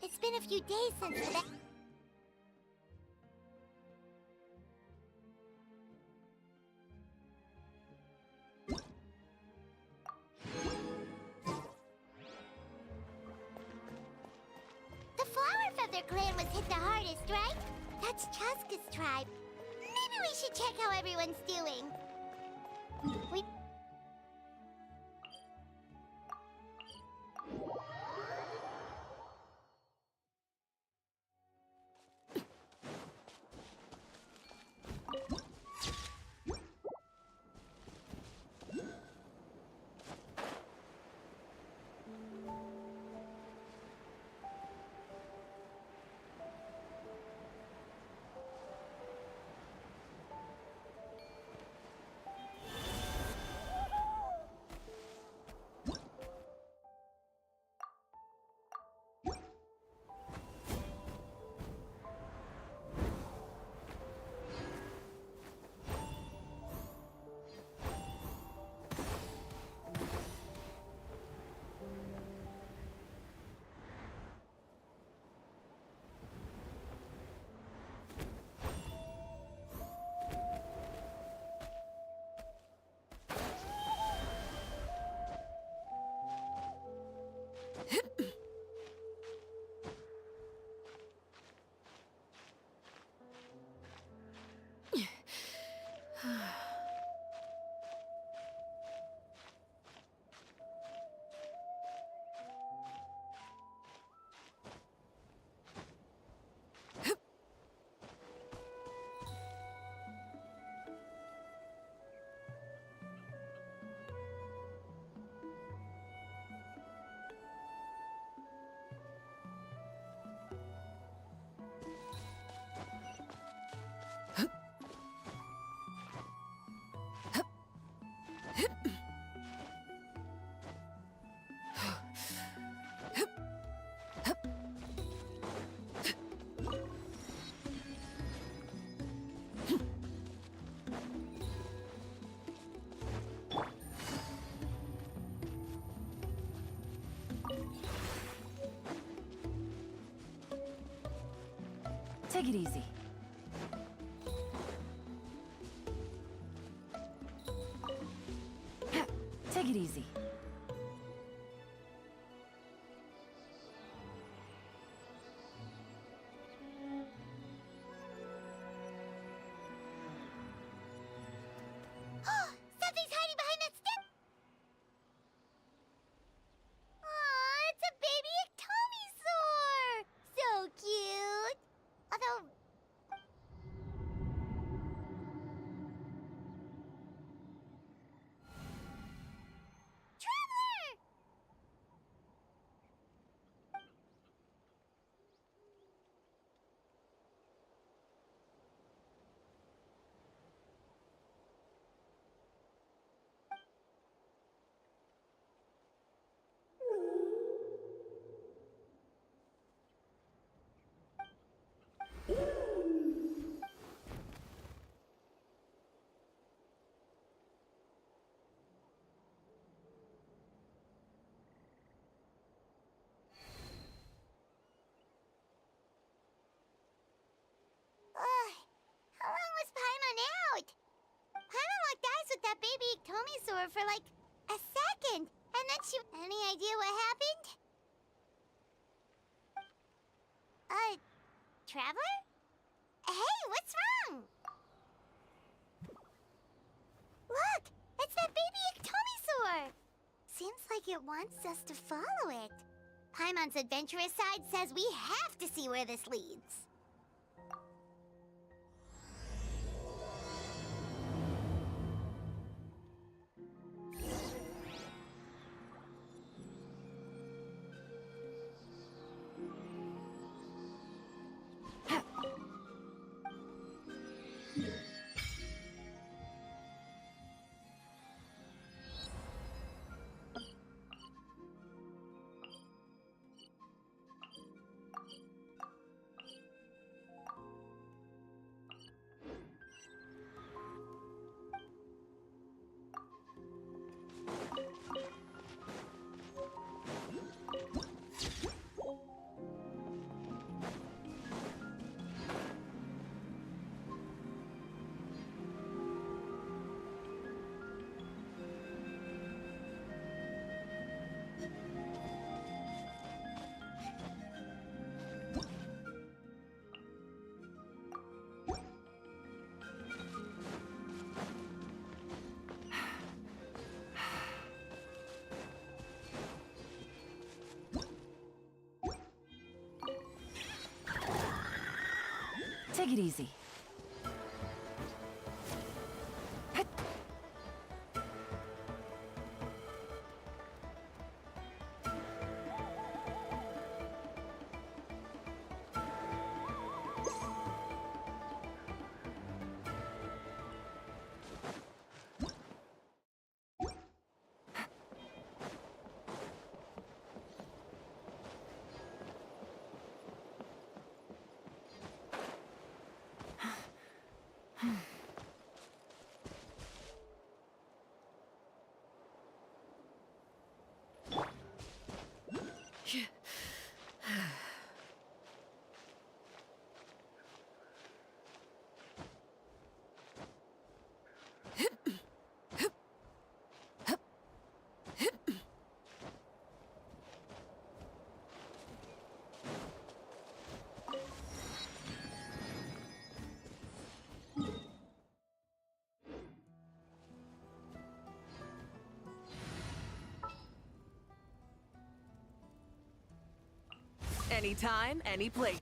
It's been a few days since that. The Flower Feather clan was hit the hardest, right? That's Chaska's tribe. Maybe we should check how everyone's doing. We... Take it easy. Take it easy. Something's hiding behind that stick! Aw, it's a baby ectomisaur! So cute! Although... Traveler! How long was Paimon out? Paimon locked eyes with that baby ectomisaur for like a second, and then she... Any idea what happened? Traveler? Hey, what's wrong? Look, it's that baby ectomisaur! Seems like it wants us to follow it. Paimon's adventurous side says we have to see where this leads. Take it easy. Anytime, any place.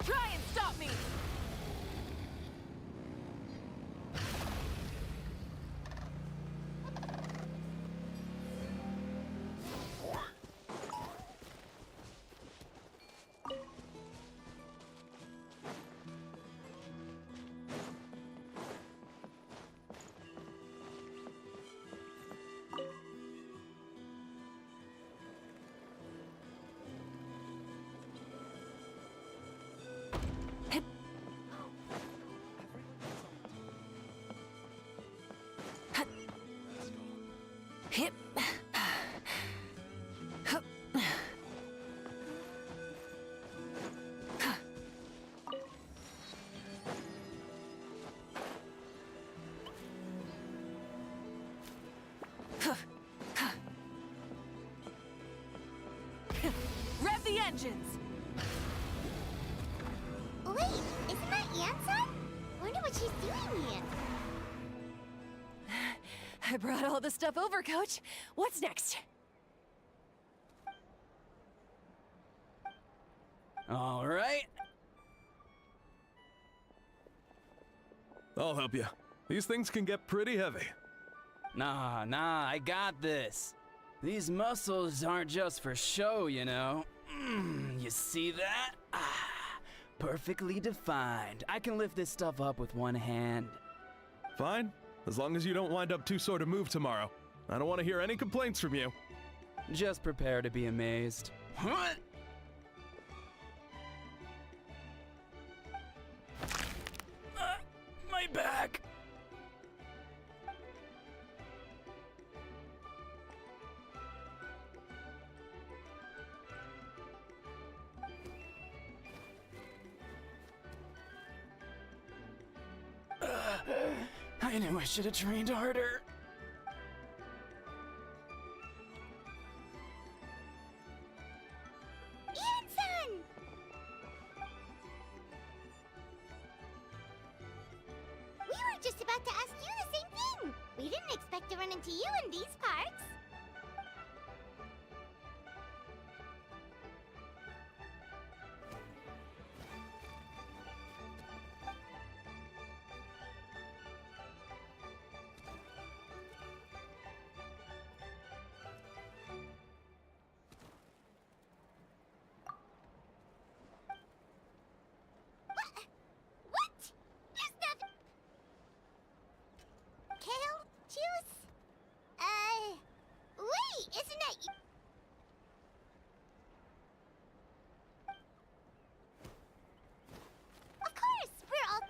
Try and stop me! Hip. Rev the engines! Wait, isn't that Anson? Wonder what she's doing here. I brought all the stuff over, Coach. What's next? All right. I'll help you. These things can get pretty heavy. Nah, I got this. These muscles aren't just for show, you know. You You see that? Ah, perfectly defined. I can lift this stuff up with one hand. Fine, as long as you don't wind up too sore to move tomorrow. I don't want to hear any complaints from you. Just prepare to be amazed. Huh? My back! I knew I should have trained harder. Ian-san! We were just about to ask you the same thing. We didn't expect to run into you in these parts. What? There's nothing. Kale juice? Wait, isn't that you? Of course, we're all.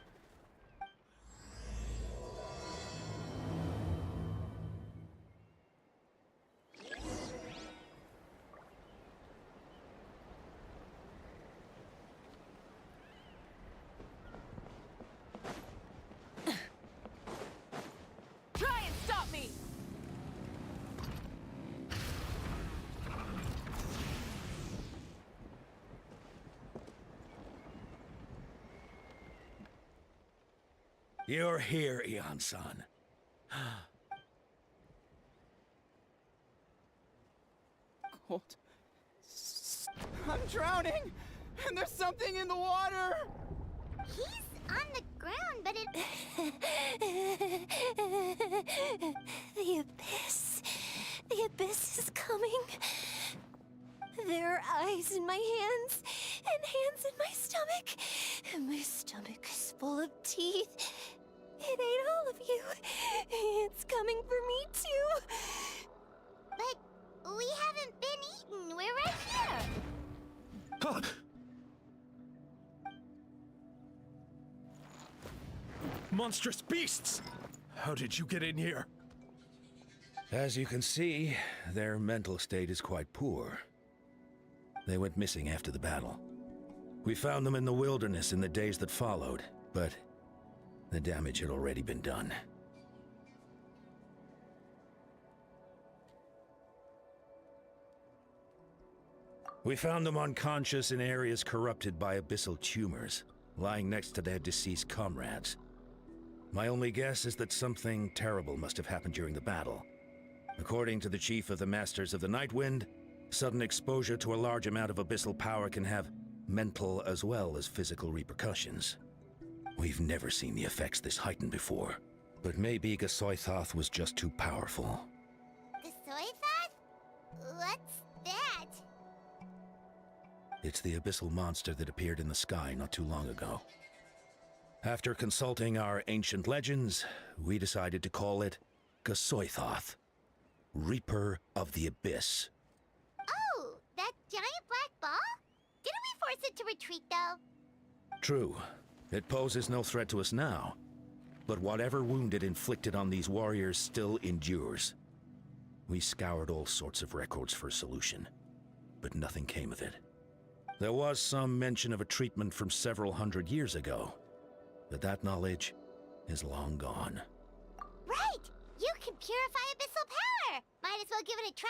Try and stop me! You're here, Ian-san. Cold. I'm drowning! And there's something in the water! He's on the ground, but it. The abyss. The abyss is coming. There are eyes in my hands, and hands in my stomach. And my stomach is full of teeth. It ate all of you. It's coming for me, too. But we haven't been eaten. We're right here. Huh. Monstrous beasts! How did you get in here? As you can see, their mental state is quite poor. They went missing after the battle. We found them in the wilderness in the days that followed, but the damage had already been done. We found them unconscious in areas corrupted by abyssal tumors, lying next to their deceased comrades. My only guess is that something terrible must have happened during the battle. According to the chief of the Masters of the Nightwind, sudden exposure to a large amount of abyssal power can have mental as well as physical repercussions. We've never seen the effects this heightened before, but maybe Gasoithoth was just too powerful. The soy thought? What's that? It's the abyssal monster that appeared in the sky not too long ago. After consulting our ancient legends, we decided to call it Gasoithoth, Reaper of the Abyss. Oh, that giant black ball? Didn't we force it to retreat, though? True, it poses no threat to us now, but whatever wound it inflicted on these warriors still endures. We scoured all sorts of records for a solution, but nothing came of it. There was some mention of a treatment from several hundred years ago, but that knowledge is long gone. Right! You can purify abyssal power! Might as well give it a try!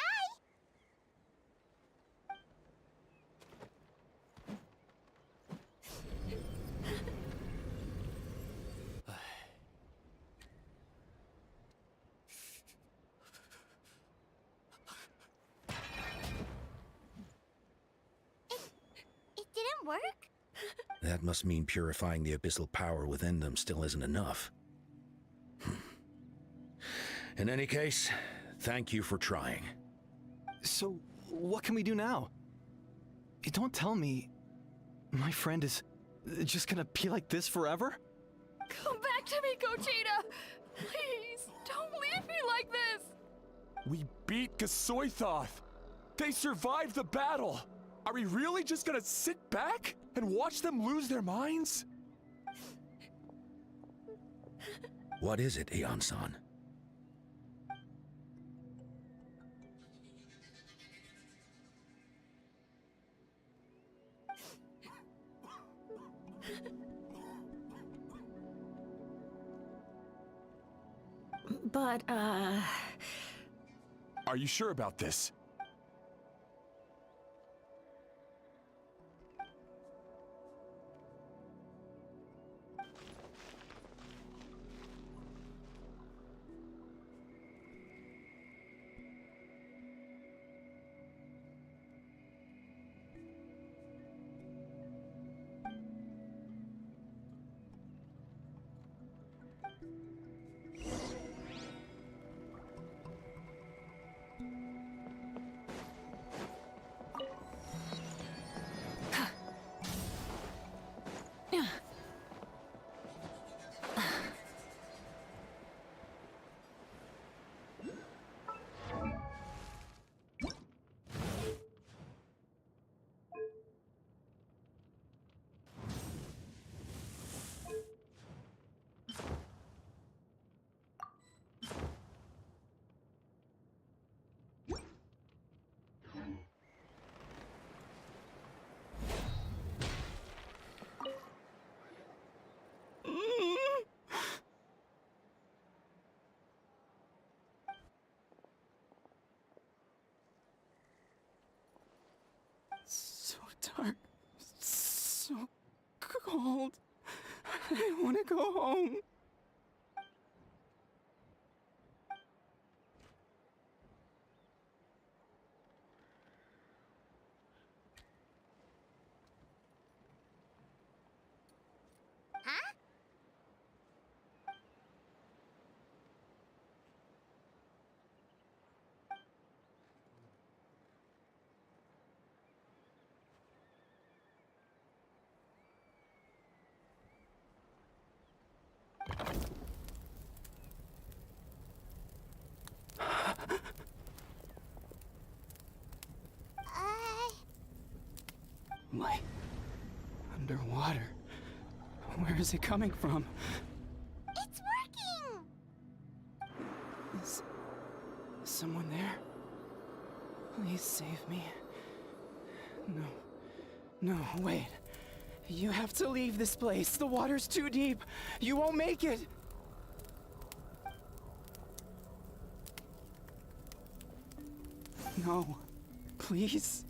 It didn't work? That must mean purifying the abyssal power within them still isn't enough. In any case, thank you for trying. So, what can we do now? Don't tell me my friend is just gonna be like this forever? Come back to me, Gogeta! Please, don't leave me like this! We beat Gasoithoth! They survived the battle! Are we really just gonna sit back and watch them lose their minds? What is it, Aeon-san? But, Are you sure about this? So dark, so cold. I want to go home. Huh? Light. Underwater. Where is it coming from? It's working! Is someone there? Please save me. No. No, wait. You have to leave this place. The water's too deep. You won't make it. No. Please.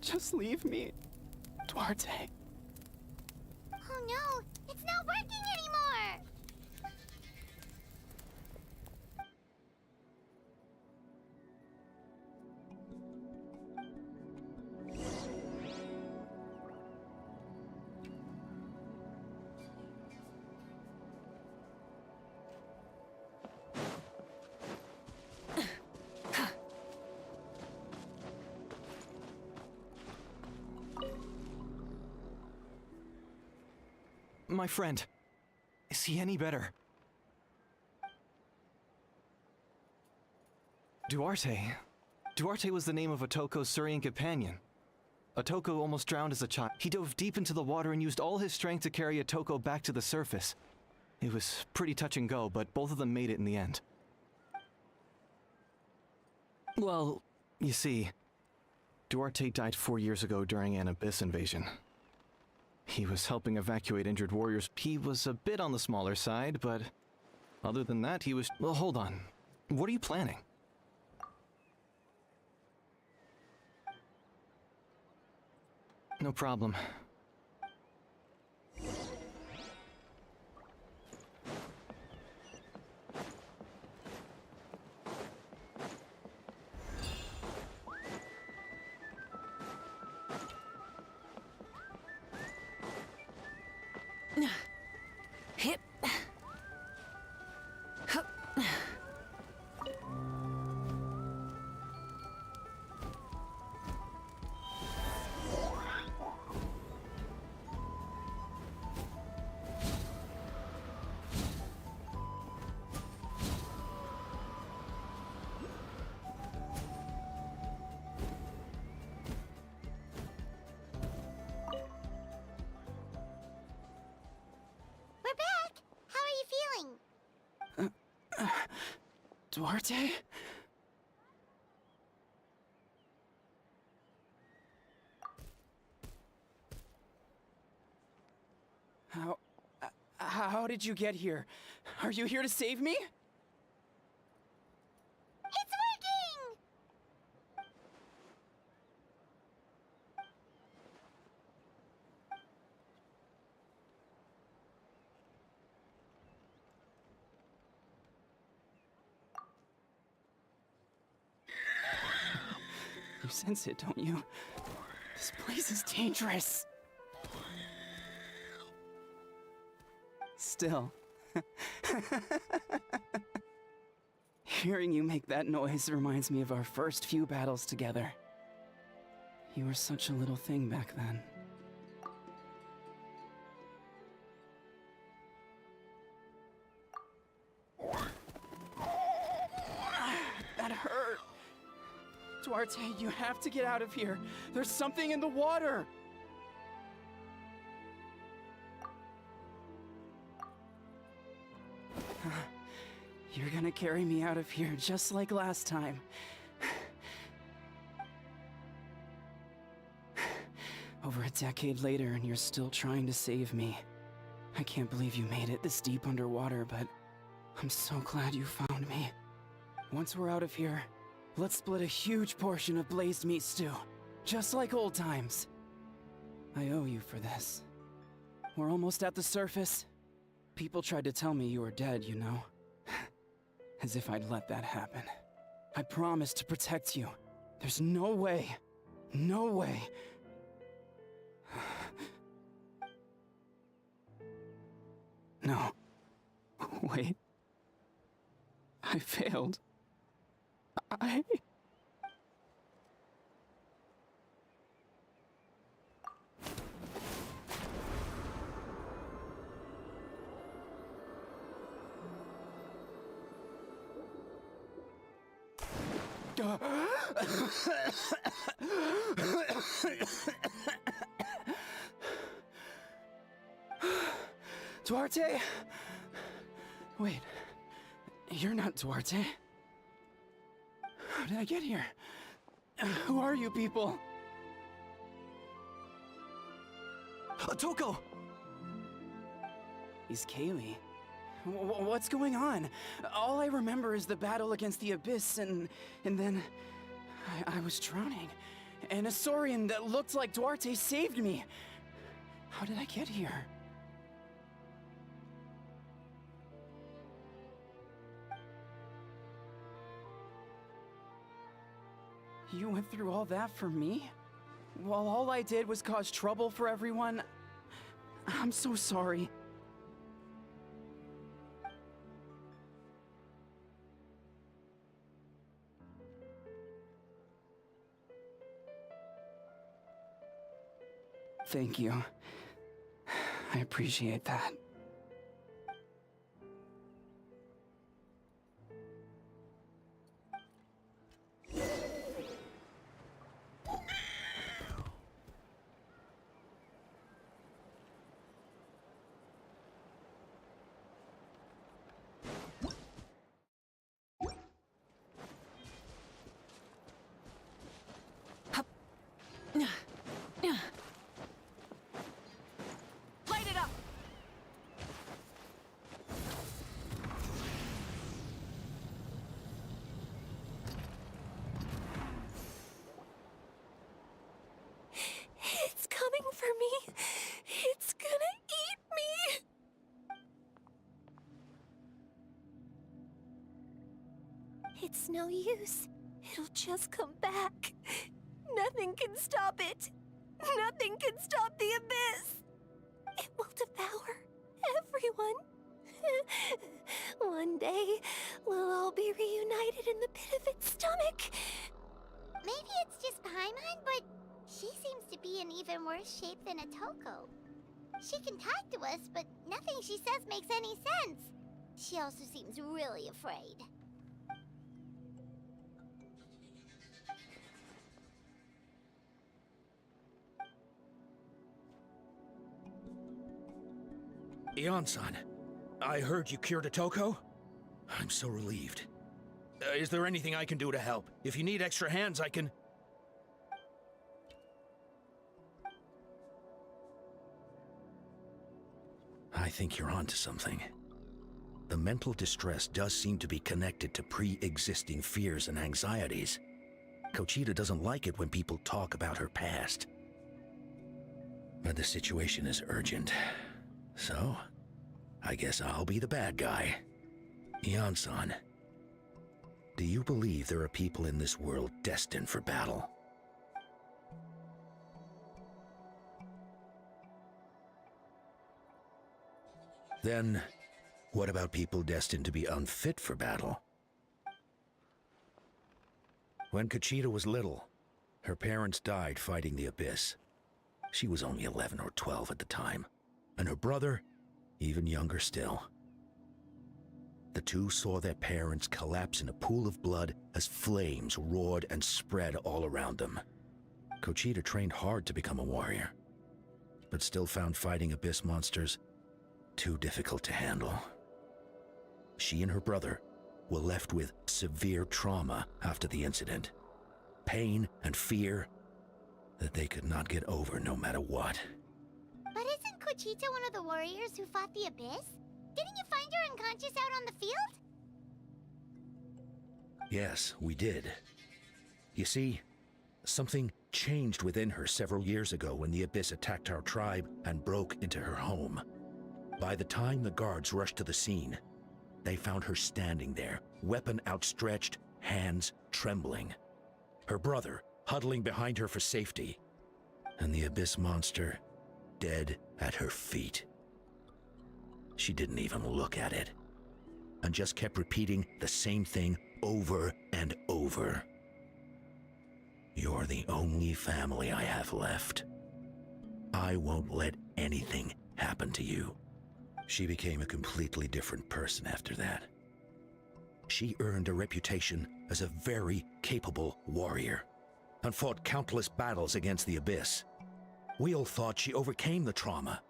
Just leave me. Duarte. Oh no, it's not working anymore! My friend. Is he any better? Duarte. Duarte was the name of Otoko's Surian companion. Otoko almost drowned as a child. He dove deep into the water and used all his strength to carry Otoko back to the surface. It was pretty touch and go, but both of them made it in the end. Well, you see, Duarte died 4 years ago during an abyss invasion. He was helping evacuate injured warriors. He was a bit on the smaller side, but other than that, he was... Well, hold on. What are you planning? No problem. hip. Hup. Duarte? How did you get here? Are you here to save me? It's working! You sense it, don't you? This place is dangerous. Still. Hearing you make that noise reminds me of our first few battles together. You were such a little thing back then. That hurt. Duarte, you have to get out of here. There's something in the water. You're gonna carry me out of here just like last time. Over a decade later, and you're still trying to save me. I can't believe you made it this deep underwater, but I'm so glad you found me. Once we're out of here, let's split a huge portion of blazed meat stew, just like old times. I owe you for this. We're almost at the surface. People tried to tell me you were dead, you know. As if I'd let that happen. I promised to protect you. There's no way. No way. No. Wait. I failed. Duarte? Wait, you're not Duarte. How did I get here? Who are you people? Toko! He's Kaylee. What's going on? All I remember is the battle against the Abyss, and then I was drowning. And a Saurian that looked like Duarte saved me. How did I get here? You went through all that for me? While all I did was cause trouble for everyone? I'm so sorry. Thank you. I appreciate that. Light it up! It's coming for me. It's gonna eat me. It's no use. It'll just come back. Nothing can stop it. Nothing can stop the Abyss. It will devour everyone. One day, we'll all be reunited in the pit of its stomach. Maybe it's just Paimon, but she seems to be in even worse shape than a Toko. She can talk to us, but nothing she says makes any sense. She also seems really afraid. Ion-san, I heard you cured a Toko? I'm so relieved. Is there anything I can do to help? If you need extra hands, I can... I think you're onto something. The mental distress does seem to be connected to pre-existing fears and anxieties. Cochita doesn't like it when people talk about her past. But the situation is urgent. So, I guess I'll be the bad guy. Ian-san, do you believe there are people in this world destined for battle? Then, what about people destined to be unfit for battle? When Cochita was little, her parents died fighting the Abyss. She was only 11 or 12 at the time, and her brother, even younger still. The two saw their parents collapse in a pool of blood as flames roared and spread all around them. Cochita trained hard to become a warrior, but still found fighting Abyss monsters too difficult to handle. She and her brother were left with severe trauma after the incident. Pain and fear that they could not get over no matter what. But isn't Cochita one of the warriors who fought the Abyss? Didn't you find her unconscious out on the field? Yes, we did. You see, something changed within her several years ago when the Abyss attacked our tribe and broke into her home. By the time the guards rushed to the scene, they found her standing there, weapon outstretched, hands trembling. Her brother huddling behind her for safety, and the Abyss monster dead at her feet. She didn't even look at it, and just kept repeating the same thing over and over. You're the only family I have left. I won't let anything happen to you. She became a completely different person after that. She earned a reputation as a very capable warrior, and fought countless battles against the Abyss. We all thought she overcame the trauma,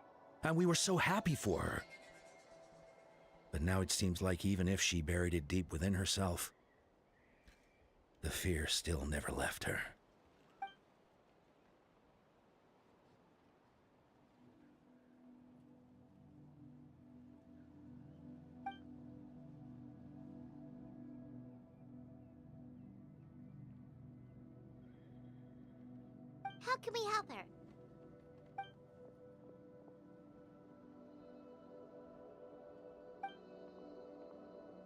and we were so happy for her. But now it seems like even if she buried it deep within herself, the fear still never left her. How can we help her?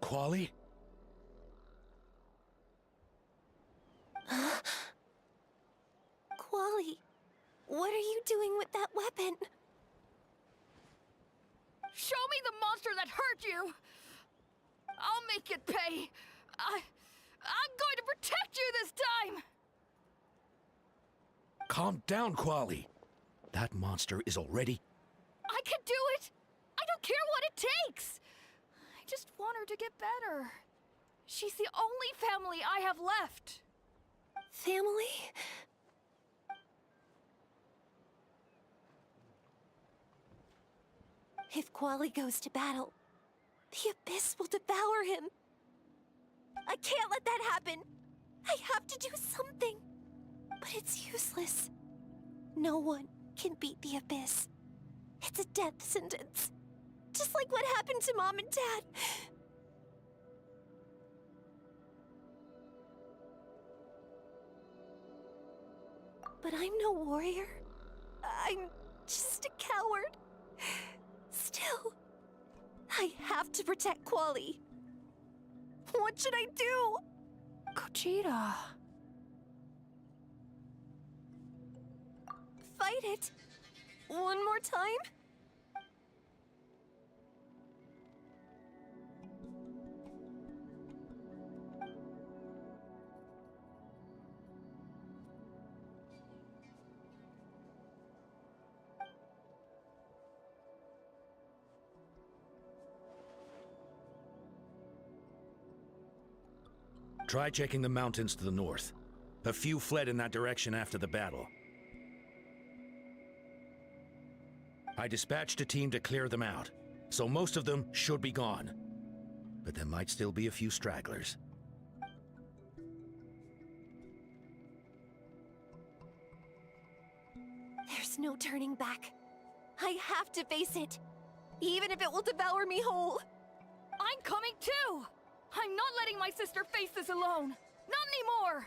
Quali? Quali, what are you doing with that weapon? Show me the monster that hurt you! I'll make it pay! I'm going to protect you this time! Calm down, Quali. That monster is already... I can do it! I don't care what it takes! I just want her to get better. She's the only family I have left. Family? If Quali goes to battle, the Abyss will devour him. I can't let that happen. I have to do something. But it's useless. No one can beat the Abyss. It's a death sentence. Just like what happened to Mom and Dad. But I'm no warrior. I'm just a coward. Still, I have to protect Quali. What should I do? Cochita. Fight it. One more time? Try checking the mountains to the north. A few fled in that direction after the battle. I dispatched a team to clear them out, so most of them should be gone. but there might still be a few stragglers. There's no turning back. I have to face it, even if it will devour me whole. I'm coming too! I'm not letting my sister face this alone! Not anymore!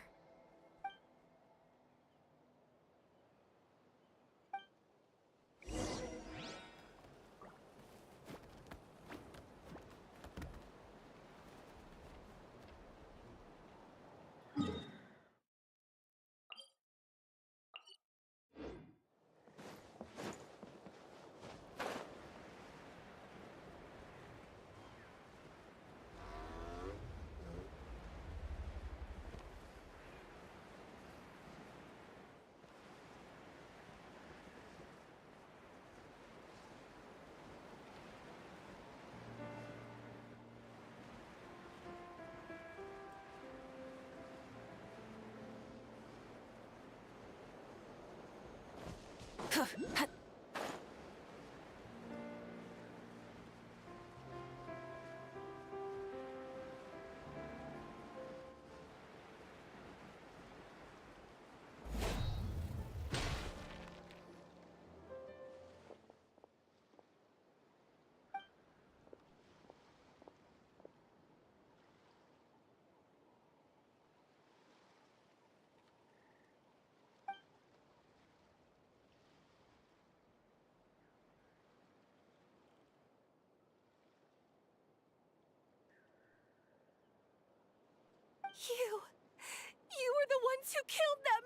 You were the ones who killed them!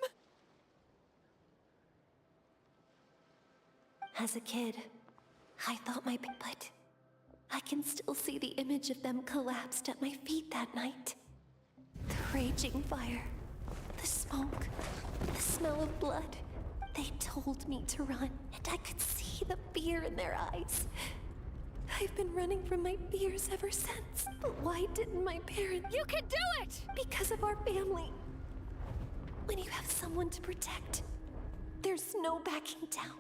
As a kid, I thought but I can still see the image of them collapsed at my feet that night. The raging fire, the smoke, the smell of blood. They told me to run, and I could see the fear in their eyes. I've been running from my fears ever since. But why didn't my parents? You can do it! Because of our family. When you have someone to protect, there's no backing down.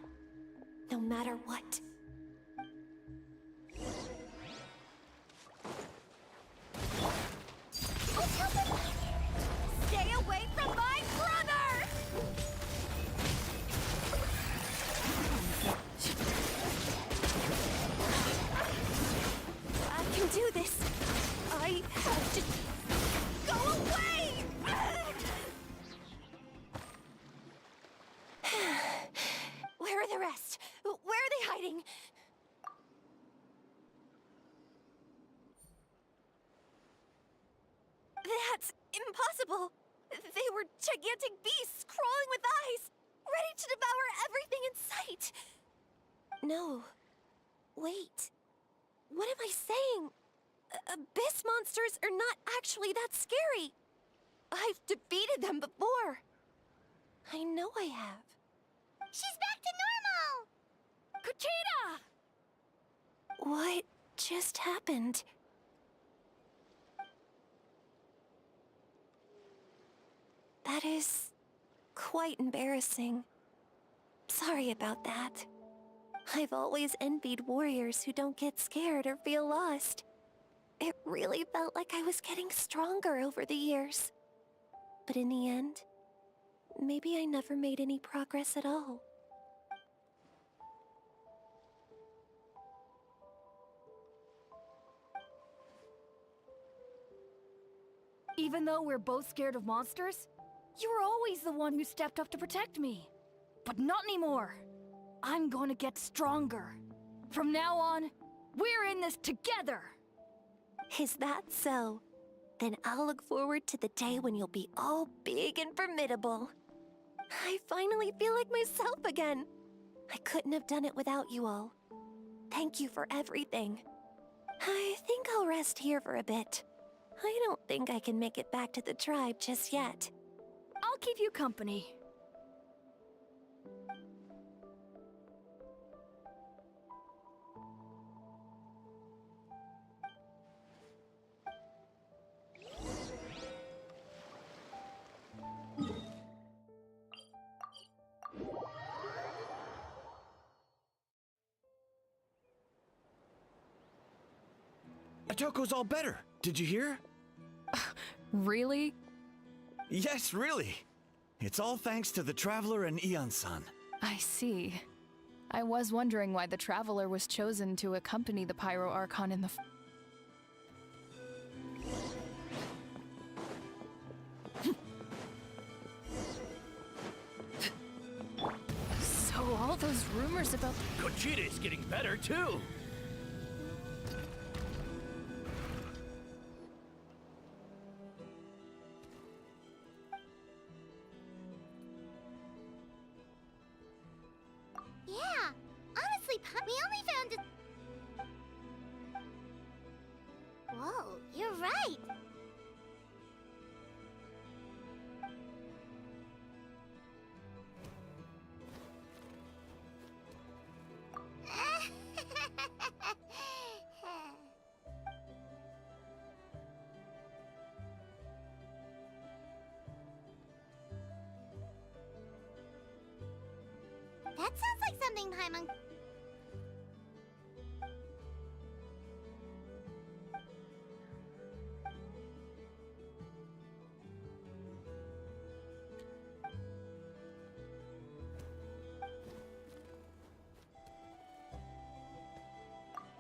No matter what. Stay away from my brother! I can do this. I have to go away! Where are the rest? Where are they hiding? That's impossible. They were gigantic beasts crawling with eyes, ready to devour everything in sight. No. Wait. What am I saying? Abyss monsters are not actually that scary. I've defeated them before. I know I have. She's back to normal! Kuchita! What just happened? That is quite embarrassing. Sorry about that. I've always envied warriors who don't get scared or feel lost. It really felt like I was getting stronger over the years. But in the end, maybe I never made any progress at all. Even though we're both scared of monsters, you were always the one who stepped up to protect me. But not anymore. I'm going to get stronger. From now on, we're in this together. Is that so? Then I'll look forward to the day when you'll be all big and formidable. I finally feel like myself again. I couldn't have done it without you all. Thank you for everything. I think I'll rest here for a bit. I don't think I can make it back to the tribe just yet. I'll keep you company. Otoko's all better. Did you hear? Really? Yes, really. It's all thanks to the Traveler and Ian-san. I see. I was wondering why the Traveler was chosen to accompany the Pyro Archon in the... So all those rumors about... Conchita's getting better, too! Yeah, honestly, we only found it. Whoa, you're right. That sounds like something Paimon...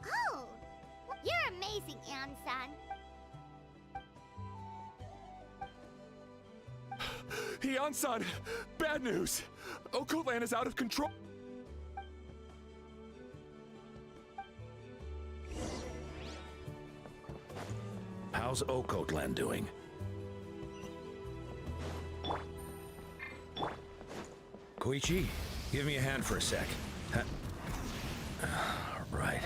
Oh! You're amazing, Ansan. Ian-san, bad news. Okoland is out of control. How's Okotland doing? Koichi, give me a hand for a sec. Right.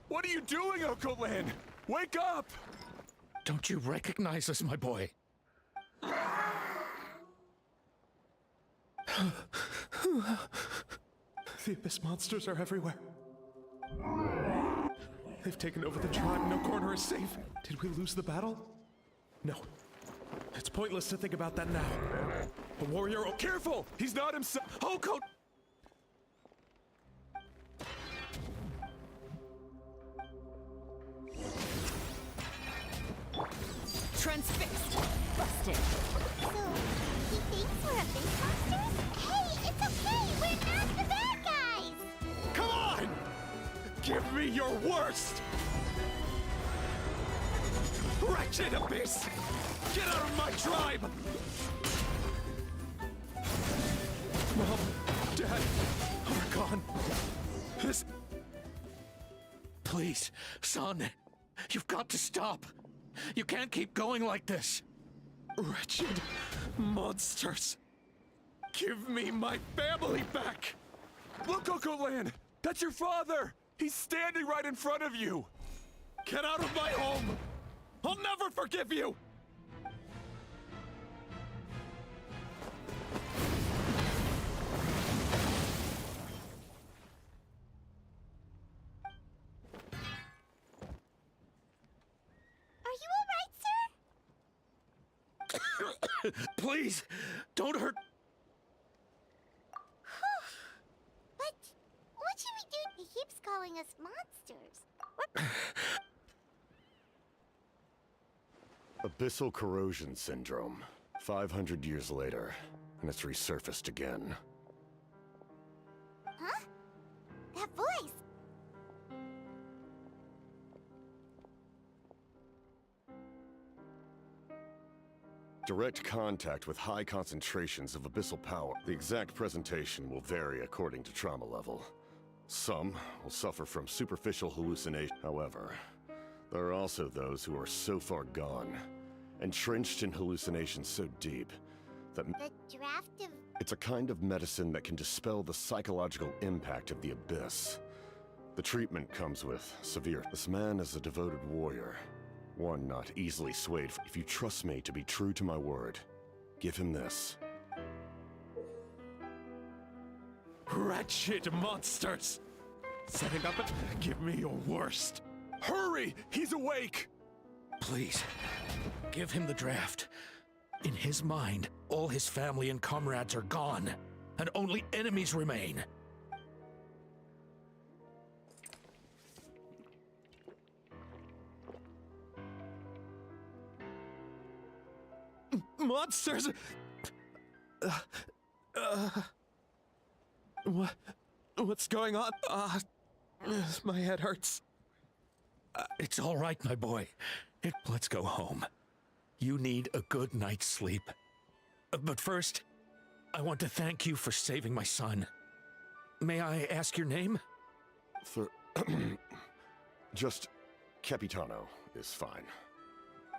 What are you doing, Okoland? Wake up! Don't you recognize us, my boy? The Abyss monsters are everywhere. They've taken over the tribe. No corner is safe. Did we lose the battle? No. It's pointless to think about that now. The warrior... Careful! He's not himself. Okot... Transfixed! Busted! So, he thinks we're Abyss monsters? Hey, it's okay! We're not the bad guys! Come on! Give me your worst! Wretched Abyss! Get out of my tribe! Mom, Dad, are gone. This... Please, son, you've got to stop. You can't keep going like this. Wretched monsters. Give me my family back! Look, Okoland! That's your father! He's standing right in front of you! Get out of my home! I'll never forgive you! Are you alright, sir? Please, don't hurt... But what should we do? He keeps calling us monsters. What? Abyssal corrosion syndrome. 500 years later, and it's resurfaced again. Huh? That voice! Direct contact with high concentrations of abyssal power. The exact presentation will vary according to trauma level. Some will suffer from superficial hallucination. However, there are also those who are so far gone, entrenched in hallucinations so deep, that The draft of... it's a kind of medicine that can dispel the psychological impact of the abyss. The treatment comes with severe... This man is a devoted warrior. One not easily swayed. If you trust me to be true to my word, give him this. Wretched monsters! Setting up a... Give me your worst. Hurry! He's awake! Please, give him the draft. In his mind, All his family and comrades are gone, and only enemies remain. Monsters! What's going on? My head hurts. It's all right, my boy. Let's go home. You need a good night's sleep. But first, I want to thank you for saving my son. May I ask your name? Just Capitano is fine.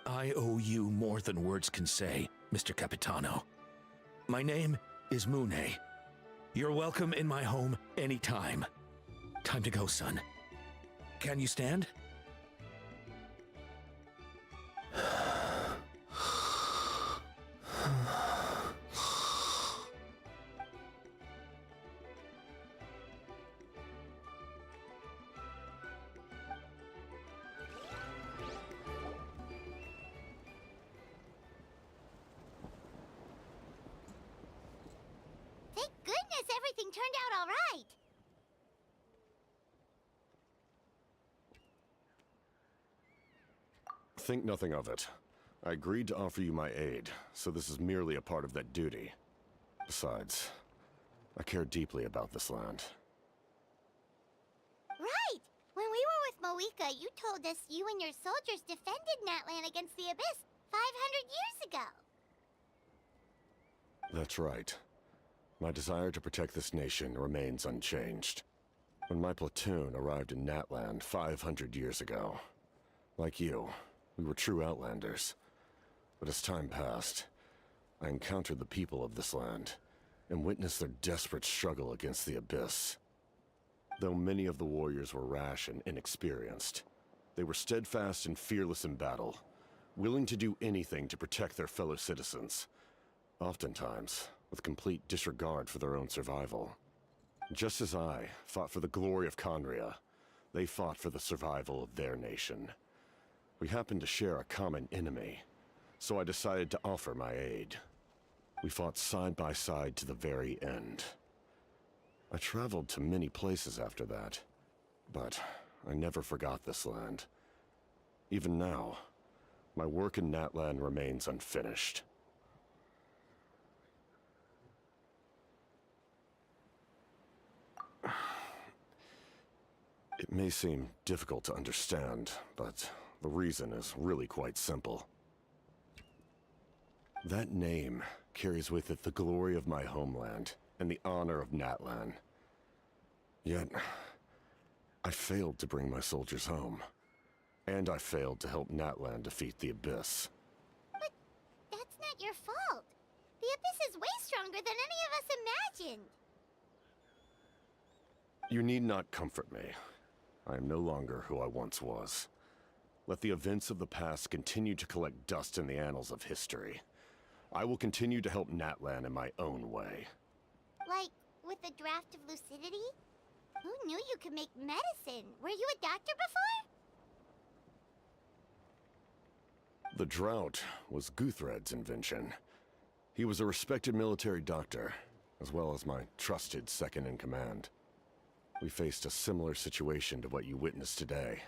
I owe you more than words can say, Mr. Capitano. My name is Mune. You're welcome in my home anytime. Time to go, son. Can you stand? Thank goodness everything turned out all right. Think nothing of it. I agreed to offer you my aid, so this is merely a part of that duty. Besides, I care deeply about this land. Right! When we were with Moika, you told us you and your soldiers defended Natlan against the Abyss 500 years ago. That's right. My desire to protect this nation remains unchanged. When my platoon arrived in Natlan 500 years ago, like you, we were true outlanders. But as time passed, I encountered the people of this land and witnessed their desperate struggle against the Abyss. Though many of the warriors were rash and inexperienced, they were steadfast and fearless in battle, willing to do anything to protect their fellow citizens, oftentimes with complete disregard for their own survival. Just as I fought for the glory of Conria, they fought for the survival of their nation. We happened to share a common enemy, so I decided to offer my aid. We fought side by side to the very end. I traveled to many places after that, but I never forgot this land. Even now, my work in Natlan remains unfinished. It may seem difficult to understand, but the reason is really quite simple. That name carries with it the glory of my homeland and the honor of Natlan. Yet, I failed to bring my soldiers home. And I failed to help Natlan defeat the Abyss. But that's not your fault. The Abyss is way stronger than any of us imagined. You need not comfort me. I am no longer who I once was. Let the events of the past continue to collect dust in the annals of history. I will continue to help Natlan in my own way. Like, with the draft of lucidity? Who knew you could make medicine? Were you a doctor before? The drought was Guthred's invention. He was a respected military doctor, as well as my trusted second-in-command. We faced a similar situation to what you witnessed today.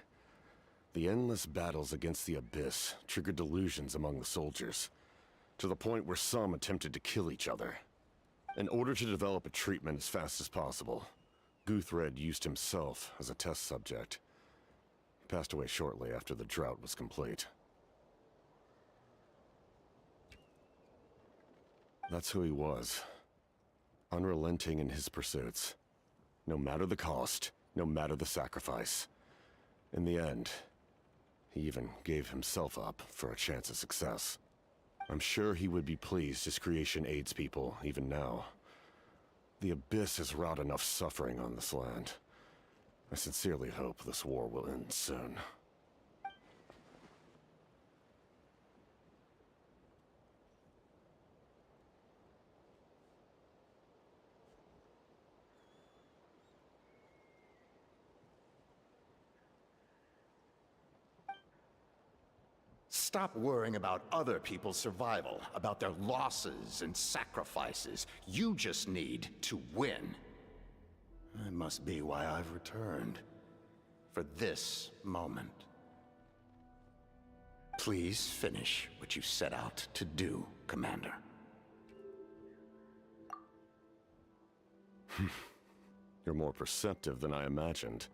The endless battles against the Abyss triggered delusions among the soldiers, to the point where some attempted to kill each other. In order to develop a treatment as fast as possible, Guthred used himself as a test subject. He passed away shortly after the drought was complete. That's who he was. Unrelenting in his pursuits. No matter the cost, no matter the sacrifice. In the end, he even gave himself up for a chance at success. I'm sure he would be pleased his creation aids people, even now. The Abyss has wrought enough suffering on this land. I sincerely hope this war will end soon. Stop worrying about other people's survival, about their losses and sacrifices. You just need to win. That must be why I've returned. For this moment. Please finish what you set out to do, Commander. You're more perceptive than I imagined.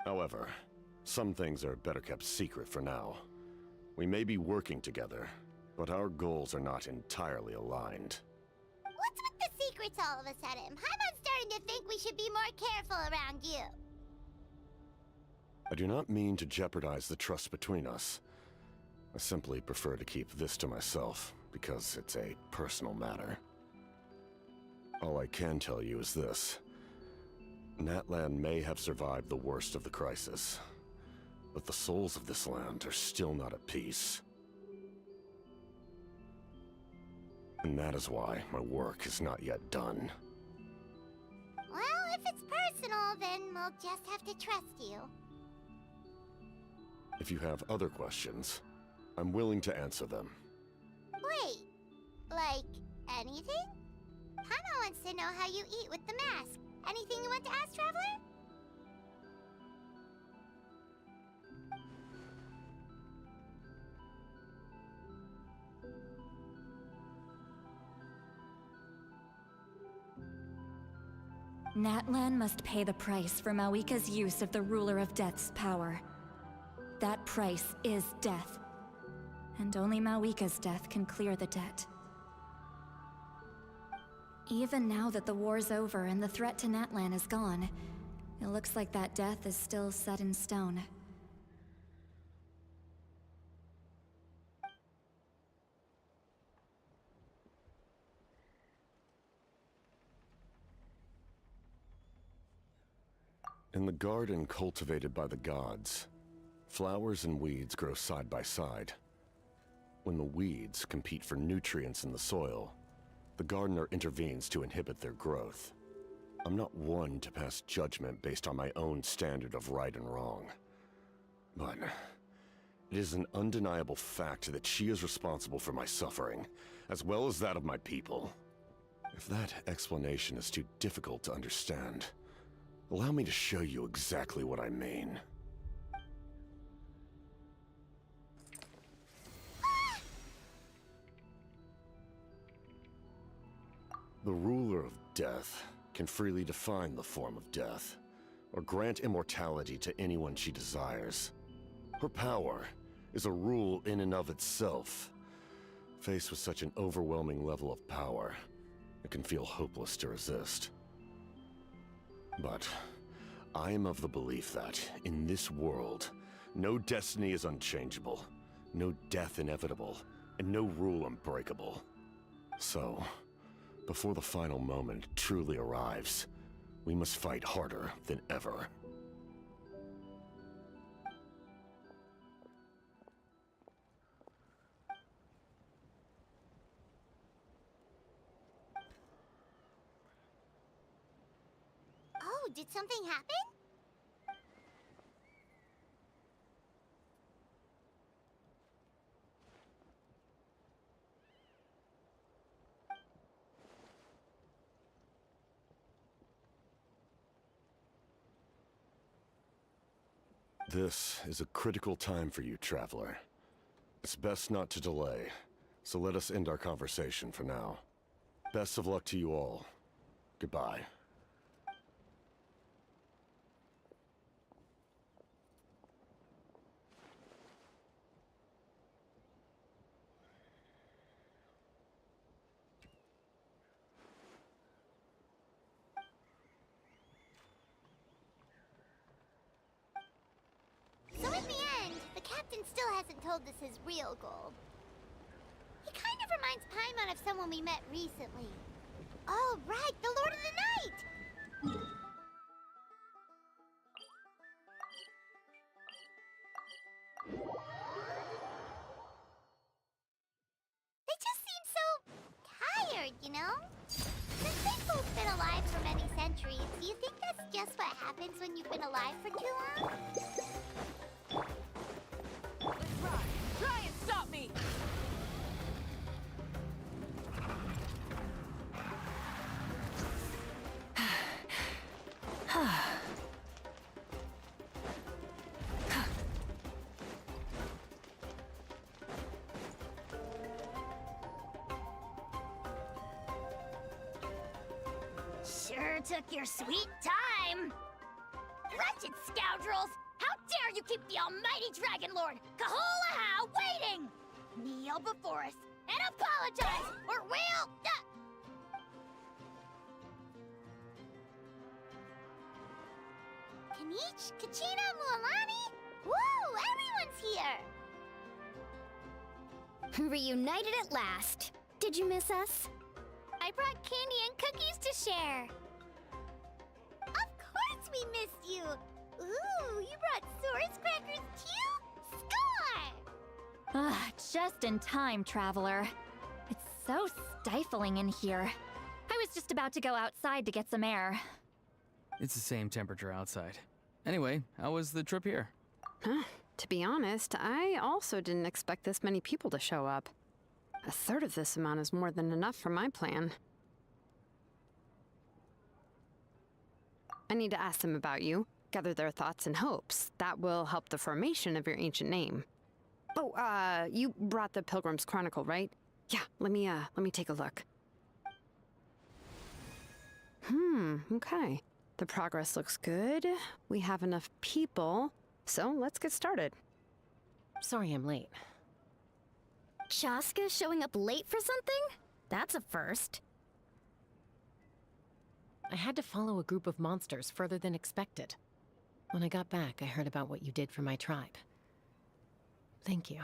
However, some things are better kept secret for now. We may be working together, but our goals are not entirely aligned. What's with the secrets all of a sudden? Paimon's starting to think we should be more careful around you. I do not mean to jeopardize the trust between us. I simply prefer to keep this to myself, because it's a personal matter. All I can tell you is this. Natlan may have survived the worst of the crisis, but the souls of this land are still not at peace. And that is why my work is not yet done. Well, if it's personal, then we'll just have to trust you. If you have other questions, I'm willing to answer them. Wait, like anything? Paimon wants to know how you eat with the mask. Anything you want to ask, Traveler? Natlan must pay the price for Mawika's use of the Ruler of Death's power. That price is death. And only Mawika's death can clear the debt. Even now that the war's over and the threat to Natlan is gone, it looks like that death is still set in stone. In the garden cultivated by the gods, flowers and weeds grow side by side. When the weeds compete for nutrients in the soil, the gardener intervenes to inhibit their growth. I'm not one to pass judgment based on my own standard of right and wrong. But it is an undeniable fact that she is responsible for my suffering, as well as that of my people. If that explanation is too difficult to understand, allow me to show you exactly what I mean. The ruler of death can freely define the form of death, or grant immortality to anyone she desires. Her power is a rule in and of itself. Faced with such an overwhelming level of power, it can feel hopeless to resist. But I am of the belief that, in this world, no destiny is unchangeable, no death inevitable, and no rule unbreakable. So, before the final moment truly arrives, we must fight harder than ever. Oh, did something happen? This is a critical time for you, Traveler. It's best not to delay, so let us end our conversation for now. Best of luck to you all. Goodbye. So in the end, the captain still hasn't told us his real goal. He kind of reminds Paimon of someone we met recently. Oh, right, the Lord of the Night! They just seem so tired, you know? Since they've both been alive for many centuries, do you think that's just what happens when you've been alive for too long? Try and stop me! Sure took your sweet time. Wretched scoundrels! How dare you keep the almighty Dragon Lord, Kahulaha, waiting! Kneel before us and apologize, or we'll... Kanich, Kachina, Mualani? Woo! Everyone's here! Reunited at last. Did you miss us? I brought candy and cookies to share. Of course we missed you! Ooh, you brought Source Crackers too? Score! Ah, just in time, Traveler. It's so stifling in here. I was just about to go outside to get some air. It's the same temperature outside. Anyway, how was the trip here? Huh. To be honest, I also didn't expect this many people to show up. A third of this amount is more than enough for my plan. I need to ask them about you, gather their thoughts and hopes. That will help the formation of your ancient name. Oh, you brought the Pilgrim's Chronicle, right? Yeah, let me take a look. Okay. The progress looks good. We have enough people, so let's get started. Sorry I'm late. Chaska showing up late for something? That's a first. I had to follow a group of monsters further than expected. When I got back, I heard about what you did for my tribe. Thank you.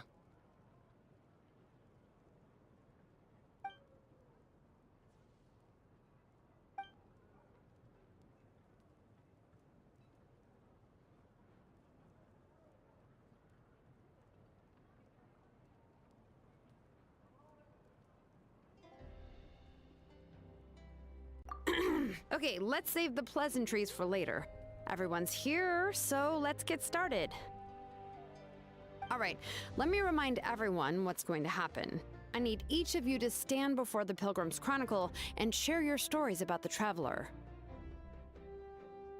Okay, let's save the pleasantries for later. Everyone's here, so let's get started. All right, let me remind everyone what's going to happen. I need each of you to stand before the Pilgrim's Chronicle and share your stories about the Traveler.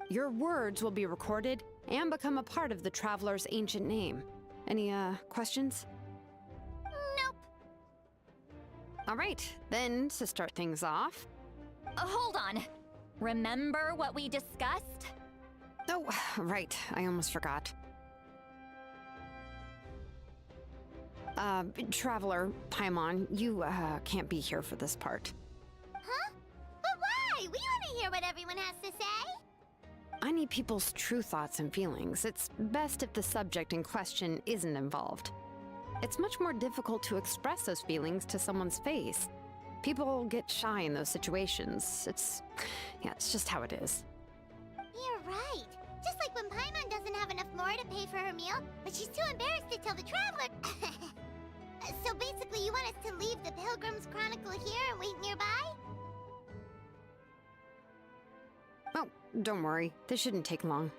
Your words will be recorded and become a part of the Traveler's ancient name. Any, questions? Nope. All right, then, to start things off... Hold on. Remember what we discussed? Oh, right, I almost forgot. Traveler, Paimon, you, can't be here for this part. Huh? But why? We want to hear what everyone has to say. I need people's true thoughts and feelings. It's best if the subject in question isn't involved. It's much more difficult to express those feelings to someone's face. People get shy in those situations. It's just how it is. You're right. Just like when Paimon doesn't have enough lore to pay for her meal, but she's too embarrassed to tell the Traveler. So basically you want us to leave the Pilgrim's Chronicle here and wait nearby? Oh, don't worry. This shouldn't take long.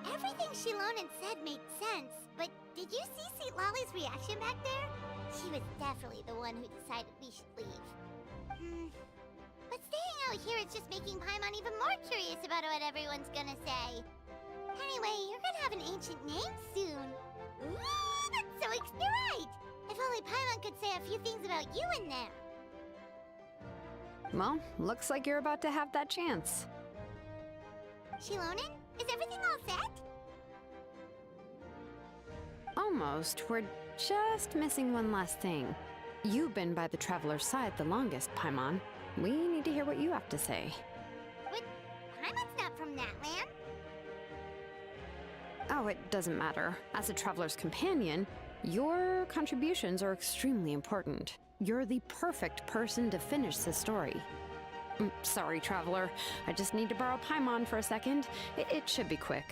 Everything Shilonen said made sense, but did you see St. Lolly's reaction back there? She was definitely the one who decided we should leave. But staying out here is just making Paimon even more curious about what everyone's gonna say. Anyway, you're gonna have an ancient name soon. Ooh, that's so right! If only Paimon could say a few things about you in there. Well, looks like you're about to have that chance. Shilonen, is everything all set? Almost. We're just missing one last thing. You've been by the Traveler's side the longest, Paimon. We need to hear what you have to say. But Paimon's not from Natlan. Oh, it doesn't matter. As a Traveler's companion, your contributions are extremely important. You're the perfect person to finish the story. Sorry, Traveler. I just need to borrow Paimon for a second. It should be quick.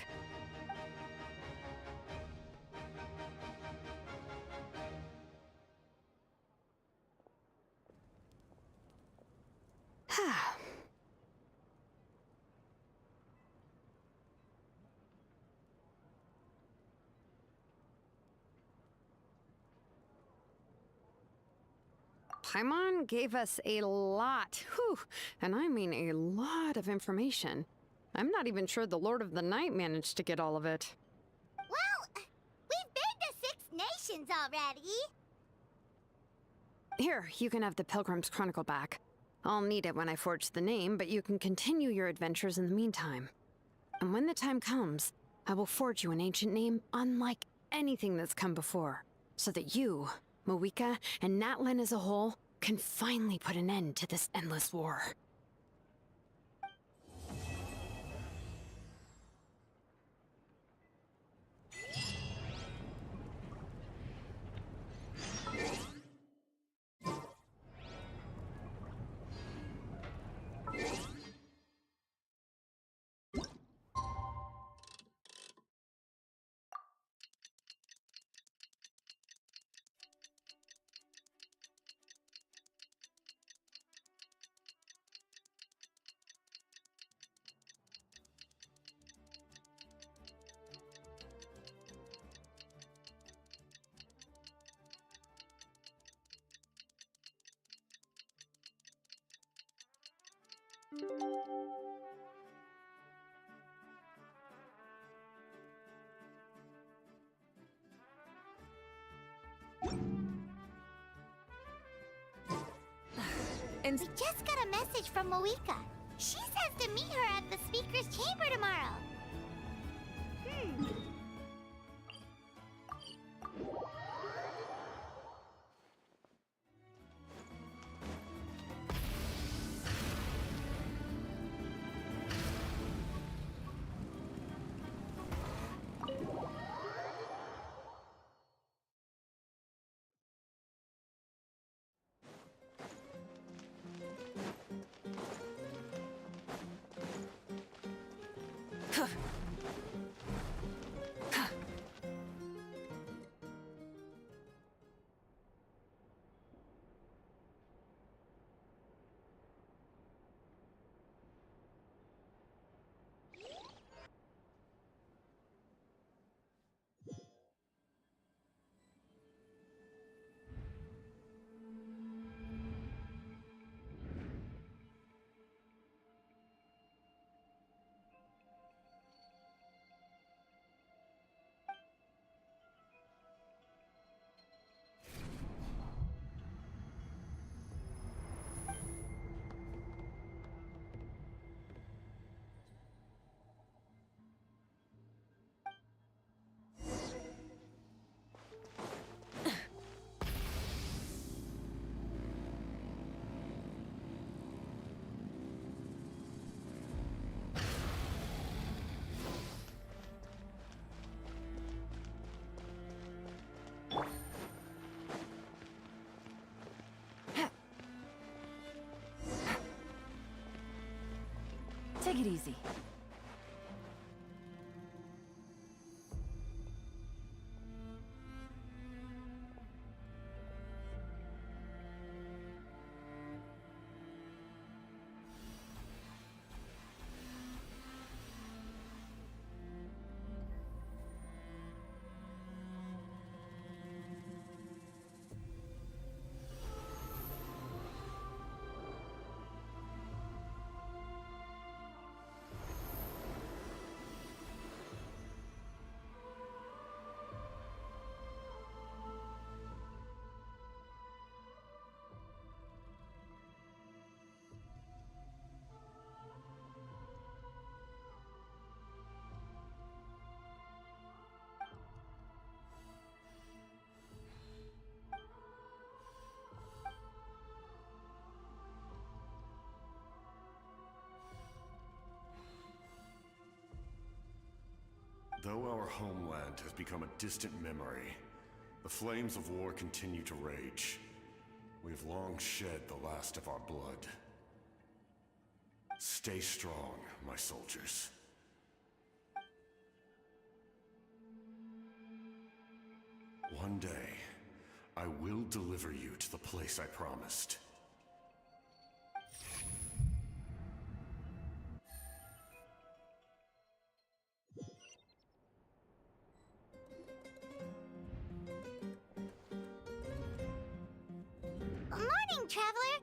Paimon gave us a lot, and I mean a lot of information. I'm not even sure the Lord of the Night managed to get all of it. Well, we've been to 6 nations already. Here, you can have the Pilgrim's Chronicle back. I'll need it when I forge the name, but you can continue your adventures in the meantime. And when the time comes, I will forge you an ancient name unlike anything that's come before, so that you, Moika, and Natlan as a whole can finally put an end to this endless war. We just got a message from Moika. She says to meet her at the Speaker's Chamber tomorrow. Take it easy. Though our homeland has become a distant memory, the flames of war continue to rage. We have long shed the last of our blood. Stay strong, my soldiers. One day, I will deliver you to the place I promised. Morning, Traveler!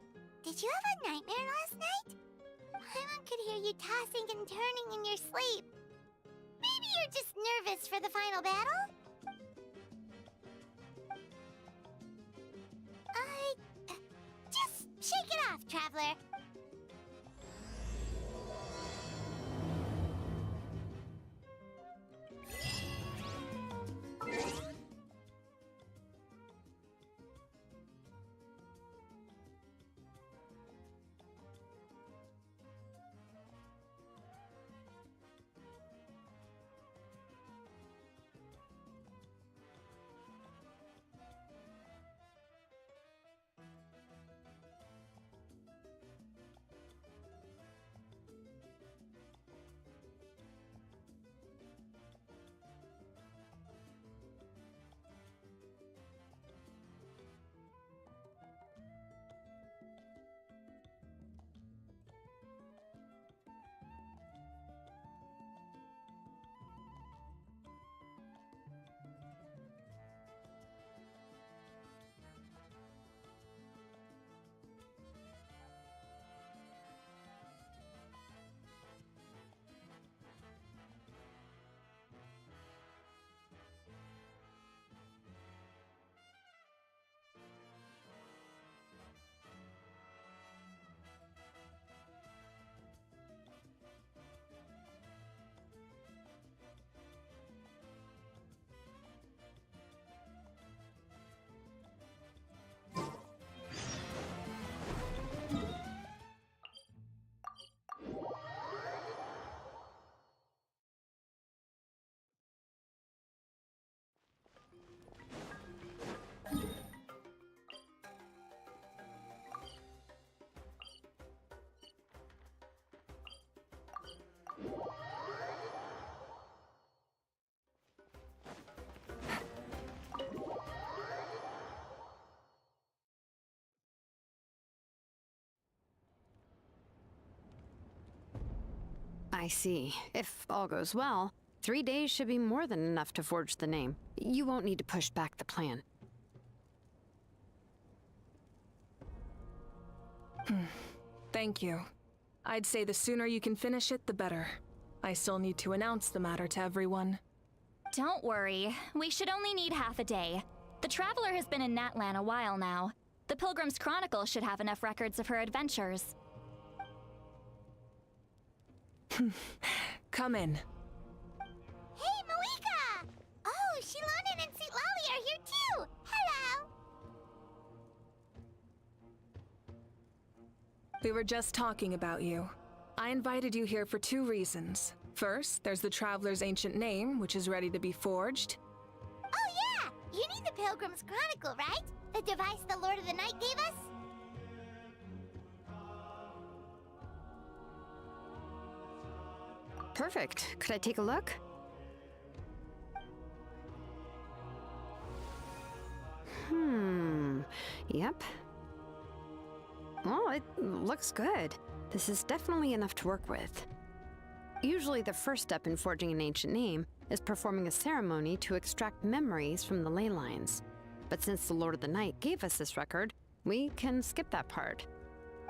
Did you have a nightmare last night? Paimon could hear you tossing and turning in your sleep. Maybe you're just nervous for the final battle? I Shake it off, Traveler. I see. If all goes well, 3 days should be more than enough to forge the name. You won't need to push back the plan. Thank you. I'd say the sooner you can finish it, the better. I still need to announce the matter to everyone. Don't worry. We should only need half a day. The Traveler has been in Natlan a while now. The Pilgrim's Chronicle should have enough records of her adventures. Come in. Hey, Moika! Oh, Shilonen and Sitlali are here too! Hello! We were just talking about you. I invited you here for 2 reasons. First, there's the Traveler's ancient name, which is ready to be forged. Oh yeah! You need the Pilgrim's Chronicle, right? The device the Lord of the Night gave us? Perfect. Could I take a look? Yep. Well, it looks good. This is definitely enough to work with. Usually the first step in forging an ancient name is performing a ceremony to extract memories from the ley lines. But since the Lord of the Night gave us this record, we can skip that part.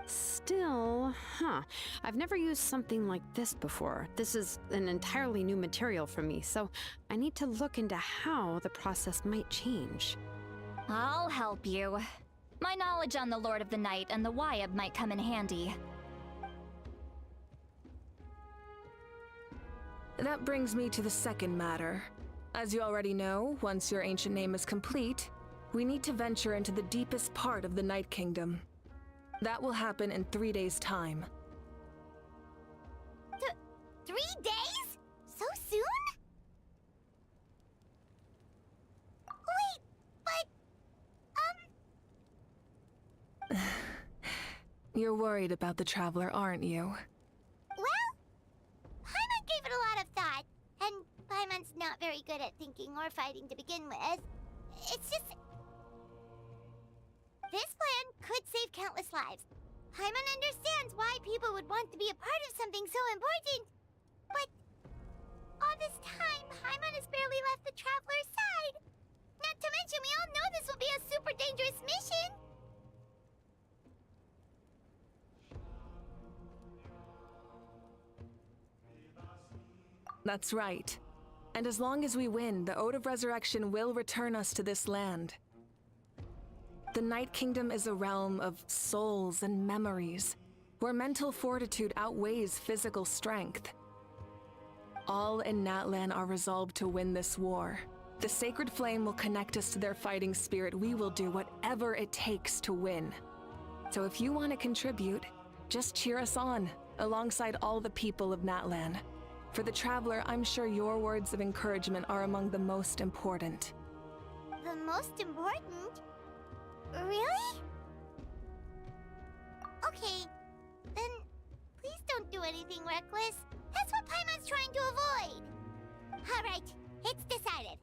Still, I've never used something like this before. This is an entirely new material for me, so I need to look into how the process might change. I'll help you. My knowledge on the Lord of the Night and the Wyab might come in handy. That brings me to the second matter. As you already know, once your ancient name is complete, we need to venture into the deepest part of the Night Kingdom. That will happen in 3 days' time. 3 days? So soon? Wait, but... You're worried about the Traveler, aren't you? Well, Paimon gave it a lot of thought, and Paimon's not very good at thinking or fighting to begin with. It's just... This plan could save countless lives. Paimon understands why people would want to be a part of something so important. But all this time, Paimon has barely left the Traveler's side. Not to mention, we all know this will be a super dangerous mission. That's right. And as long as we win, the Ode of Resurrection will return us to this land. The Night Kingdom is a realm of souls and memories, where mental fortitude outweighs physical strength. All in Natlan are resolved to win this war. The sacred flame will connect us to their fighting spirit. We will do whatever it takes to win. So if you want to contribute, just cheer us on, alongside all the people of Natlan. For the Traveler, I'm sure your words of encouragement are among the most important. The most important? Really? Okay, then please don't do anything reckless. That's what Paimon's trying to avoid. Alright, it's decided.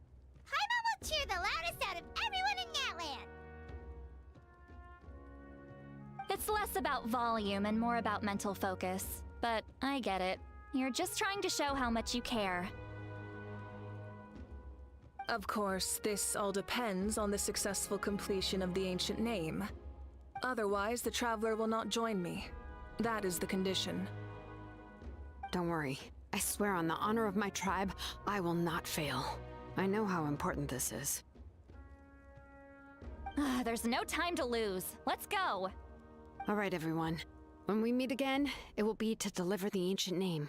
Paimon will cheer the loudest out of everyone in Natlan. It's less about volume and more about mental focus. But I get it. You're just trying to show how much you care. Of course, this all depends on the successful completion of the ancient name. Otherwise, the Traveler will not join me. That is the condition. Don't worry. I swear on the honor of my tribe, I will not fail. I know how important this is. There's no time to lose. Let's go. All right, everyone. When we meet again, it will be to deliver the ancient name.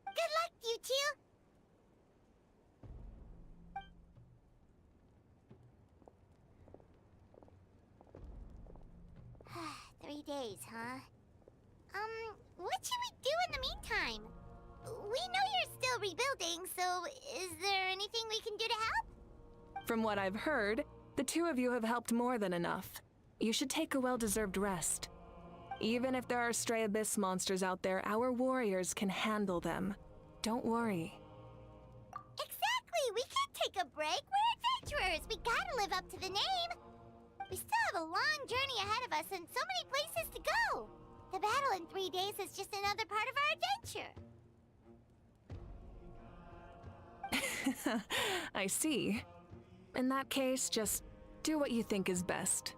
Good luck, you two. 3 days, huh? What should we do in the meantime? We know you're still rebuilding, so is there anything we can do to help? From what I've heard, the two of you have helped more than enough. You should take a well-deserved rest. Even if there are stray abyss monsters out there, our warriors can handle them. Don't worry. Exactly! We can't take a break. We're adventurers. We gotta live up to the name. We still have a long journey ahead of us and so many places to go. The battle in 3 days is just another part of our adventure. I see. In that case, just do what you think is best.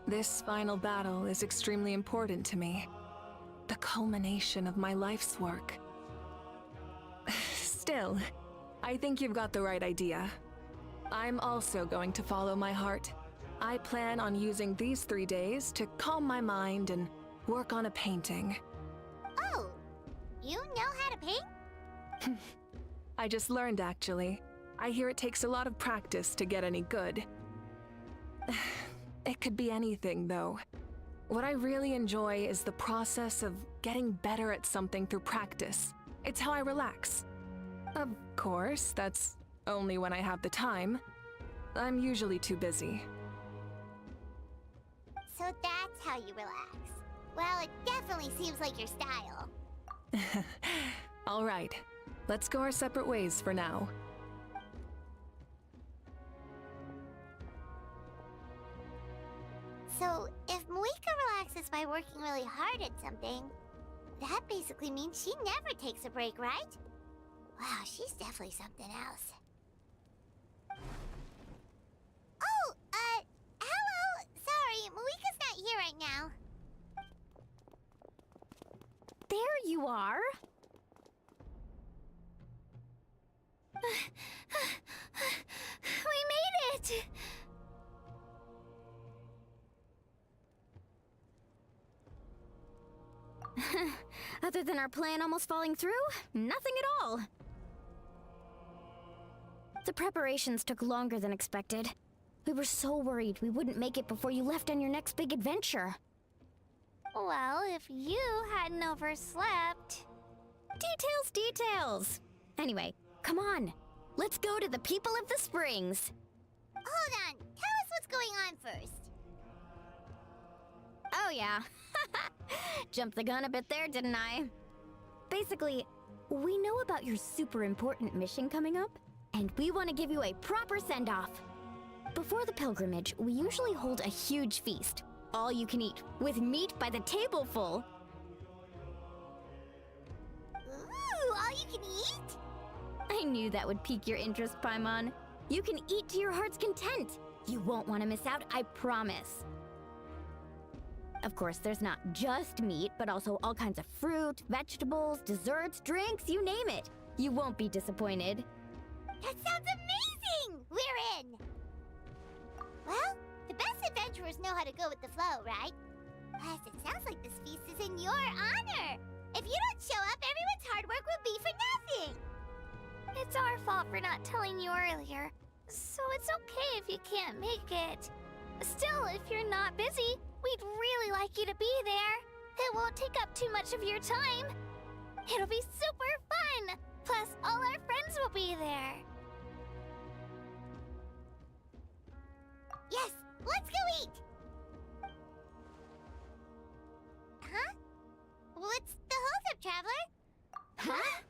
This final battle is extremely important to me. The culmination of my life's work. Still, I think you've got the right idea. I'm also going to follow my heart. I plan on using these 3 days to calm my mind and work on a painting. Oh, you know how to paint? I just learned, actually. I hear it takes a lot of practice to get any good. It could be anything, though. What I really enjoy is the process of getting better at something through practice. It's how I relax. Of course, that's only when I have the time. I'm usually too busy. So that's how you relax. Well, it definitely seems like your style. All right, let's go our separate ways for now. So, if Moika relaxes by working really hard at something, that basically means she never takes a break, right? Wow, she's definitely something else. Oh, hello! Sorry, Moika's not here right now. There you are. We made it! Other than our plan almost falling through, nothing at all. The preparations took longer than expected. We were so worried we wouldn't make it before you left on your next big adventure. Well, if you hadn't overslept... Details! Anyway, come on. Let's go to the people of the springs. Hold on, tell us what's going on first. Oh yeah. Jumped the gun a bit there, didn't I? Basically, we know about your super important mission coming up, and we want to give you a proper send-off. Before the pilgrimage, we usually hold a huge feast. All you can eat, with meat by the tableful. Ooh, all you can eat? I knew that would pique your interest, Paimon. You can eat to your heart's content. You won't want to miss out, I promise. Of course, there's not just meat, but also all kinds of fruit, vegetables, desserts, drinks, you name it. You won't be disappointed. That sounds amazing! We're in! Well, the best adventurers know how to go with the flow, right? Plus, it sounds like this feast is in your honor. If you don't show up, everyone's hard work will be for nothing. It's our fault for not telling you earlier, so it's okay if you can't make it. Still, if you're not busy, we'd really like you to be there. It won't take up too much of your time. It'll be super fun! Plus, all our friends will be there. Yes, let's go eat! Huh? What's the holdup, Traveler? Huh?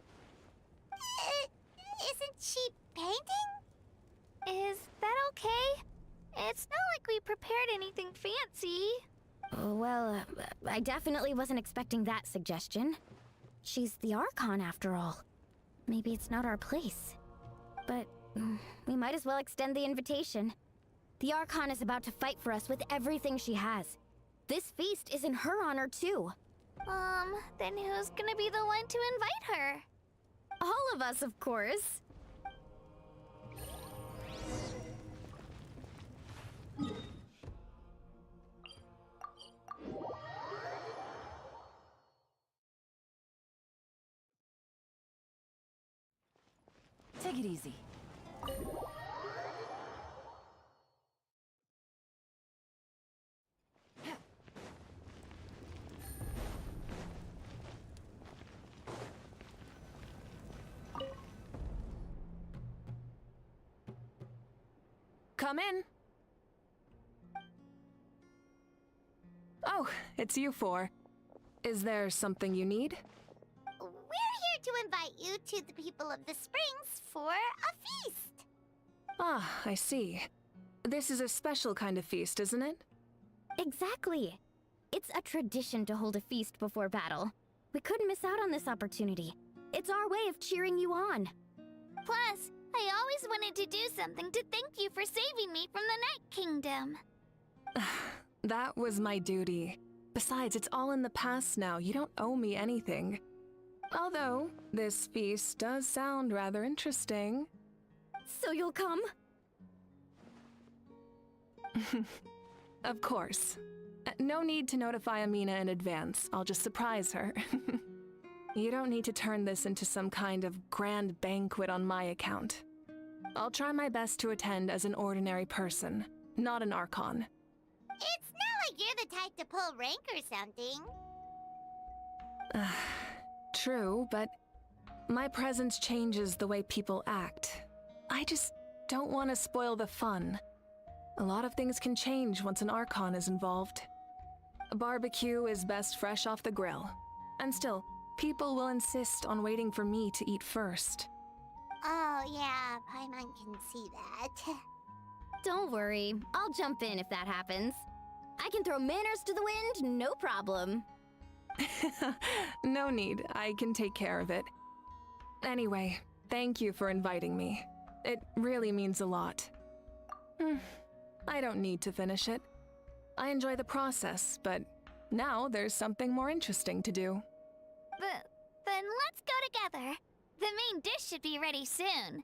Isn't she painting? Is that okay? It's not like we prepared anything fancy. Well, I definitely wasn't expecting that suggestion. She's the Archon, after all. Maybe it's not our place. But we might as well extend the invitation. The Archon is about to fight for us with everything she has. This feast is in her honor, too. Then who's gonna be the one to invite her? All of us, of course. Take it easy. Come in. Oh, it's you four. Is there something you need? We're here to invite you to the people of the Springs for a feast. Ah, I see. This is a special kind of feast, isn't it? Exactly. It's a tradition to hold a feast before battle. We couldn't miss out on this opportunity. It's our way of cheering you on. Plus, I always wanted to do something to thank you for saving me from the Night Kingdom. That was my duty. Besides, it's all in the past now. You don't owe me anything. Although, this feast does sound rather interesting. So you'll come? Of course. No need to notify Amina in advance. I'll just surprise her. You don't need to turn this into some kind of grand banquet on my account. I'll try my best to attend as an ordinary person, not an Archon. It's not like you're the type to pull rank or something. True, but my presence changes the way people act. I just don't want to spoil the fun. A lot of things can change once an Archon is involved. A barbecue is best fresh off the grill. And still, people will insist on waiting for me to eat first. Oh yeah, Paimon can see that. Don't worry, I'll jump in if that happens. I can throw manners to the wind, no problem. No need, I can take care of it. Anyway, thank you for inviting me. It really means a lot. I don't need to finish it. I enjoy the process, but now there's something more interesting to do. Then let's go together. The main dish should be ready soon.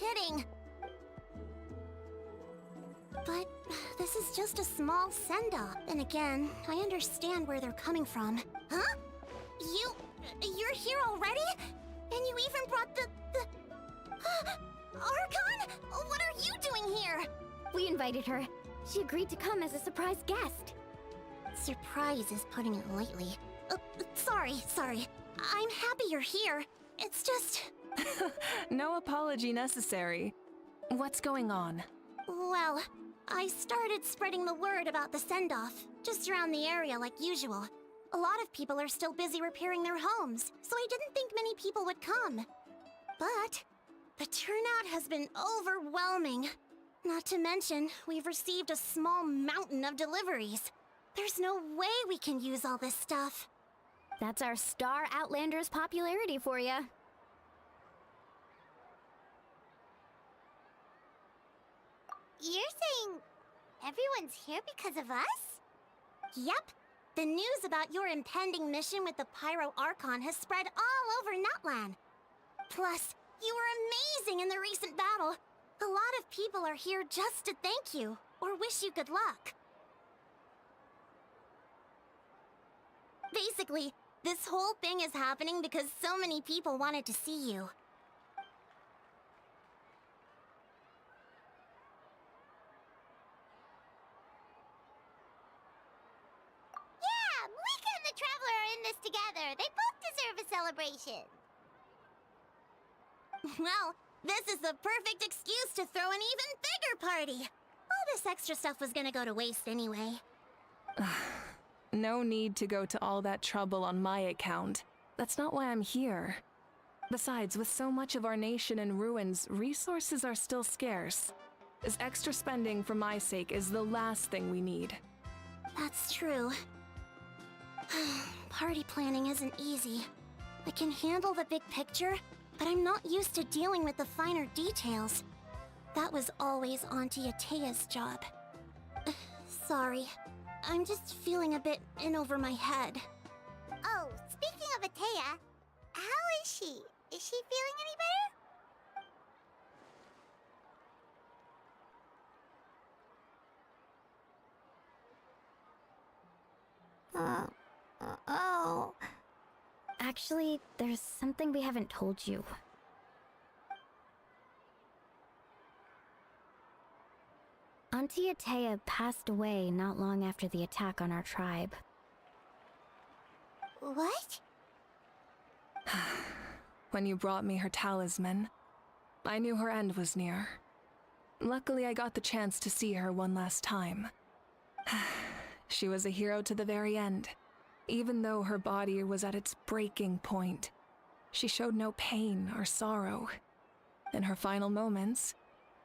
kidding. But this is just a small send-off. And again, I understand where they're coming from. Huh? You're here already? And you even brought the Archon? What are you doing here? We invited her. She agreed to come as a surprise guest. Surprise is putting it lightly. Sorry. I'm happy you're here. It's just... No apology necessary. What's going on? Well, I started spreading the word about the send-off, just around the area like usual. A lot of people are still busy repairing their homes, so I didn't think many people would come. But the turnout has been overwhelming. Not to mention, we've received a small mountain of deliveries. There's no way we can use all this stuff. That's our Star Outlander's popularity for you. You're saying everyone's here because of us? Yep. The news about your impending mission with the Pyro Archon has spread all over Natlan. Plus, you were amazing in the recent battle. A lot of people are here just to thank you, or wish you good luck. Basically, this whole thing is happening because so many people wanted to see you. Yeah, Malika and the Traveler are in this together. They both deserve a celebration. Well, this is the perfect excuse to throw an even bigger party. All this extra stuff was gonna go to waste anyway. No need to go to all that trouble on my account. That's not why I'm here. Besides, with so much of our nation in ruins, resources are still scarce. This extra spending for my sake is the last thing we need. That's true. Party planning isn't easy. I can handle the big picture, but I'm not used to dealing with the finer details. That was always Auntie Atea's job. Sorry. I'm just feeling a bit in over my head. Oh, speaking of Atea, how is she? Is she feeling any better? Oh. Actually, there's something we haven't told you. Auntie Atea passed away not long after the attack on our tribe. What? When you brought me her talisman, I knew her end was near. Luckily, I got the chance to see her one last time. She was a hero to the very end. Even though her body was at its breaking point, she showed no pain or sorrow. In her final moments,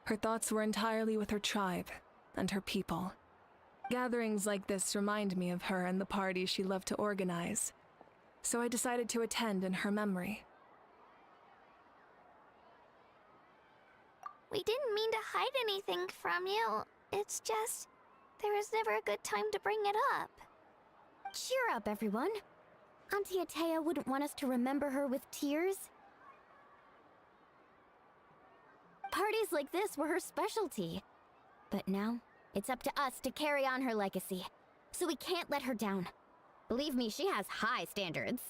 her thoughts were entirely with her tribe and her people. Gatherings like this remind me of her and the parties she loved to organize, so I decided to attend in her memory. We didn't mean to hide anything from you. It's just, there was never a good time to bring it up. Cheer up, everyone. Auntie Atea wouldn't want us to remember her with tears. Parties like this were her specialty. But now, it's up to us to carry on her legacy. So we can't let her down. Believe me, she has high standards.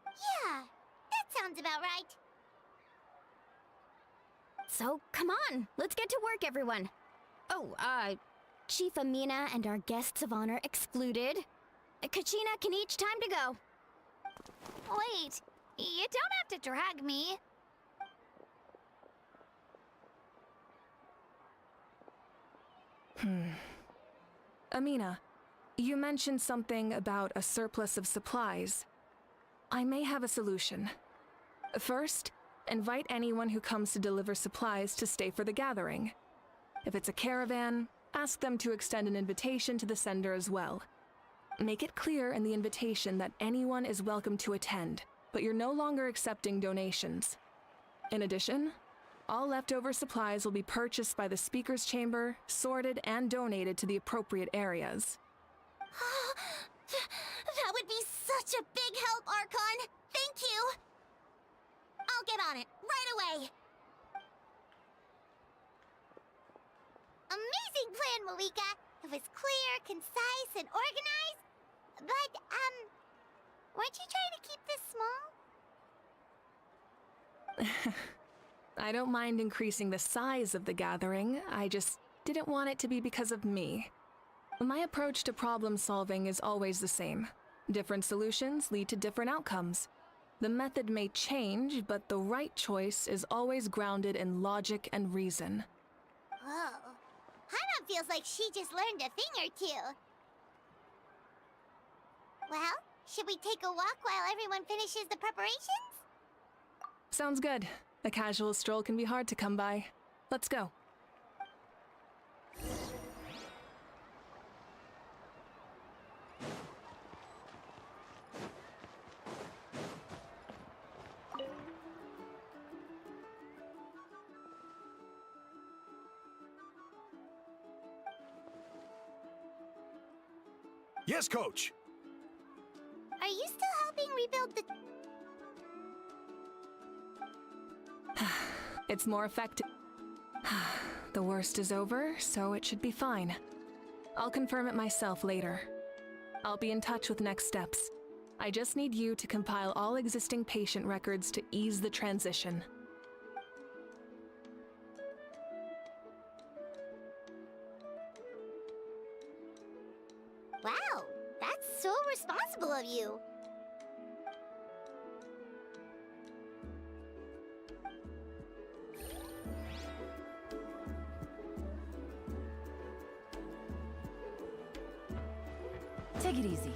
Yeah, that sounds about right. So, come on, let's get to work, everyone. Oh, Chief Amina and our guests of honor excluded. Kachina can each time to go. Wait, you don't have to drag me. Amina, you mentioned something about a surplus of supplies. I may have a solution. First, invite anyone who comes to deliver supplies to stay for the gathering. If it's a caravan, ask them to extend an invitation to the sender as well. Make it clear in the invitation that anyone is welcome to attend, but you're no longer accepting donations. In addition, all leftover supplies will be purchased by the speaker's chamber, sorted, and donated to the appropriate areas. That would be such a big help, Archon! Thank you! I'll get on it, right away! amazing plan, Malika. It was clear, concise, and organized. But, weren't you trying to keep this small? I don't mind increasing the size of the gathering. I just didn't want it to be because of me. My approach to problem solving is always the same. Different solutions lead to different outcomes. The method may change, but the right choice is always grounded in logic and reason. Whoa. Paimon feels like she just learned a thing or two. Well, should we take a walk while everyone finishes the preparations? Sounds good. A casual stroll can be hard to come by. Let's go. Yes, Coach! Are you still helping rebuild the... It's more effective. The worst is over, so it should be fine. I'll confirm it myself later. I'll be in touch with next steps. I just need you to compile all existing patient records to ease the transition. Wow, that's so responsible of you. Take it easy.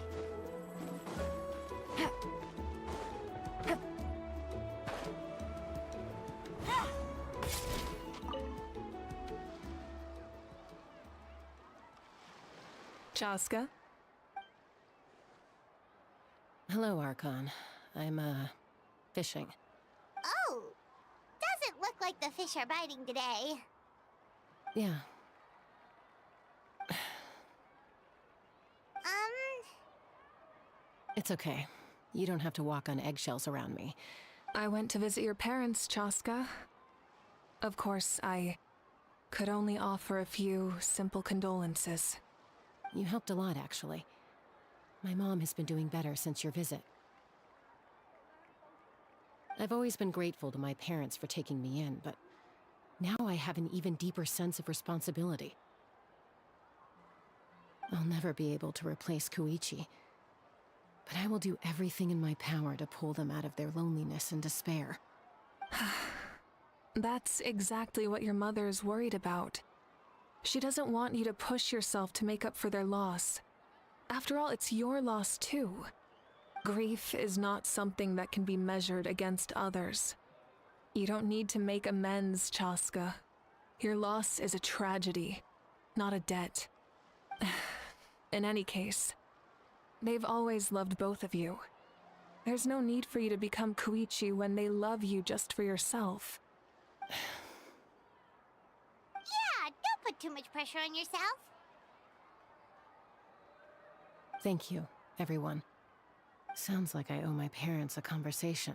Chaska? Hello, Archon. I'm, fishing. Oh, doesn't look like the fish are biting today. Yeah. It's okay. You don't have to walk on eggshells around me. I went to visit your parents, Chaska. Of course, I could only offer a few simple condolences. You helped a lot, actually. My mom has been doing better since your visit. I've always been grateful to my parents for taking me in, but now I have an even deeper sense of responsibility. I'll never be able to replace Koichi, but I will do everything in my power to pull them out of their loneliness and despair. That's exactly what your mother's worried about. She doesn't want you to push yourself to make up for their loss. After all, it's your loss too. Grief is not something that can be measured against others. You don't need to make amends, Chaska. Your loss is a tragedy, not a debt. In any case, they've always loved both of you. There's no need for you to become Koichi when they love you just for yourself. Yeah, don't put too much pressure on yourself. Thank you, everyone. Sounds like I owe my parents a conversation.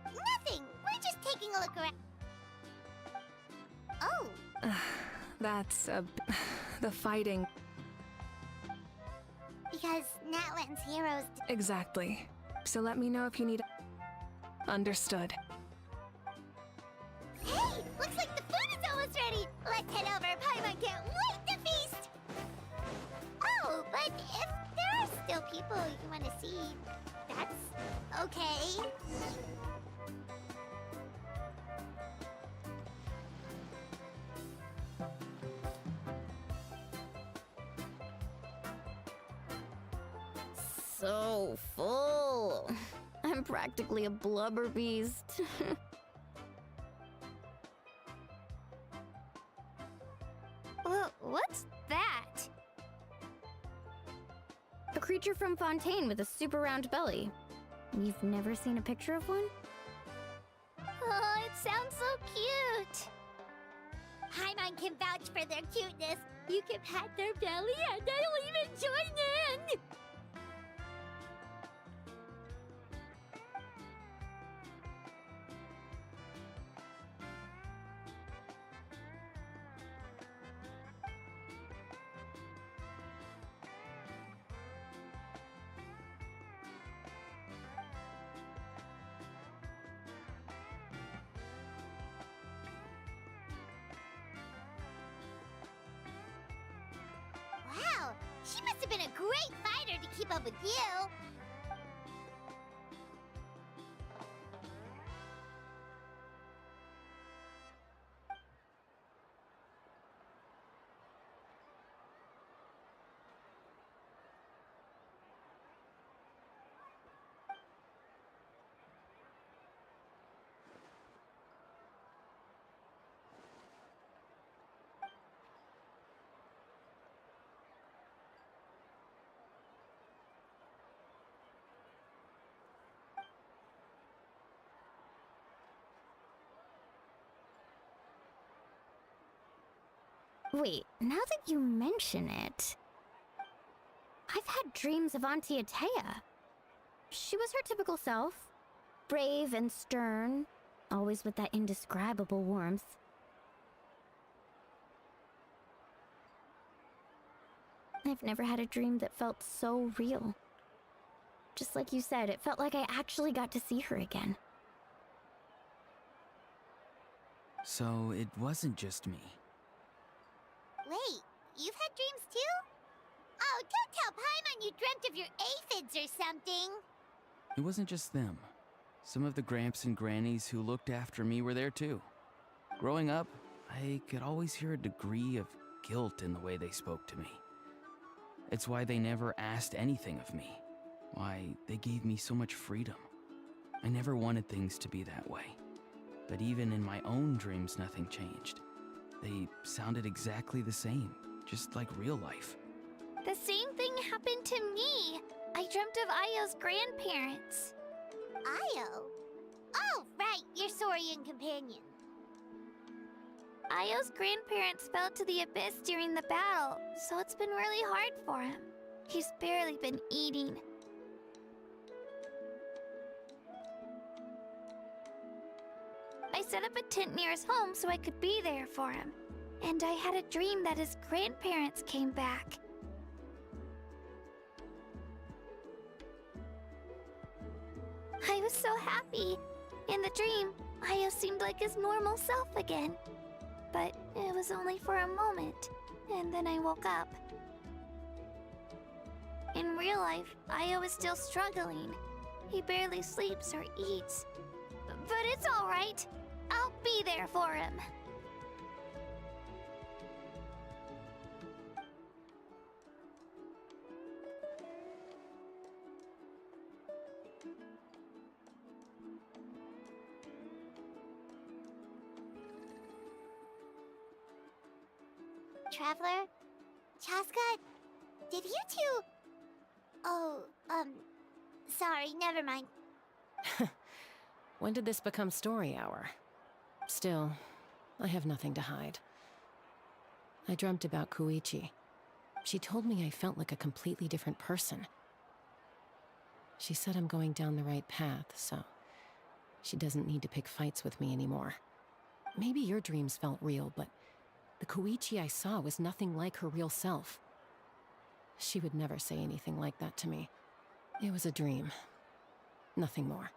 Nothing. We're just taking a look around. Oh. That's the fighting. Because Natlan's heroes... Exactly. So let me know if you need... Understood. Hey! Looks like the food is almost ready! Let's head over. Paimon can't wait to feast! Oh, but if there are still people you want to see, that's okay. So full. I'm practically a blubber beast. What's that? A creature from Fontaine with a super round belly. You've never seen a picture of one? Oh, it's Sounds so cute. Paimon can vouch for their cuteness. You can pat their belly and they'll even join in! Wow, she must have been a great fighter to keep up with you. Wait, now that you mention it, I've had dreams of Auntie Atea. She was her typical self, brave and stern, always with that indescribable warmth. I've never had a dream that felt so real. Just like you said, it felt like I actually got to see her again. So it wasn't just me. Wait, you've had dreams too? Oh, don't tell Paimon you dreamt of your aphids or something. It wasn't just them. Some of the Gramps and Grannies who looked after me were there too. Growing up, I could always hear a degree of guilt in the way they spoke to me. It's why they never asked anything of me. Why they gave me so much freedom. I never wanted things to be that way. But even in my own dreams, nothing changed. They sounded exactly the same, just like real life. The same thing happened to me. I dreamt of Ayo's grandparents. Ayo? Oh, right, your Saurian companion. Ayo's grandparents fell to the abyss during the battle, so it's been really hard for him. He's barely been eating. I set up a tent near his home so I could be there for him. And I had a dream that his grandparents came back. I was so happy. In the dream, Ayo seemed like his normal self again. But it was only for a moment, and then I woke up. In real life, Ayo is still struggling. He barely sleeps or eats. But it's all right. I'll be there for him. Traveler? Chaska? Did you two... Oh, sorry, never mind. When did this become story hour? Still, I have nothing to hide. I dreamt about Koichi. She told me I felt like a completely different person. She said I'm going down the right path, so she doesn't need to pick fights with me anymore. Maybe your dreams felt real, but the Koichi I saw was nothing like her real self. She would never say anything like that to me. It was a dream. Nothing more.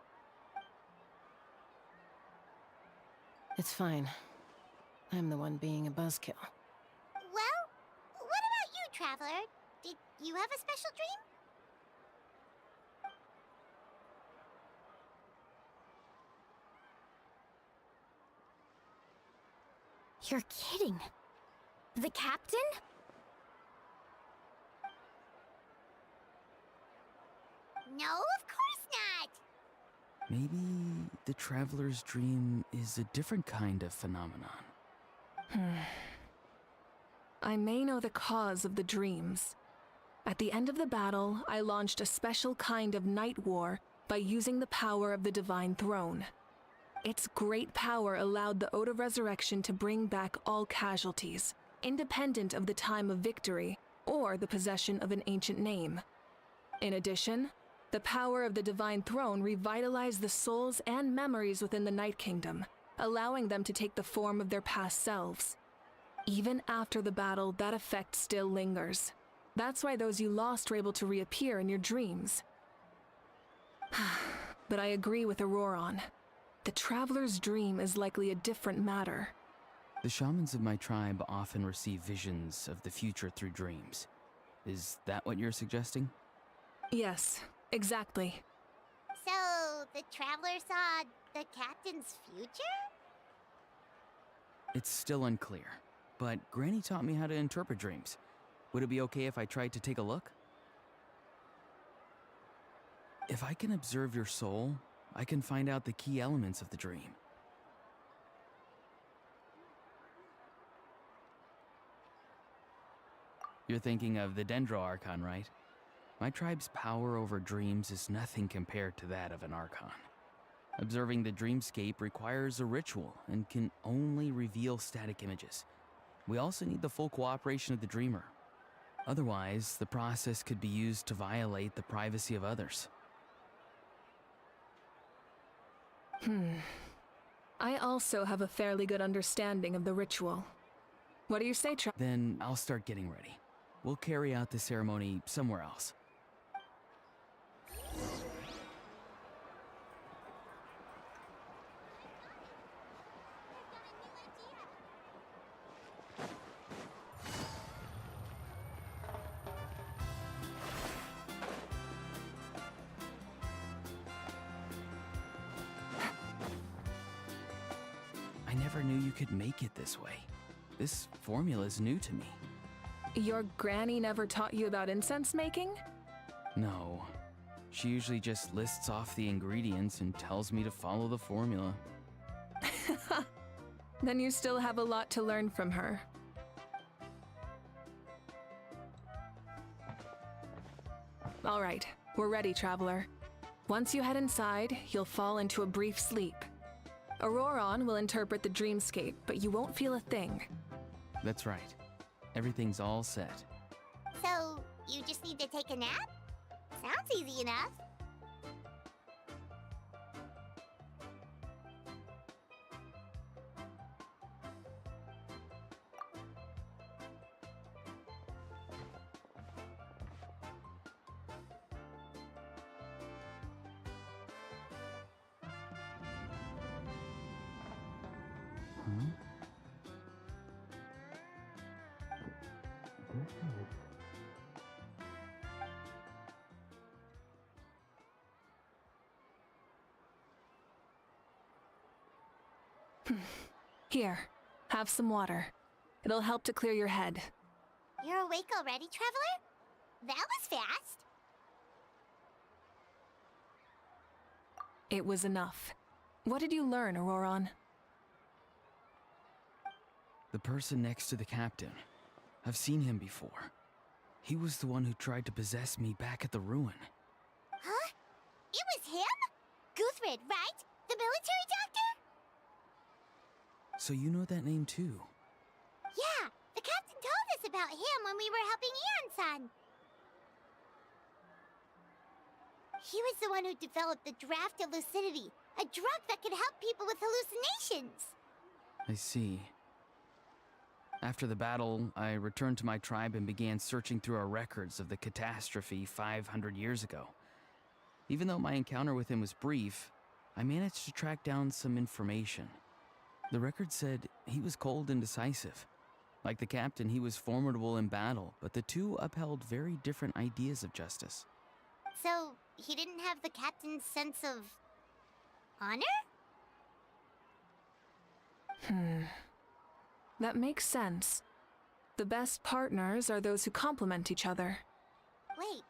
It's fine. I'm the one being a buzzkill. Well, what about you, Traveler? Did you have a special dream? You're kidding. The captain? No, of course not! Maybe the Traveler's dream is a different kind of phenomenon. I may know the cause of the dreams. At the end of the battle, I launched a special kind of night war by using the power of the Divine Throne. Its great power allowed the Ode of Resurrection to bring back all casualties, independent of the time of victory or the possession of an ancient name. In addition, the power of the Divine Throne revitalized the souls and memories within the Night Kingdom, allowing them to take the form of their past selves. Even after the battle, that effect still lingers. That's why those you lost were able to reappear in your dreams. But I agree with Auroron. The Traveler's dream is likely a different matter. The shamans of my tribe often receive visions of the future through dreams. Is that what you're suggesting? Yes, exactly. So, the Traveler saw the Captain's future? It's still unclear, but Granny taught me how to interpret dreams. Would it be okay if I tried to take a look? If I can observe your soul, I can find out the key elements of the dream. You're thinking of the Dendro Archon, right? My tribe's power over dreams is nothing compared to that of an Archon. Observing the dreamscape requires a ritual and can only reveal static images. We also need the full cooperation of the dreamer. Otherwise, the process could be used to violate the privacy of others. I also have a fairly good understanding of the ritual. What do you say, Then I'll start getting ready. We'll carry out the ceremony somewhere else. I never knew you could make it this way. This formula is new to me. Your granny never taught you about incense making? No. She usually just lists off the ingredients and tells me to follow the formula. Then you still have a lot to learn from her. All right, we're ready, Traveler. Once you head inside, you'll fall into a brief sleep. Auroron will interpret the dreamscape, but you won't feel a thing. That's right. Everything's all set. So, you just need to take a nap? Sounds easy enough. Here, have some water. It'll help to clear your head. You're awake already, Traveler? That was fast. It was enough. What did you learn, Auroron? The person next to the captain. I've seen him before. He was the one who tried to possess me back at the ruin. Huh? It was him? Guthred, right? The military doctor? So you know that name too? Yeah, the captain told us about him when we were helping Ian-san. He was the one who developed the draft of lucidity, a drug that could help people with hallucinations. I see. After the battle, I returned to my tribe and began searching through our records of the catastrophe 500 years ago. Even though my encounter with him was brief, I managed to track down some information. The record said he was cold and decisive. Like the captain, he was formidable in battle, but the two upheld very different ideas of justice. So, he didn't have the captain's sense of honor? That makes sense. The best partners are those who complement each other. Wait,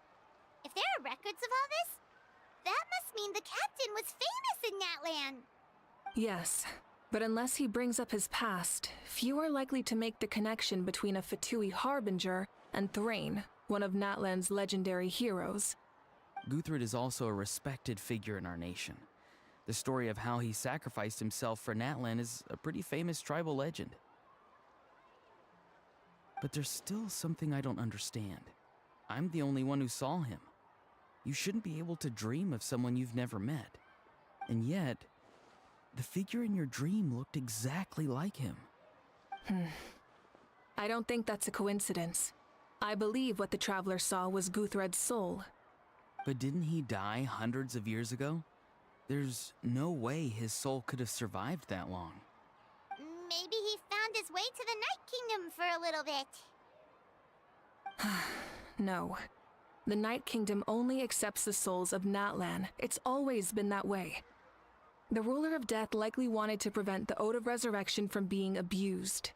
if there are records of all this, that must mean the captain was famous in Natlan. Yes, but unless he brings up his past, few are likely to make the connection between a Fatui harbinger and Thrain, one of Natlan's legendary heroes. Guthred is also a respected figure in our nation. The story of how he sacrificed himself for Natlan is a pretty famous tribal legend. But there's still something I don't understand. I'm the only one who saw him. You shouldn't be able to dream of someone you've never met. And yet, the figure in your dream looked exactly like him. I don't think that's a coincidence. I believe what the Traveler saw was Guthred's soul. But didn't he die hundreds of years ago? There's no way his soul could have survived that long. Maybe he found his way to the Night Kingdom for a little bit. No. The Night Kingdom only accepts the souls of Natlan. It's always been that way. The Ruler of Death likely wanted to prevent the Ode of Resurrection from being abused.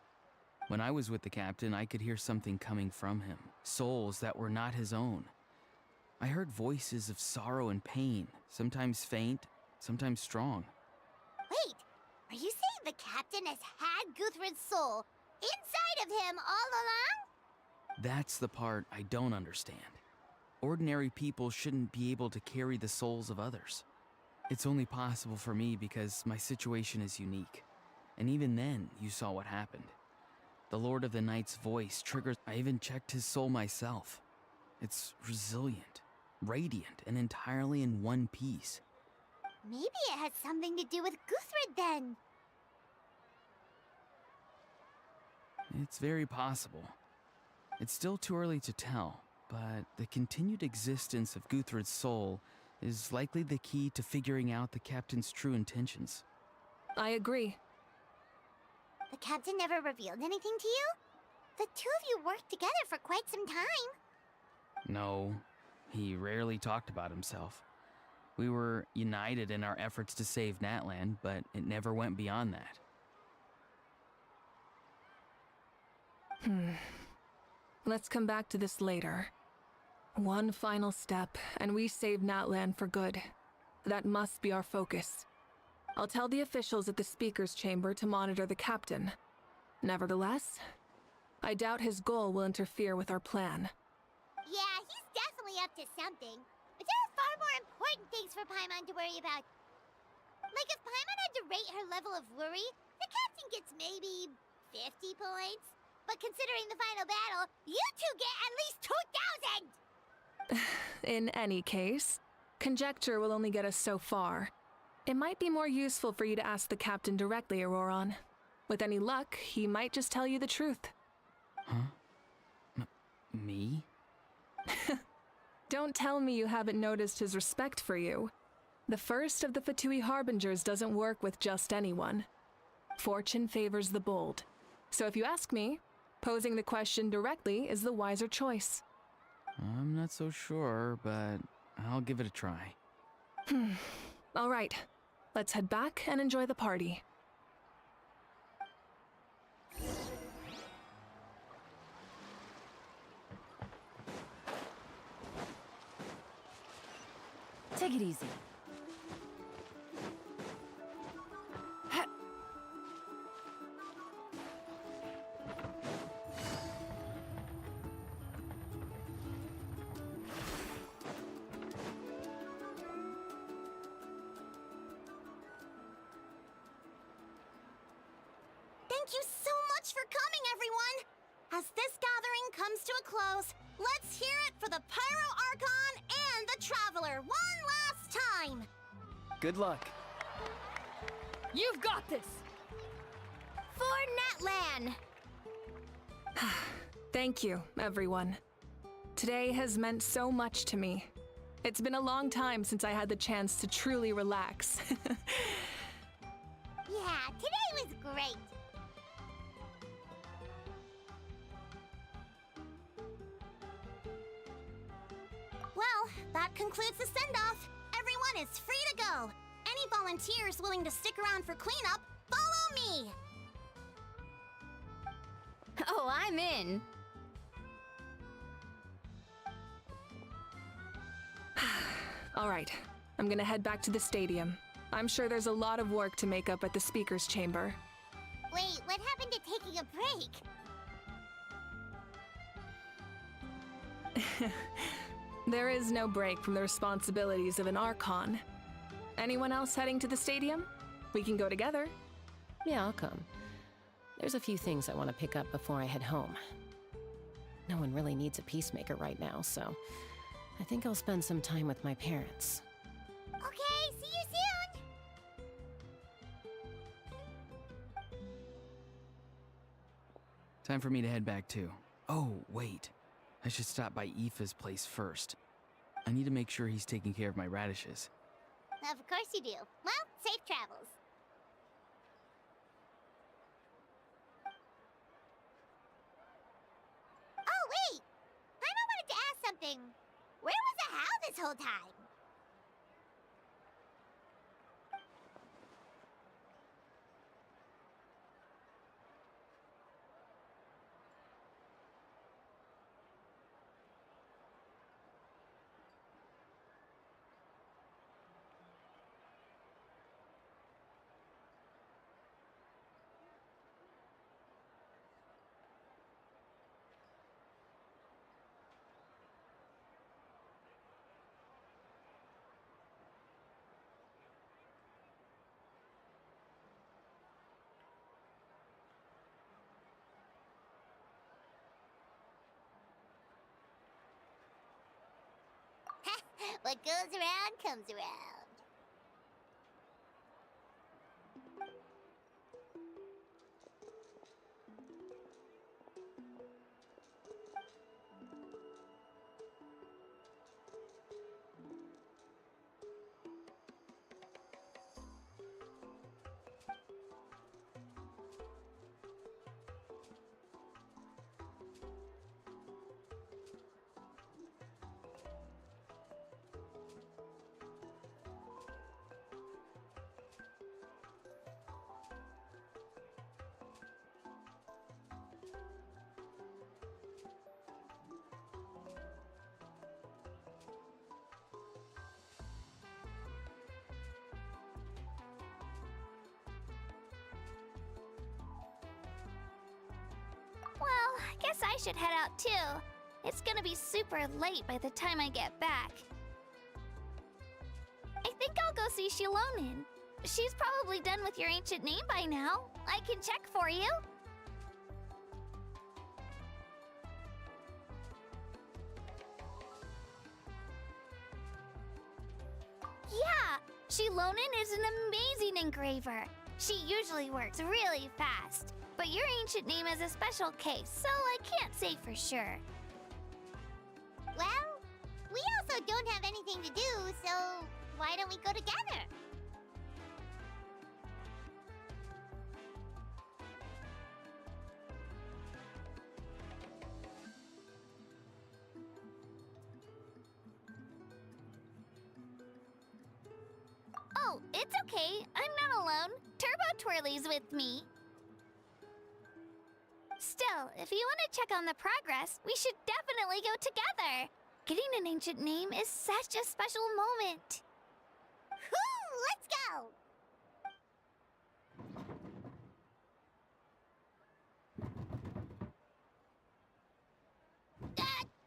When I was with the captain, I could hear something coming from him. Souls that were not his own. I heard voices of sorrow and pain, sometimes faint, sometimes strong. Wait, are you saying the captain has had Guthred's soul inside of him all along? That's the part I don't understand. Ordinary people shouldn't be able to carry the souls of others. It's only possible for me because my situation is unique. And even then, you saw what happened. The Lord of the Night's voice triggers. I even checked his soul myself. It's resilient, radiant, and entirely in one piece. Maybe it has something to do with Guthred then. It's very possible. It's still too early to tell, but the continued existence of Guthred's soul is likely the key to figuring out the captain's true intentions. I agree. The captain never revealed anything to you? The two of you worked together for quite some time. No, he rarely talked about himself. We were united in our efforts to save Natlan, but it never went beyond that. Let's come back to this later. One final step, and we save Natlan for good. That must be our focus. I'll tell the officials at the Speaker's Chamber to monitor the captain. Nevertheless, I doubt his goal will interfere with our plan. Yeah, he's definitely up to something. But there are far more important things for Paimon to worry about. Like if Paimon had to rate her level of worry, the captain gets maybe 50 points. But considering the final battle, you two get at least 2,000! In any case, conjecture will only get us so far. It might be more useful for you to ask the captain directly, Auroron. With any luck, he might just tell you the truth. Huh? Me? Don't tell me you haven't noticed his respect for you. The first of the Fatui Harbingers doesn't work with just anyone. Fortune favors the bold. So if you ask me, posing the question directly is the wiser choice. I'm not so sure, but I'll give it a try. All right, let's head back and enjoy the party. Take it easy. Thank you so much for coming, everyone! As this gathering comes to a close, let's hear it for the Pyro Archon and the Traveler one last time! Good luck. You've got this! For Natlan! Thank you, everyone. Today has meant so much to me. It's been a long time since I had the chance to truly relax. Yeah, today was great! Well, that concludes the send-off. Everyone is free to go. Any volunteers willing to stick around for cleanup, follow me! Oh, I'm in. All right, I'm gonna head back to the stadium. I'm sure there's a lot of work to make up at the Speaker's Chamber. Wait, what happened to taking a break? There is no break from the responsibilities of an Archon. Anyone else heading to the stadium? We can go together. Yeah, I'll come. There's a few things I want to pick up before I head home. No one really needs a peacemaker right now, so I think I'll spend some time with my parents. Okay, see you soon! Time for me to head back too. Oh, wait. I should stop by Aoife's place first. I need to make sure he's taking care of my radishes. Of course you do. Well, safe travels. Oh, wait! Paimon wanted to ask something. Where was the How this whole time? What goes around comes around. Well, I guess I should head out too. It's gonna be super late by the time I get back. I think I'll go see Shilonin. She's probably done with your ancient name by now. I can check for you. Yeah, Shilonin is an amazing engraver. She usually works really fast. But your ancient name is a special case, so I can't say for sure. Well, we also don't have anything to do, so why don't we go together? Oh, it's okay. I'm not alone. Turbo Twirly's with me. Still, if you want to check on the progress, we should definitely go together. Getting an ancient name is such a special moment. Whoo! Let's go!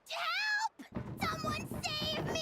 Help! Someone save me!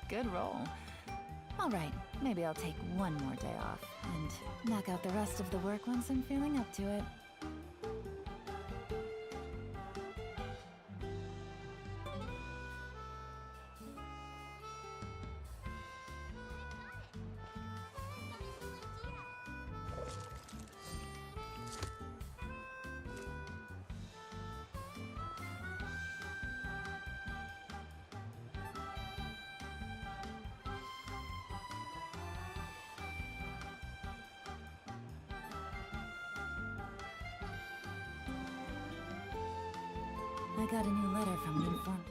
Good roll. All right, maybe I'll take one more day off and knock out the rest of the work once I'm feeling up to it. I got a new letter from an informant.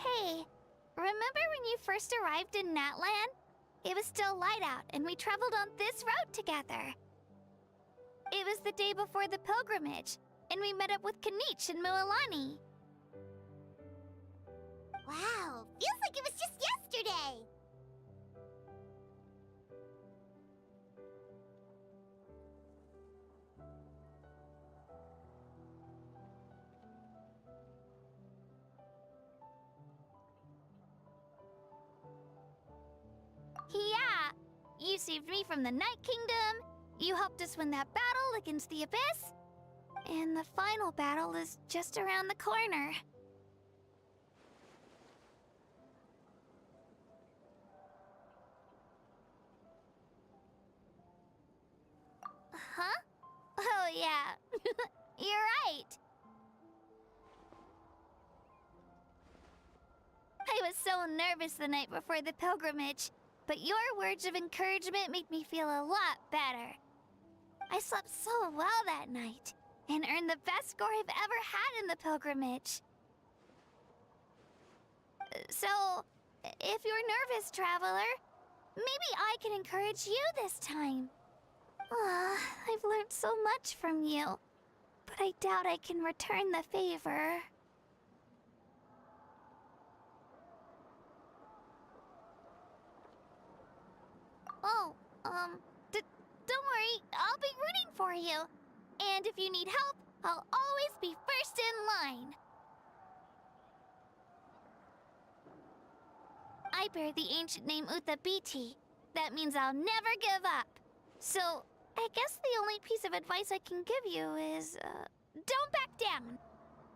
Hey, remember when you first arrived in Natlan? It was still light out, and we traveled on this road together. It was the day before the pilgrimage, and we met up with Kanich and Mualani. Wow, feels like it was just yesterday. Yeah, you saved me from the Night Kingdom, you helped us win that battle against the Abyss, and the final battle is just around the corner. Huh? Oh yeah, you're right. I was so nervous the night before the pilgrimage, but your words of encouragement made me feel a lot better. I slept so well that night, and earned the best score I've ever had in the pilgrimage. So, if you're nervous, traveler, maybe I can encourage you this time. I've learned so much from you, but I doubt I can return the favor. Oh, don't worry, I'll be rooting for you. And if you need help, I'll always be first in line. I bear the ancient name Uthabiti. That means I'll never give up. So, I guess the only piece of advice I can give you is, don't back down.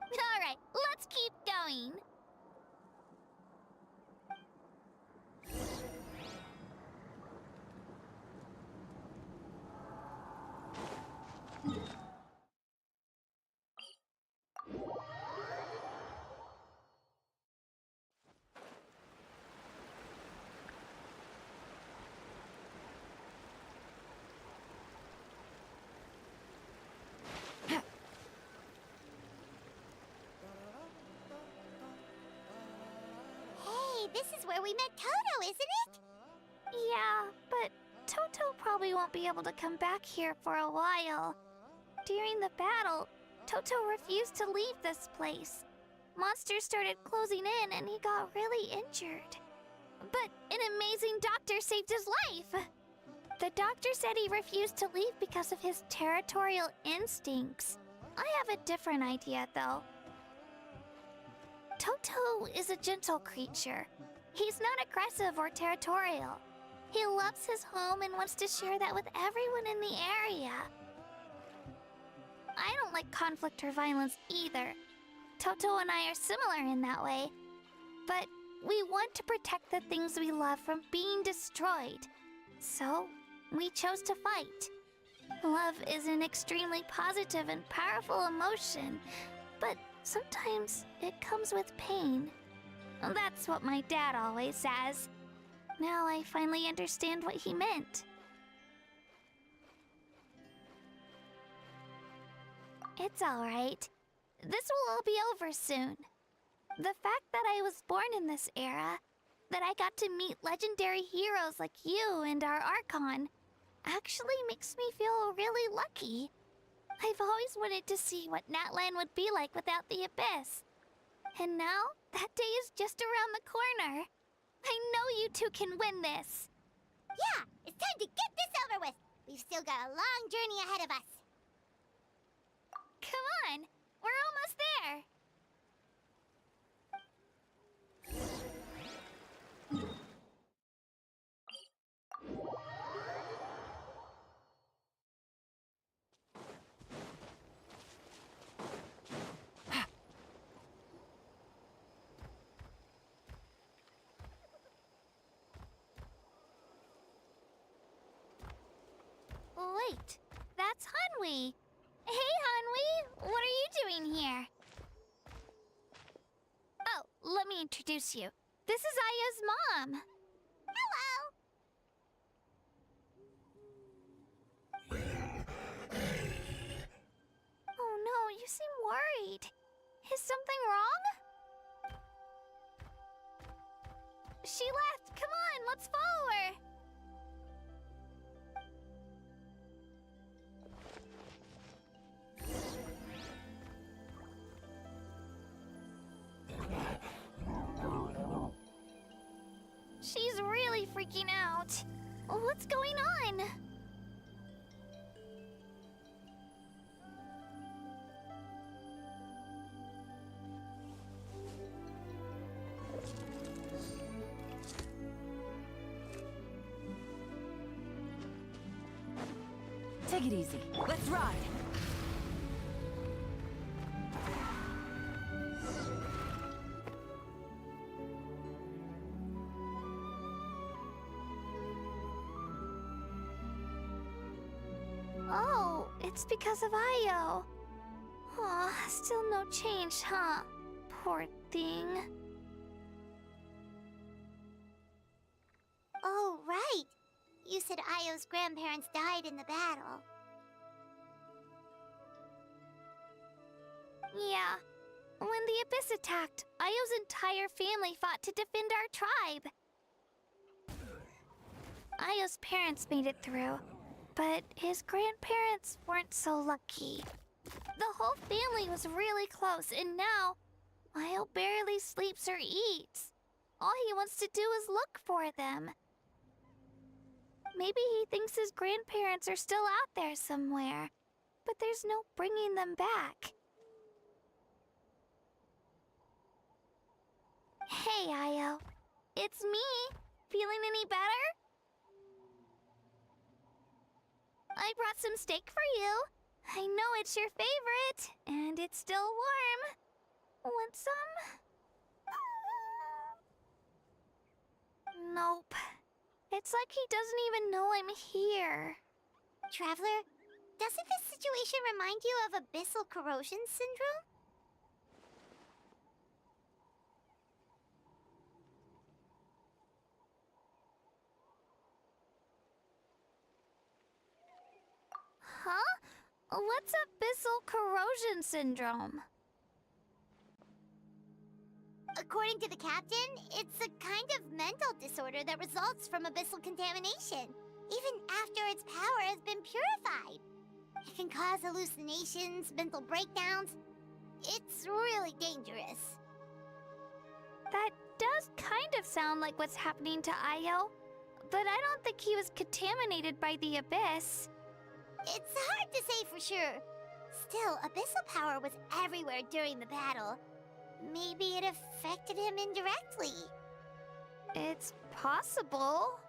Alright, let's keep going. Hey, this is where we met Toto, isn't it? Yeah, but Toto probably won't be able to come back here for a while. During the battle, Toto refused to leave this place. Monsters started closing in and he got really injured. But an amazing doctor saved his life. The doctor said he refused to leave because of his territorial instincts. I have a different idea, though. Toto is a gentle creature. He's not aggressive or territorial. He loves his home and wants to share that with everyone in the area. I don't like conflict or violence either. Toto and I are similar in that way. But we want to protect the things we love from being destroyed. So, we chose to fight. Love is an extremely positive and powerful emotion, but sometimes it comes with pain. That's what my dad always says. Now I finally understand what he meant. It's alright. This will all be over soon. The fact that I was born in this era that I got to meet legendary heroes like you and our Archon actually makes me feel really lucky. I've always wanted to see what Natlan would be like without the Abyss. And now, that day is just around the corner. I know you two can win this. Yeah, it's time to get this over with. We've still got a long journey ahead of us. Come on, we're almost there. Wait, that's Hanwi. Hey, Hanwi, what are you doing here? Oh, let me introduce you. This is Aya's mom. Hello. Oh no, you seem worried. Is something wrong? She left. Come on, let's follow her. She's really freaking out. What's going on? Take it easy. Let's ride! Oh, it's because of Io. Aw, still no change, huh? Poor thing. Oh, right. You said Io's grandparents died in the battle. Yeah. When the Abyss attacked, Io's entire family fought to defend our tribe. Io's parents made it through, but his grandparents weren't so lucky. The whole family was really close, and now Io barely sleeps or eats. All he wants to do is look for them. Maybe he thinks his grandparents are still out there somewhere, but there's no bringing them back. Hey, Io. It's me. Feeling any better? I brought some steak for you. I know it's your favorite, and it's still warm. Want some? Nope. It's like he doesn't even know I'm here. Traveler, doesn't this situation remind you of abyssal corrosion syndrome? Huh? What's abyssal corrosion syndrome? According to the captain, it's a kind of mental disorder that results from abyssal contamination, even after its power has been purified. It can cause hallucinations, mental breakdowns. It's really dangerous. That does kind of sound like what's happening to Io, but I don't think he was contaminated by the Abyss. It's hard to say for sure. Still, abyssal power was everywhere during the battle. Maybe it affected him indirectly. It's possible.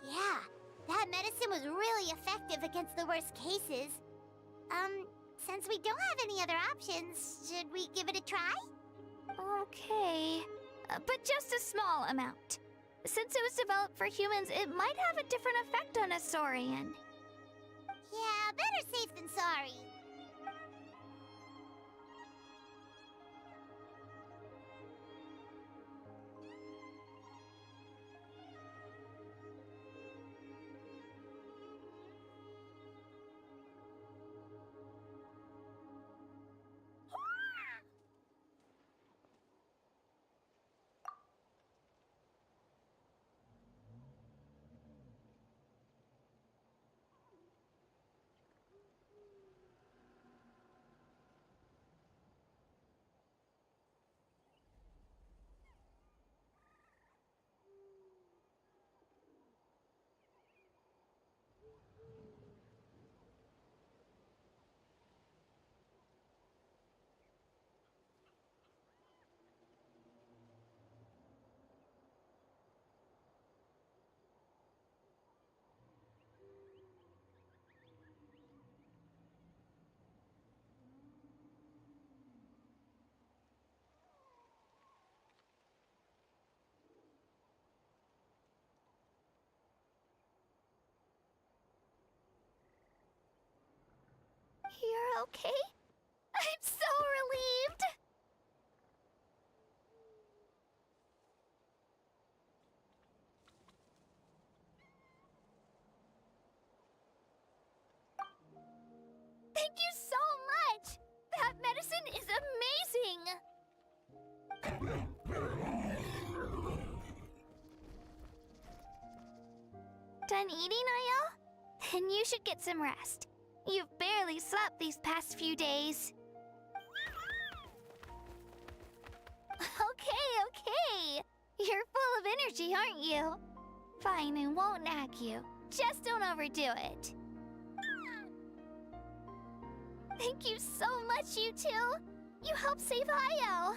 Yeah, that medicine was really effective against the worst cases. Since we don't have any other options, should we give it a try? Okay, but just a small amount. Since it was developed for humans, it might have a different effect on a Saurian. Yeah, better safe than sorry. You're okay? I'm so relieved! Thank you so much! That medicine is amazing! Done eating, Ayel? Then you should get some rest. You've barely slept these past few days. Okay. You're full of energy, aren't you? Fine, I won't nag you. Just don't overdo it. Thank you so much, you two. You helped save Ayel.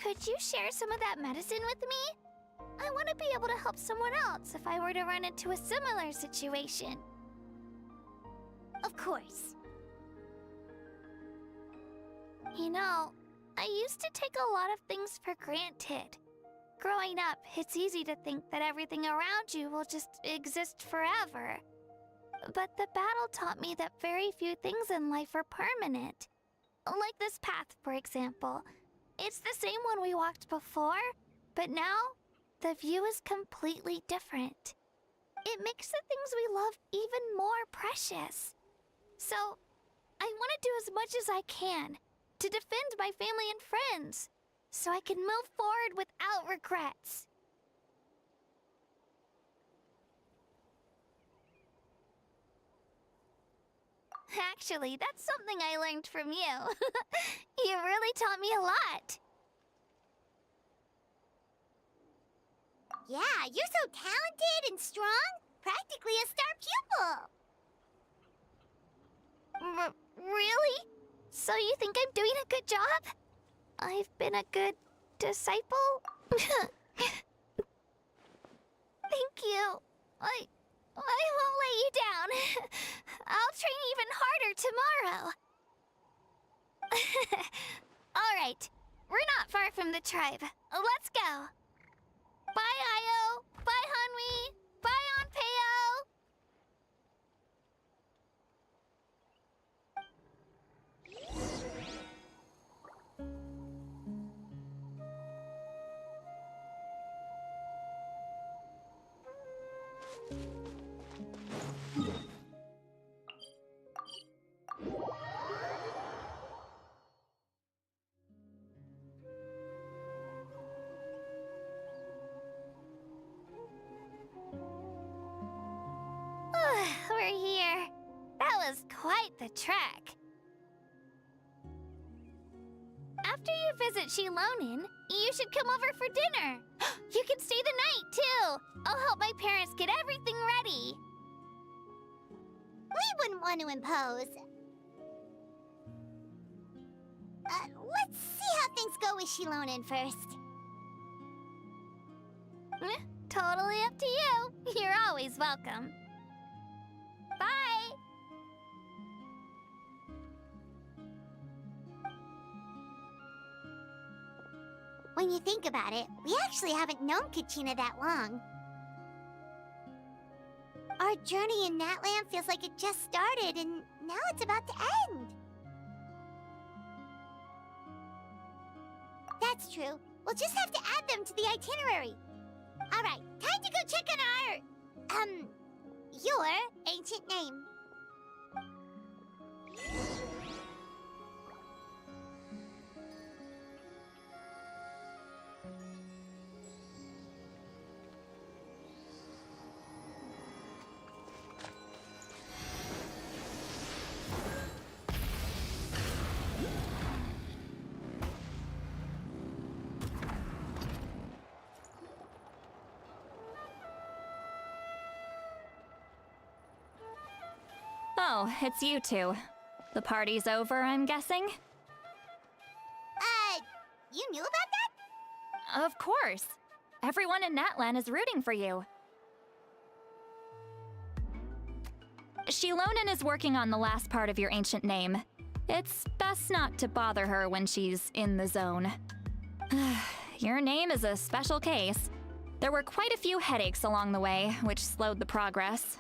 Could you share some of that medicine with me? I want to be able to help someone else if I were to run into a similar situation. Of course. You know, I used to take a lot of things for granted. Growing up, it's easy to think that everything around you will just exist forever. But the battle taught me that very few things in life are permanent. Like this path, for example. It's the same one we walked before, but now, the view is completely different. It makes the things we love even more precious. So, I want to do as much as I can to defend my family and friends, so I can move forward without regrets. Actually, that's something I learned from you. You really taught me a lot. Yeah, you're so talented and strong. Practically a star pupil. Really? So you think I'm doing a good job? I've been a good disciple? Thank you. I won't let you down. I'll train even harder tomorrow. All right. We're not far from the tribe. Let's go. Bye, Io. Bye, Hanwi. Bye, Onpeo. We're here. That was quite the trek. After you visit Shilonin, you should come over for dinner. You can stay the night, too. I'll help my parents get everything ready. We wouldn't want to impose. Let's see how things go with Shilonin first. Totally up to you. You're always welcome. Bye! When you think about it, we actually haven't known Kachina that long. Our journey in Natlan feels like it just started, and now it's about to end. That's true. We'll just have to add them to the itinerary. All right, time to go check on our, your ancient name. Oh, it's you two. The party's over, I'm guessing? You knew about that? Of course. Everyone in Natlan is rooting for you. Shilonin is working on the last part of your ancient name. It's best not to bother her when she's in the zone. Your name is a special case. There were quite a few headaches along the way, which slowed the progress.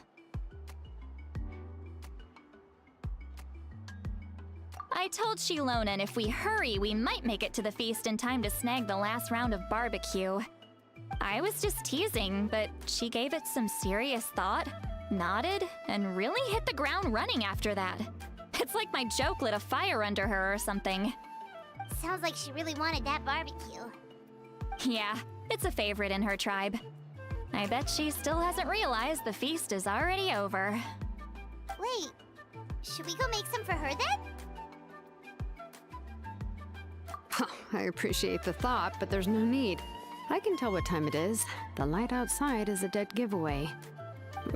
I told Shilonan if we hurry, we might make it to the feast in time to snag the last round of barbecue. I was just teasing, but she gave it some serious thought, nodded, and really hit the ground running after that. It's like my joke lit a fire under her or something. Sounds like she really wanted that barbecue. Yeah, it's a favorite in her tribe. I bet she still hasn't realized the feast is already over. Wait, should we go make some for her then? I appreciate the thought, but there's no need. I can tell what time it is. The light outside is a dead giveaway.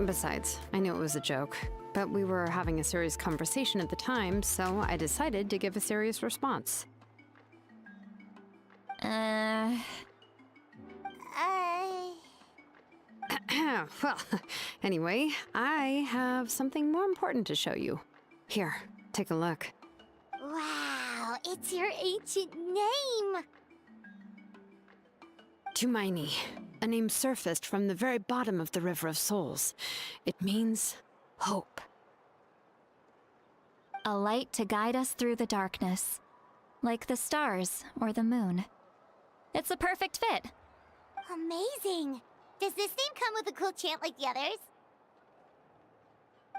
Besides, I knew it was a joke, but we were having a serious conversation at the time, so I decided to give a serious response. Well, anyway, I have something more important to show you. Here, take a look. Wow, it's your ancient name! Tumaini, a name surfaced from the very bottom of the River of Souls. It means hope. A light to guide us through the darkness, like the stars or the moon. It's a perfect fit. Amazing! Does this name come with a cool chant like the others?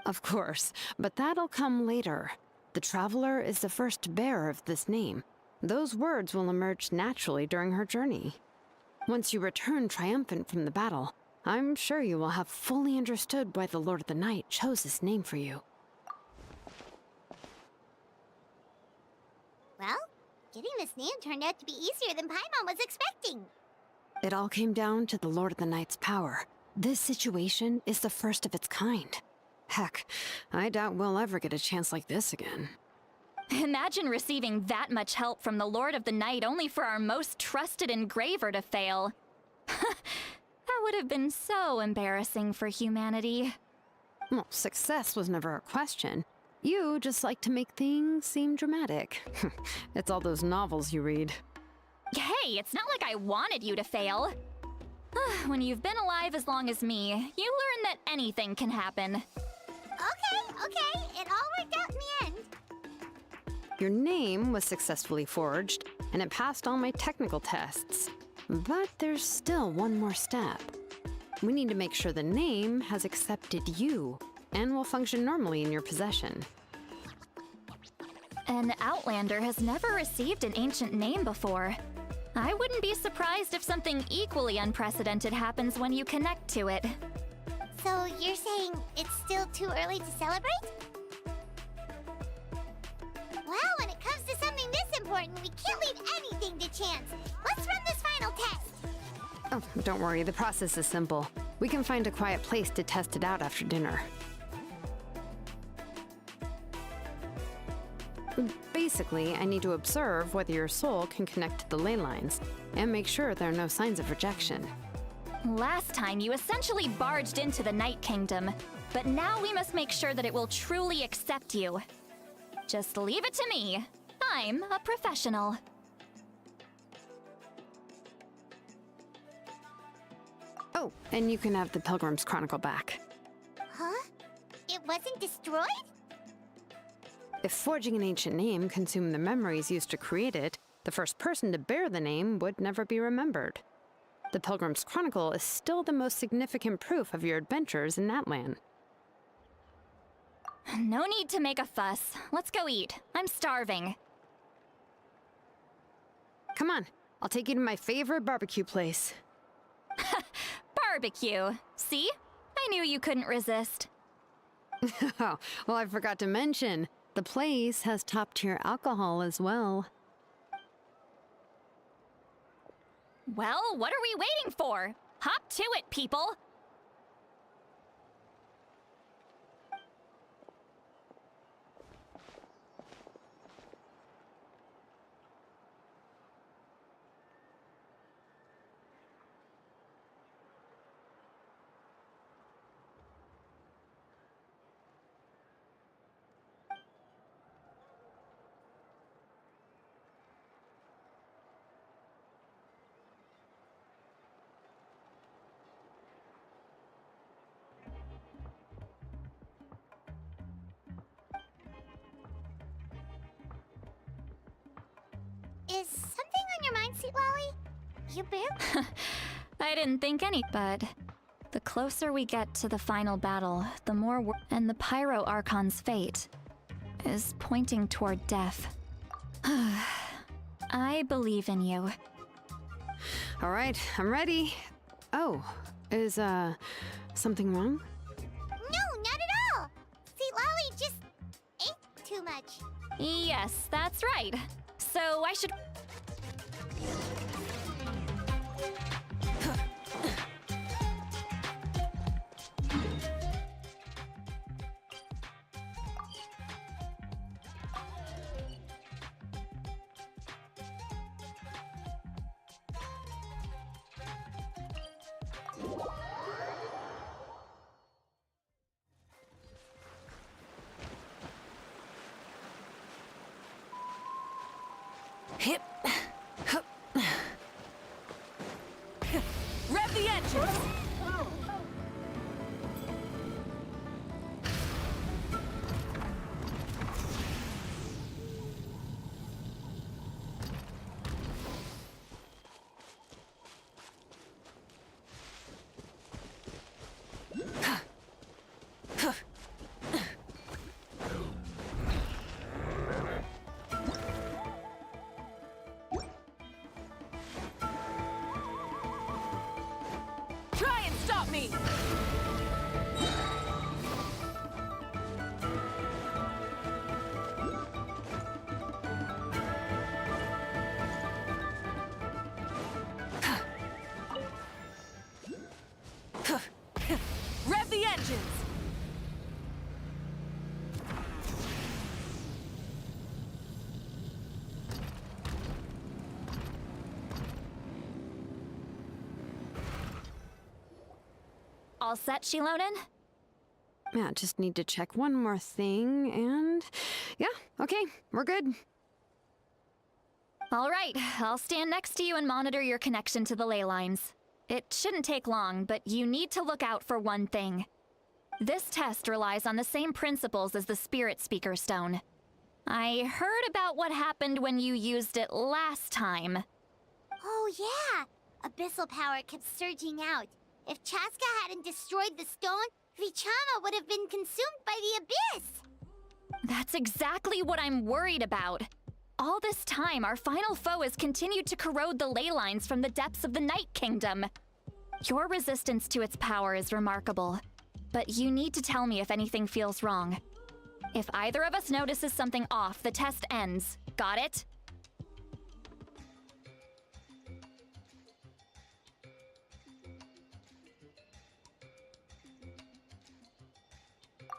Of course, but that'll come later. The Traveler is the first bearer of this name. Those words will emerge naturally during her journey. Once you return triumphant from the battle, I'm sure you will have fully understood why the Lord of the Night chose this name for you. Well, getting this name turned out to be easier than Paimon was expecting. It all came down to the Lord of the Night's power. This situation is the first of its kind. Heck, I doubt we'll ever get a chance like this again. Imagine receiving that much help from the Lord of the Night only for our most trusted engraver to fail. That would have been so embarrassing for humanity. Well, success was never a question. You just like to make things seem dramatic. It's all those novels you read. Hey, it's not like I wanted you to fail. When you've been alive as long as me, you learn that anything can happen. Okay, it all worked out in the end. Your name was successfully forged, and it passed all my technical tests. But there's still one more step. We need to make sure the name has accepted you, and will function normally in your possession. An Outlander has never received an ancient name before. I wouldn't be surprised if something equally unprecedented happens when you connect to it. So you're saying it's still too early to celebrate? Well, when it comes to something this important, we can't leave anything to chance. Let's run this final test. Oh, don't worry, the process is simple. We can find a quiet place to test it out after dinner. Basically, I need to observe whether your soul can connect to the ley lines, and make sure there are no signs of rejection. Last time, you essentially barged into the Night Kingdom, but now we must make sure that it will truly accept you. Just leave it to me. I'm a professional. Oh, and you can have the Pilgrim's Chronicle back. Huh? It wasn't destroyed? If forging an ancient name consumed the memories used to create it, the first person to bear the name would never be remembered. The Pilgrim's Chronicle is still the most significant proof of your adventures in Natlan. No need to make a fuss. Let's go eat. I'm starving. Come on, I'll take you to my favorite barbecue place. Barbecue. See? I knew you couldn't resist. Oh, well, I forgot to mention, the place has top-tier alcohol as well. Well, what are we waiting for? Hop to it, people! Is something on your mind, Sweet Lolly? You barely... I didn't think any, but the closer we get to the final battle, the more and the Pyro Archon's fate is pointing toward death. I believe in you. All right, I'm ready. Oh, is, something wrong? No, not at all! Sweet Lolly just ate too much. Yes, that's right. So I should... Hip. Hup. Rev the engines! Try and stop me! Rev the engines! All set, Shilonen? Yeah, just need to check one more thing, and... yeah, okay, we're good. All right, I'll stand next to you and monitor your connection to the ley lines. It shouldn't take long, but you need to look out for one thing. This test relies on the same principles as the Spirit Speaker Stone. I heard about what happened when you used it last time. Oh yeah! Abyssal power kept surging out. If Chaska hadn't destroyed the stone, Vichama would have been consumed by the abyss! That's exactly what I'm worried about. All this time, our final foe has continued to corrode the ley lines from the depths of the Night Kingdom. Your resistance to its power is remarkable, but you need to tell me if anything feels wrong. If either of us notices something off, the test ends. Got it?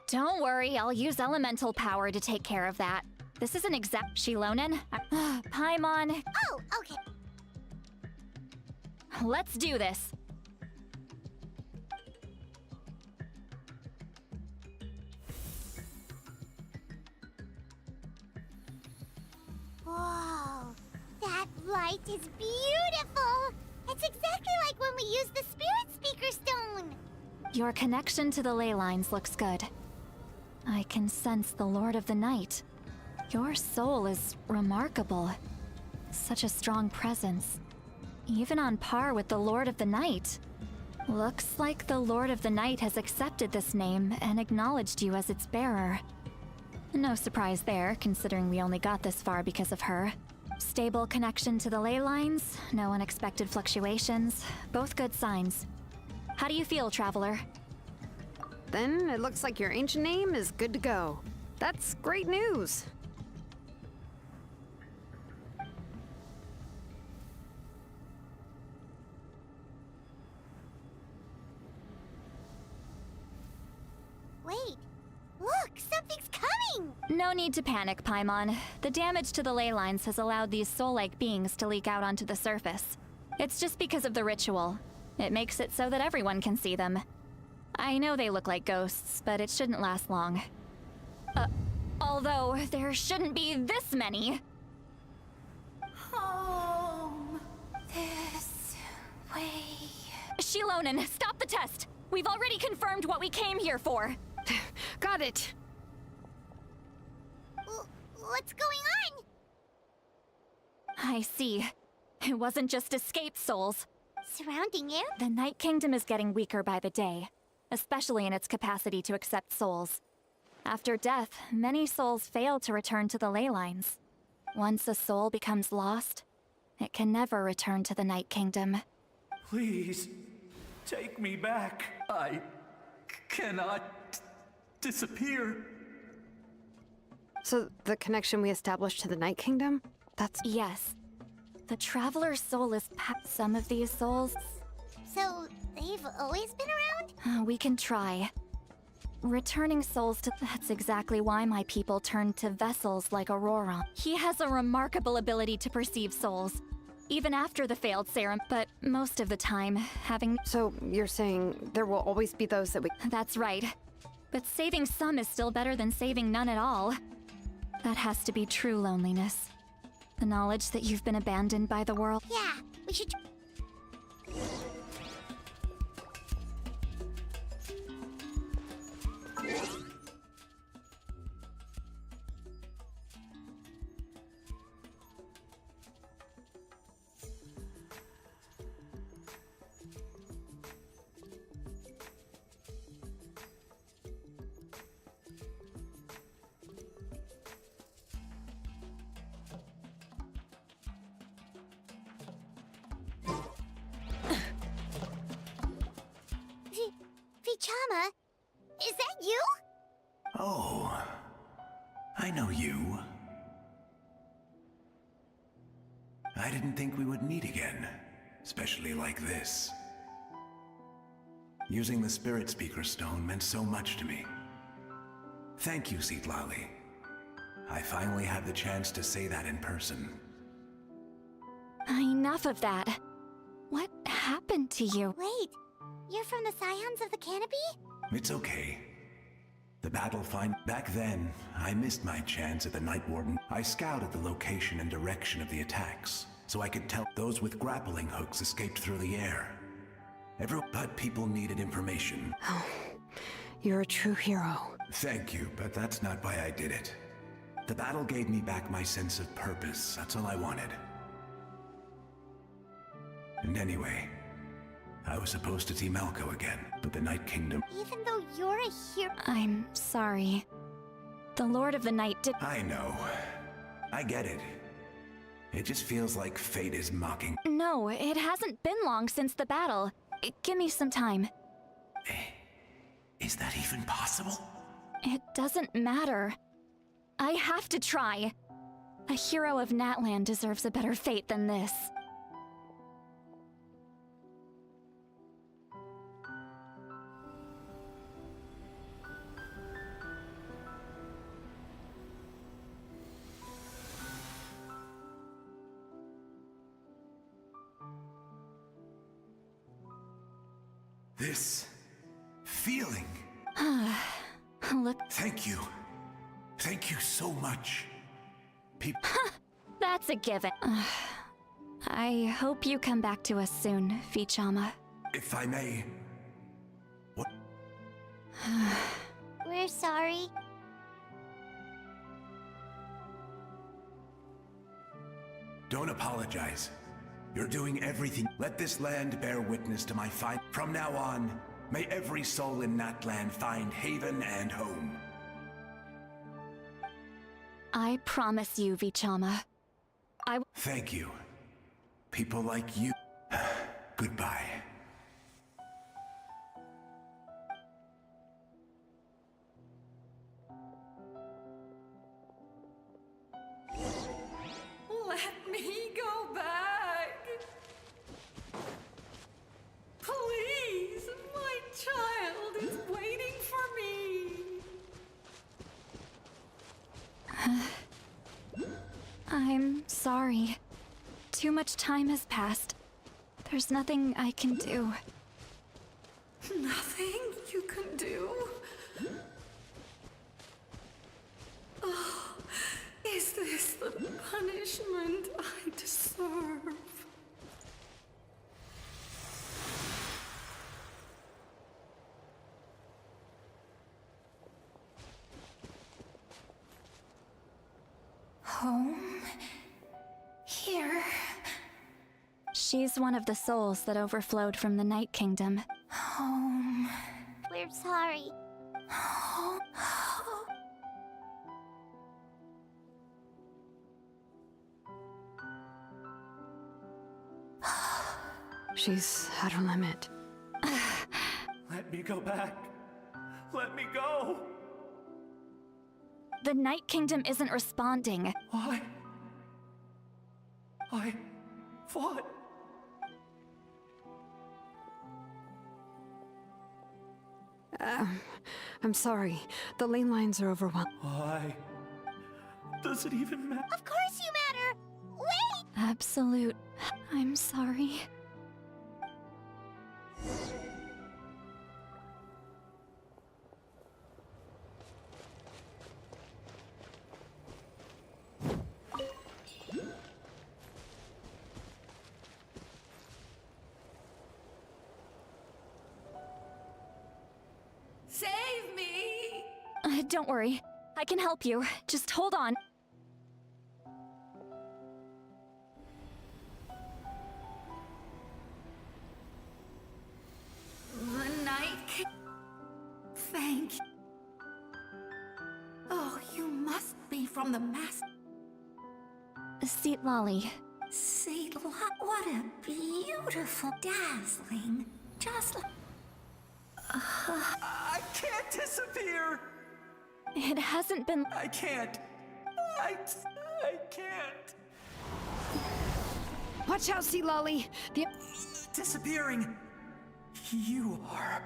Don't worry, I'll use elemental power to take care of that. This isn't exact Shilonen. Paimon. Oh, okay. Let's do this. Whoa, that light is beautiful! It's exactly like when we used the Spirit Speaker Stone! Your connection to the ley lines looks good. I can sense the Lord of the Night. Your soul is remarkable. Such a strong presence. Even on par with the Lord of the Night. Looks like the Lord of the Night has accepted this name and acknowledged you as its bearer. No surprise there, considering we only got this far because of her. Stable connection to the ley lines, no unexpected fluctuations, both good signs. How do you feel, Traveler? Then it looks like your ancient name is good to go. That's great news. Wait, look, something's coming! No need to panic, Paimon. The damage to the ley lines has allowed these soul-like beings to leak out onto the surface. It's just because of the ritual. It makes it so that everyone can see them. I know they look like ghosts, but it shouldn't last long. Although, there shouldn't be this many. Home. This way. Shilonen, stop the test! We've already confirmed what we came here for. Got it. What's going on? I see. It wasn't just escaped souls. Surrounding you? The Night Kingdom is getting weaker by the day, especially in its capacity to accept souls. After death, many souls fail to return to the ley lines. Once a soul becomes lost, it can never return to the Night Kingdom. Please, take me back. I cannot disappear. So, the connection we established to the Night Kingdom? That's... Yes. The Traveler's soul is some of these souls. So, they've always been around? We can try. Returning souls to... That's exactly why my people turned to vessels like Aurora. He has a remarkable ability to perceive souls, even after the failed serum, but most of the time, having... So, you're saying there will always be those that we... That's right. But saving some is still better than saving none at all. That has to be true loneliness. The knowledge that you've been abandoned by the world. Yeah, we should... Vichama, is that you? Oh, I know you. I didn't think we would meet again, especially like this. Using the Spirit Speaker Stone meant so much to me. Thank you, Citlali. I finally had the chance to say that in person. Enough of that. What happened to you? Wait, you're from the Scions of the Canopy? It's okay. The battle back then, I missed my chance at the Night Warden. I scouted the location and direction of the attacks, so I could tell those with grappling hooks escaped through the air. But people needed information. Oh, you're a true hero. Thank you, but that's not why I did it. The battle gave me back my sense of purpose. That's all I wanted. And anyway, I was supposed to see Malco again, but the Night Kingdom... Even though you're a hero... I'm sorry. The Lord of the Night did... I know. I get it. It just feels like fate is mocking. No, it hasn't been long since the battle. Give me some time. Is that even possible? It doesn't matter. I have to try. A hero of Natlan deserves a better fate than this. This feeling. Look. Thank you. Thank you so much. That's a given. I hope you come back to us soon, Vichama. If I may. What? We're sorry. Don't apologize. You're doing everything. Let this land bear witness to my fight. From now on, may every soul in Natlan find haven and home. I promise you, Vichama. Thank you. People like you. Goodbye. Let me go back. Please, my child is waiting for me. I'm sorry. Too much time has passed. There's nothing I can do. Nothing you can do? Oh, is this the punishment I deserve? Home? Here? She's one of the souls that overflowed from the Night Kingdom. Home. We're sorry. She's at her limit. Let me go back. Let me go. The Night Kingdom isn't responding. Why? I fought. I'm sorry. The lane lines are overwhelmed. Why? Does it even matter? Of course you matter! Wait! Absolute. I'm sorry. Save me! Don't worry. I can help you. Just hold on. The night. Thank you. Oh, you must be from the master. Seat Lolly. See, what a beautiful, dazzling, just like... I can't disappear! It hasn't been... I can't. I can't. Watch out, Sea Lolly! The... Disappearing. You are.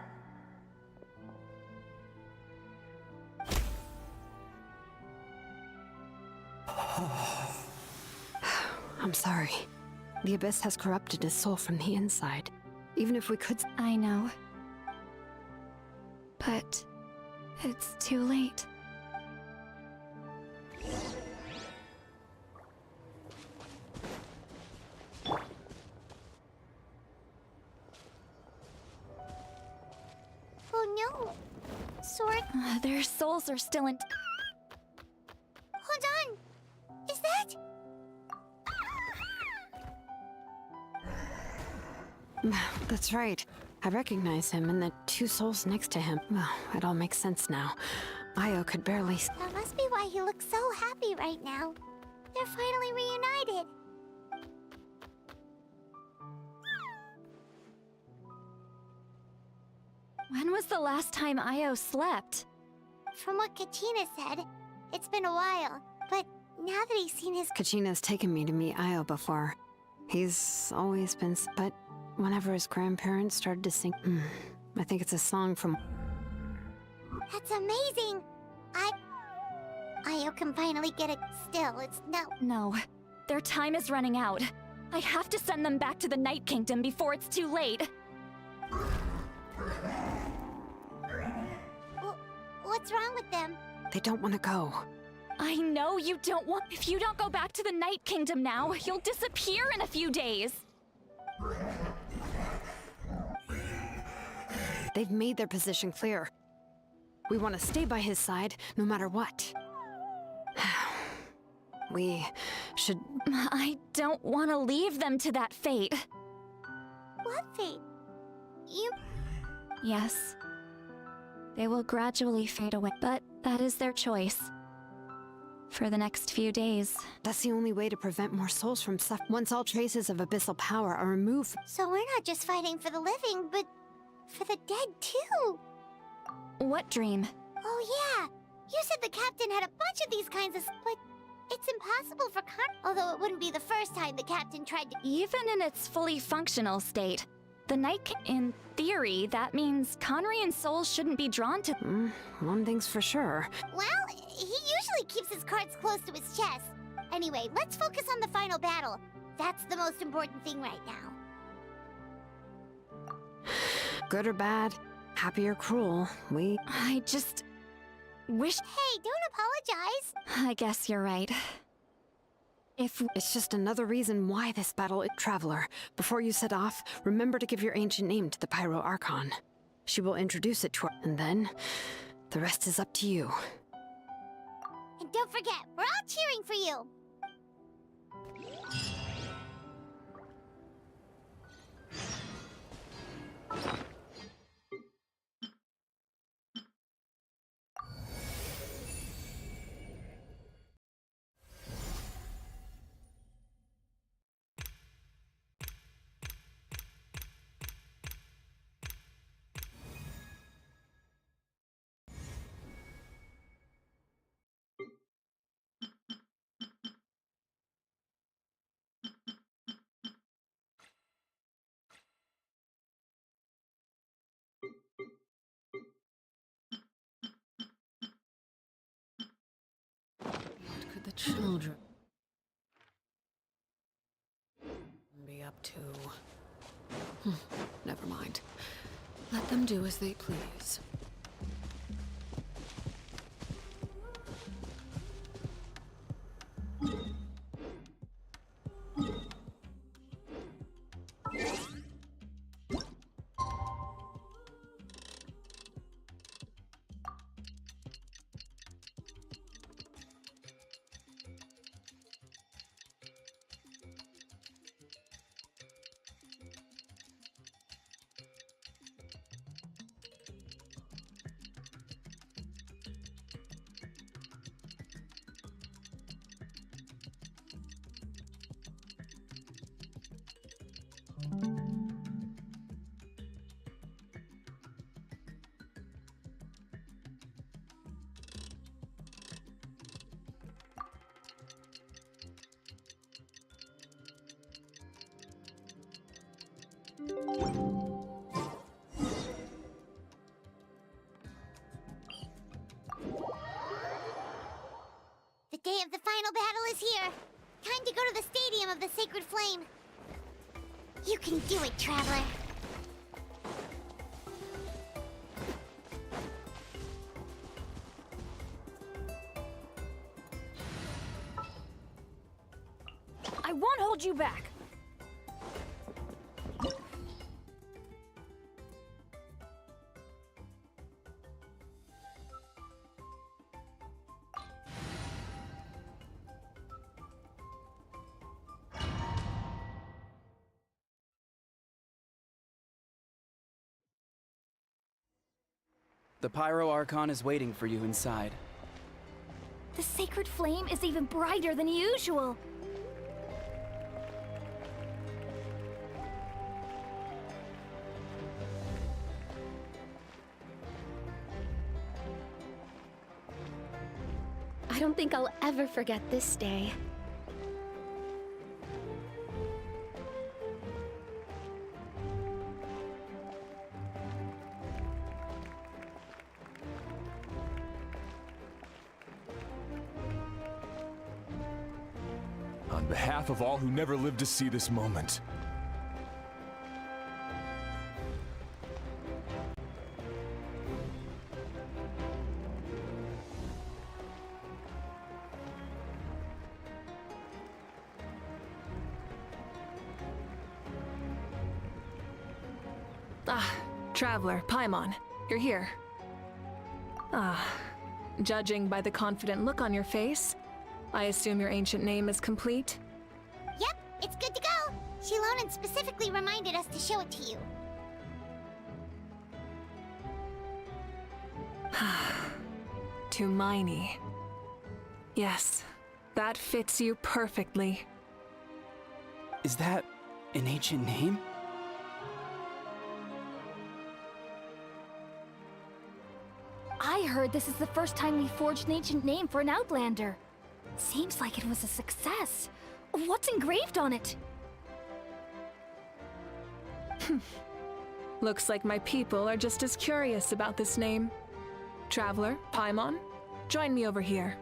I'm sorry. The Abyss has corrupted his soul from the inside. Even if we could... I know. But... it's too late. Oh no! Sword. Their souls are still in... Hold on! Is that... That's right. I recognize him and the two souls next to him. Well, it all makes sense now. Io could barely... That must be why he looks so happy right now. They're finally reunited. When was the last time Io slept? From what Kachina said, it's been a while. But now that he's seen his... Kachina's taken me to meet Io before. He's always been... But whenever his grandparents started to sing... I think it's a song from... That's amazing! Io can finally get it. Still, it's no... No. Their time is running out. I have to send them back to the Night Kingdom before it's too late. What's wrong with them? They don't want to go. I know you don't want... If you don't go back to the Night Kingdom now, you'll disappear in a few days. They've made their position clear. We want to stay by his side, no matter what. We should... I don't want to leave them to that fate. What fate? You... Yes. They will gradually fade away, but that is their choice. For the next few days. That's the only way to prevent more souls from suffering. Once all traces of abyssal power are removed... So we're not just fighting for the living, but for the dead too. What dream? Oh yeah! You said the captain had a bunch of these kinds of... But it's impossible for although it wouldn't be the first time the captain tried to... Even in its fully functional state, the Night in theory, that means Conrian souls shouldn't be drawn to... one thing's for sure. Well, he usually keeps his cards close to his chest. Anyway, let's focus on the final battle. That's the most important thing right now. Good or bad, happy or cruel, I just... wish... Hey, don't apologize! I guess you're right. It's just another reason why this battle is... Traveler, before you set off, remember to give your ancient name to the Pyro Archon. She will introduce it to her, and then... the rest is up to you. And don't forget, we're all cheering for you! the children be up to? Never mind. Let them do as they please. The day of the final battle is here. Time to go to the Stadium of the Sacred Flame. You can do it, Traveler. I won't hold you back. The Pyro Archon is waiting for you inside. The sacred flame is even brighter than usual. I don't think I'll ever forget this day. On behalf of all who never lived to see this moment, Traveler, Paimon, you're here. Judging by the confident look on your face, I assume your ancient name is complete? Yep, it's good to go. Shilonen specifically reminded us to show it to you. Tumaini. Yes, that fits you perfectly. Is that an ancient name? I heard this is the first time we forged an ancient name for an Outlander. Seems like it was a success. What's engraved on it? Looks like my people are just as curious about this name. Traveler, Paimon, join me over here.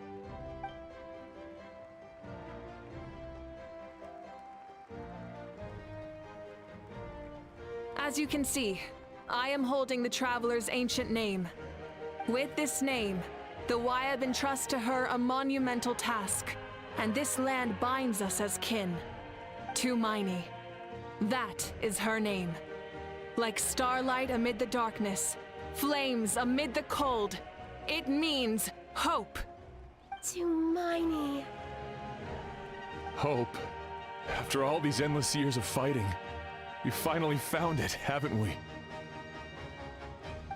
As you can see, I am holding the Traveler's ancient name. With this name, the Wyab entrust to her a monumental task, and this land binds us as kin. Tumaini. That is her name. Like starlight amid the darkness, flames amid the cold, it means hope. Tumaini. hope. After all these endless years of fighting, we finally found it, haven't we?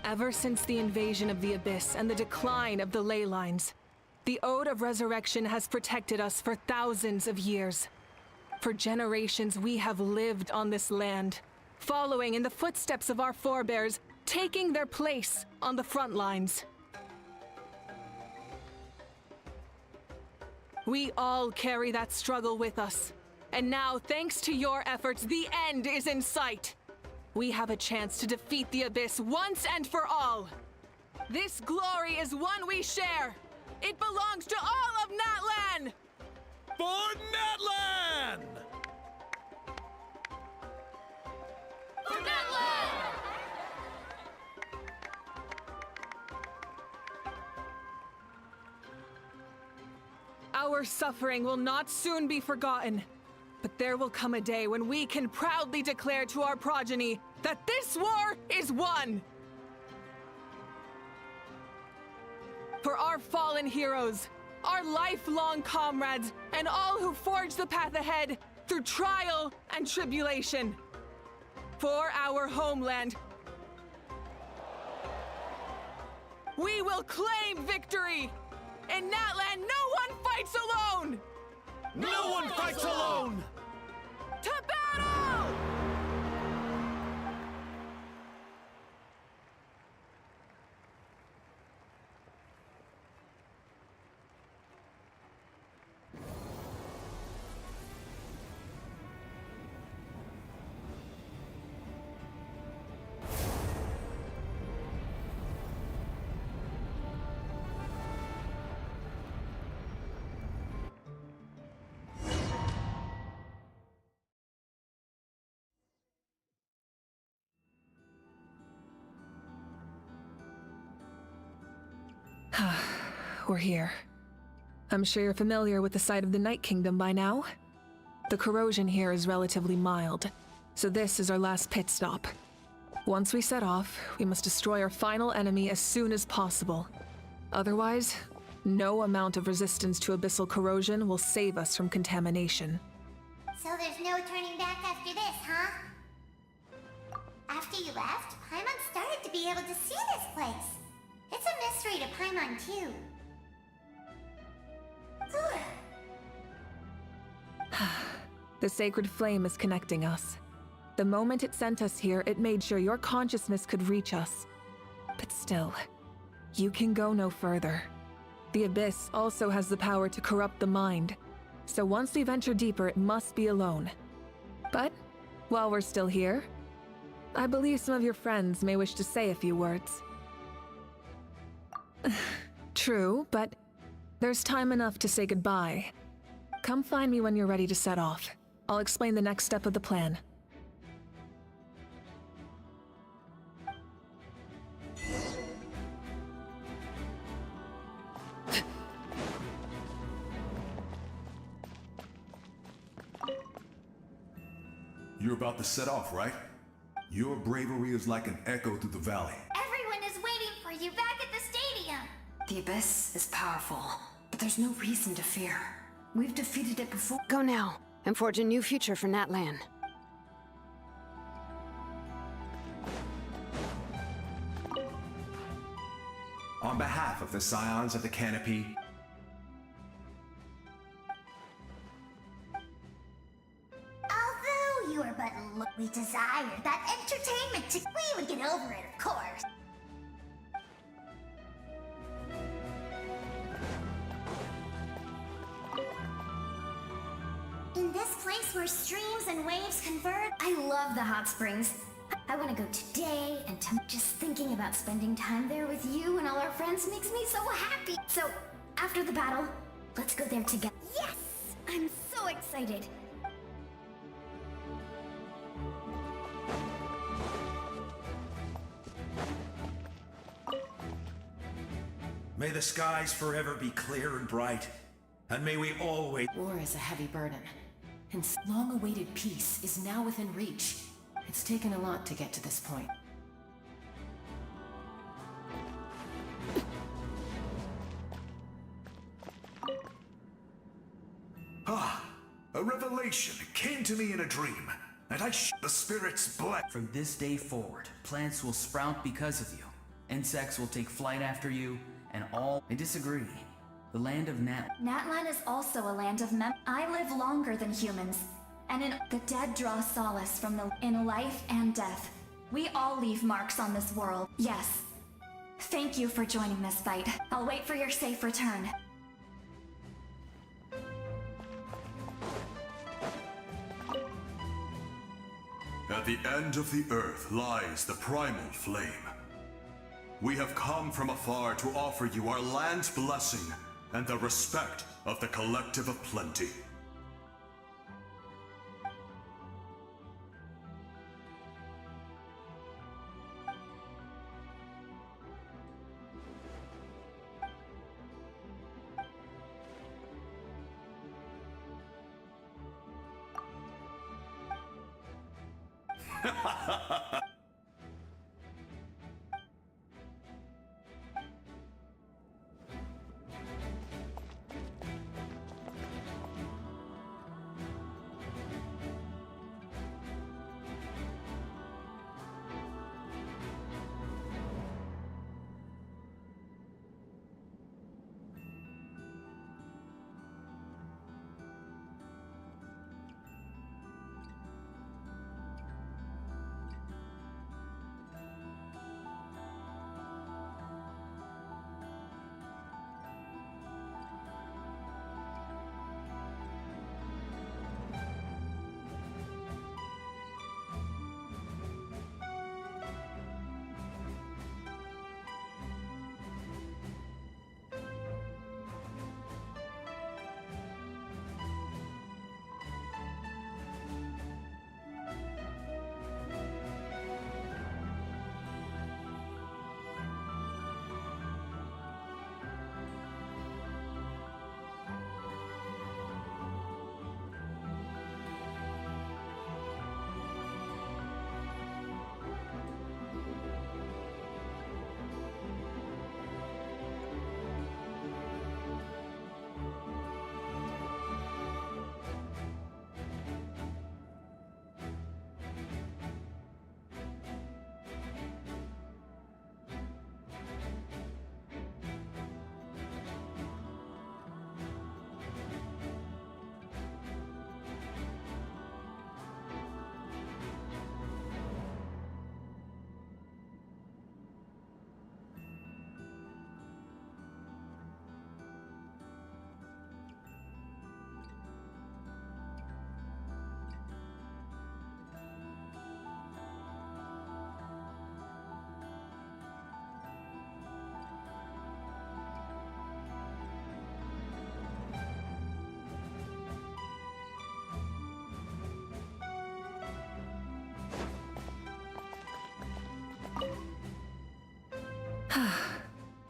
Ever since the invasion of the Abyss and the decline of the ley lines, the Ode of Resurrection has protected us for thousands of years. For generations, we have lived on this land, following in the footsteps of our forebears, taking their place on the front lines. We all carry that struggle with us. And now, thanks to your efforts, the end is in sight. We have a chance to defeat the Abyss once and for all. This glory is one we share. It belongs to all of Natlan! Our suffering will not soon be forgotten, but there will come a day when we can proudly declare to our progeny that this war is won! For our fallen heroes, our lifelong comrades, and all who forge the path ahead through trial and tribulation. For our homeland, we will claim victory! In Natlan, no one fights alone! No one fights alone! To battle! We're here. I'm sure you're familiar with the site of the Night Kingdom by now. The corrosion here is relatively mild, so this is our last pit stop. Once we set off, we must destroy our final enemy as soon as possible. Otherwise, no amount of resistance to abyssal corrosion will save us from contamination. So there's no turning back after this, huh? After you left, Paimon started to be able to see this place. It's a mystery to Paimon, too. The sacred flame is connecting us. The moment it sent us here, it made sure your consciousness could reach us. But still, you can go no further. The Abyss also has the power to corrupt the mind, so once we venture deeper, it must be alone. But, while we're still here, I believe some of your friends may wish to say a few words. True, but there's time enough to say goodbye. Come find me when you're ready to set off. I'll explain the next step of the plan. You're about to set off, right? Your bravery is like an echo through the valley. Everyone is waiting for you back at the stadium! The Abyss is powerful, but there's no reason to fear. We've defeated it before. Go now, and forge a new future for Natlan. On behalf of the Scions of the Canopy, Although you are but we desired that entertainment we would get over it, of course. In this place where streams and waves converge, I love the hot springs. I want to go today and just thinking about spending time there with you and all our friends makes me so happy. So, after the battle, let's go there together. Yes! I'm so excited. May the skies forever be clear and bright, and may we always... War is a heavy burden, and long-awaited peace is now within reach. It's taken a lot to get to this point. A revelation came to me in a dream, and the spirits bless. From this day forward, plants will sprout because of you. Insects will take flight after you, and all... I disagree. The land of Natlan is also a land of I live longer than humans, and the dead draw solace from in life and death. We all leave marks on this world. Yes. Thank you for joining this fight. I'll wait for your safe return. At the end of the earth lies the primal flame. We have come from afar to offer you our land's blessing and the respect of the Collective of Plenty.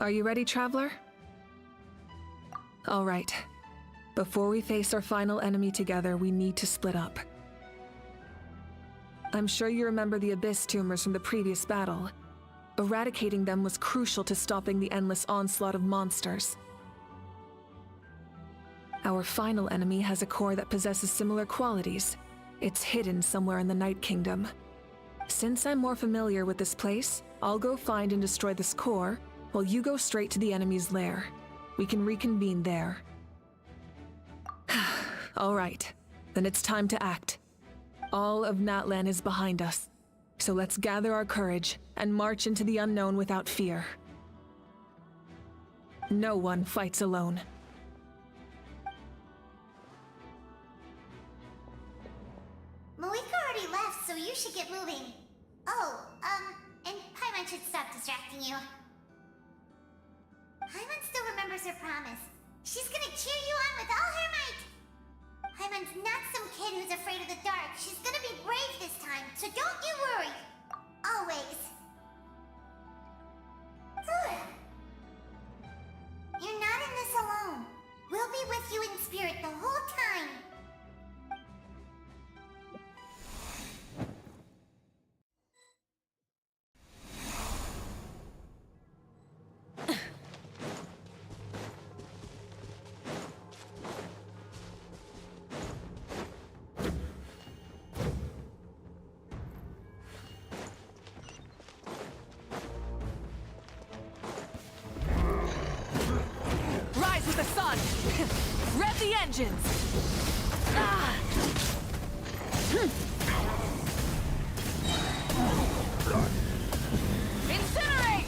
Are you ready, Traveler? All right. Before we face our final enemy together, we need to split up. I'm sure you remember the Abyss tumors from the previous battle. Eradicating them was crucial to stopping the endless onslaught of monsters. Our final enemy has a core that possesses similar qualities. It's hidden somewhere in the Night Kingdom. Since I'm more familiar with this place, I'll go find and destroy this core, while you go straight to the enemy's lair. We can reconvene there. All right, then it's time to act. All of Natlan is behind us, so let's gather our courage and march into the unknown without fear. No one fights alone. Malika already left, so you should get moving. Oh, and Paimon should stop distracting you. Paimon still remembers her promise. She's gonna cheer you on with all her might. Paimon's not some kid who's afraid of the dark. She's gonna be brave this time, so don't you worry. Always. You're not in this alone. We'll be with you in spirit the whole time. Rise with the sun! Rev the engines! Ah! Incinerate!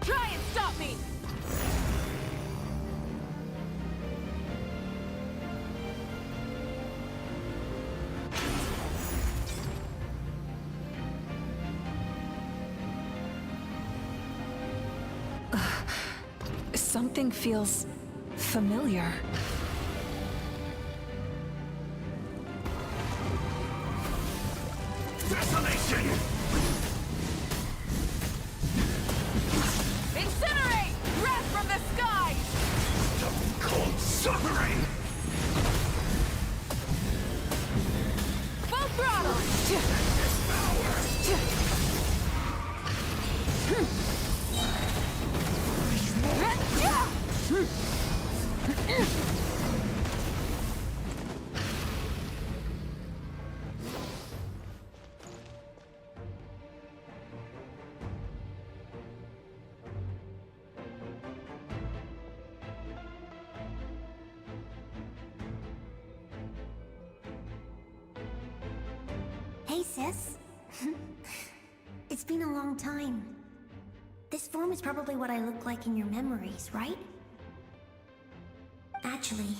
Try and stop me! Something feels familiar. Desolation! Incinerate! Breath from the skies! Cold suffering! Full throttle! Hey, sis. It's been a long time. This form is probably what I look like in your memories, right? Actually,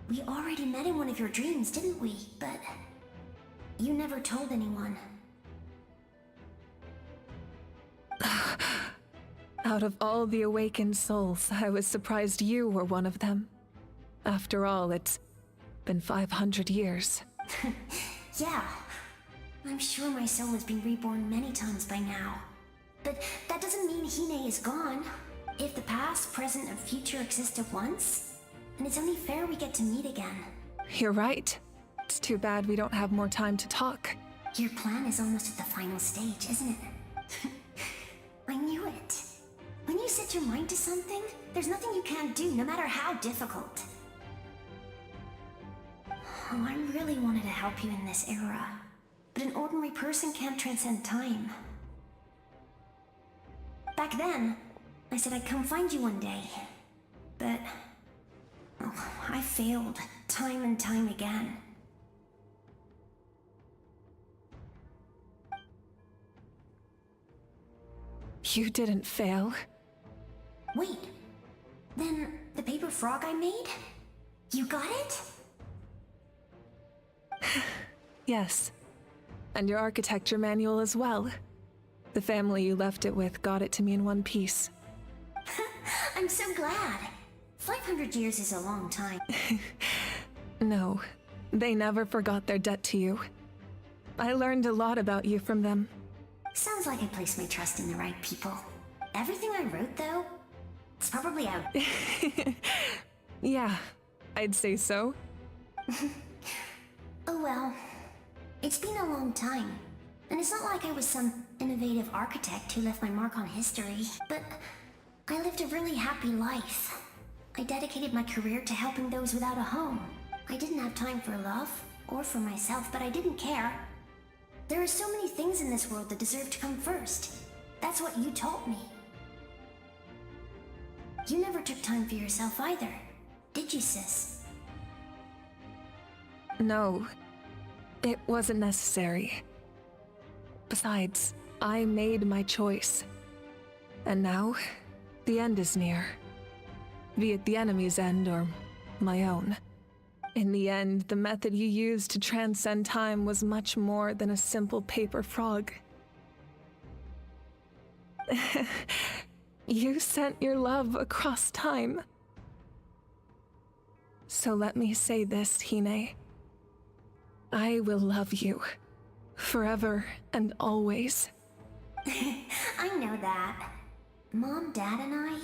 we already met in one of your dreams, didn't we? But you never told anyone. Out of all the awakened souls, I was surprised you were one of them. After all, it's been 500 years. Yeah. I'm sure my soul has been reborn many times by now. But that doesn't mean Hine is gone. If the past, present, and future exist at once, then it's only fair we get to meet again. You're right. It's too bad we don't have more time to talk. Your plan is almost at the final stage, isn't it? I knew it. When you set your mind to something, there's nothing you can't do, no matter how difficult. Oh, I really wanted to help you in this era. But an ordinary person can't transcend time. Back then, I said I'd come find you one day. But I failed, time and time again. You didn't fail. Wait, then the paper frog I made? You got it? Yes. And your architecture manual as well. The family you left it with got it to me in one piece. I'm so glad. 500 years is a long time. No, they never forgot their debt to you. I learned a lot about you from them. Sounds like I placed my trust in the right people. Everything I wrote, though, it's probably out. Yeah, I'd say so. Oh well. It's been a long time. And it's not like I was some innovative architect who left my mark on history. But I lived a really happy life. I dedicated my career to helping those without a home. I didn't have time for love, or for myself, but I didn't care. There are so many things in this world that deserve to come first. That's what you taught me. You never took time for yourself either, did you, sis? No, it wasn't necessary. Besides, I made my choice. And now, the end is near. Be it the enemy's end or my own. In the end, the method you used to transcend time was much more than a simple paper frog. You sent your love across time. So let me say this, Hine. I will love you. Forever and always. I know that. Mom, Dad, and I,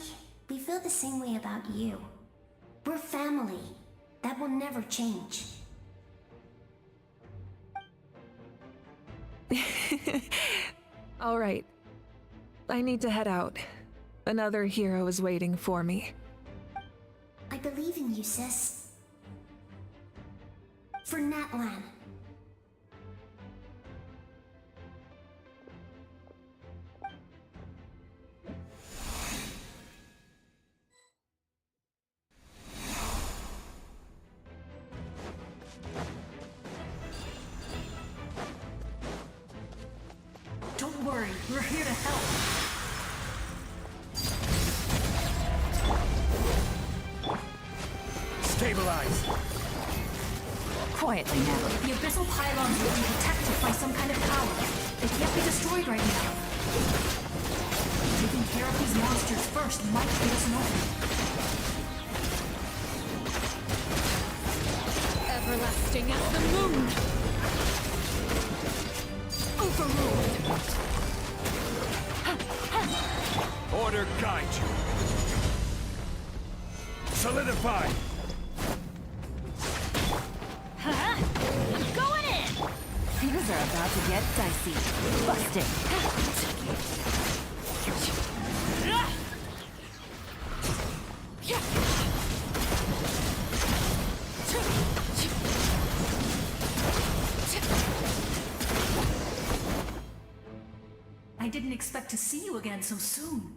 we feel the same way about you. We're family. That will never change. All right. I need to head out. Another hero is waiting for me. I believe in you, sis. For Natlan. Don't worry, we're here to help. Stabilize! Quietly now. The abyssal pylons will be protected by some kind of power. They can't be destroyed right now. Taking care of these monsters first might get us an opening. Everlasting as the moon! Overruled! Order guide you. Solidify! Huh? I'm going in! Things are about to get dicey. Busted. I didn't expect to see you again so soon.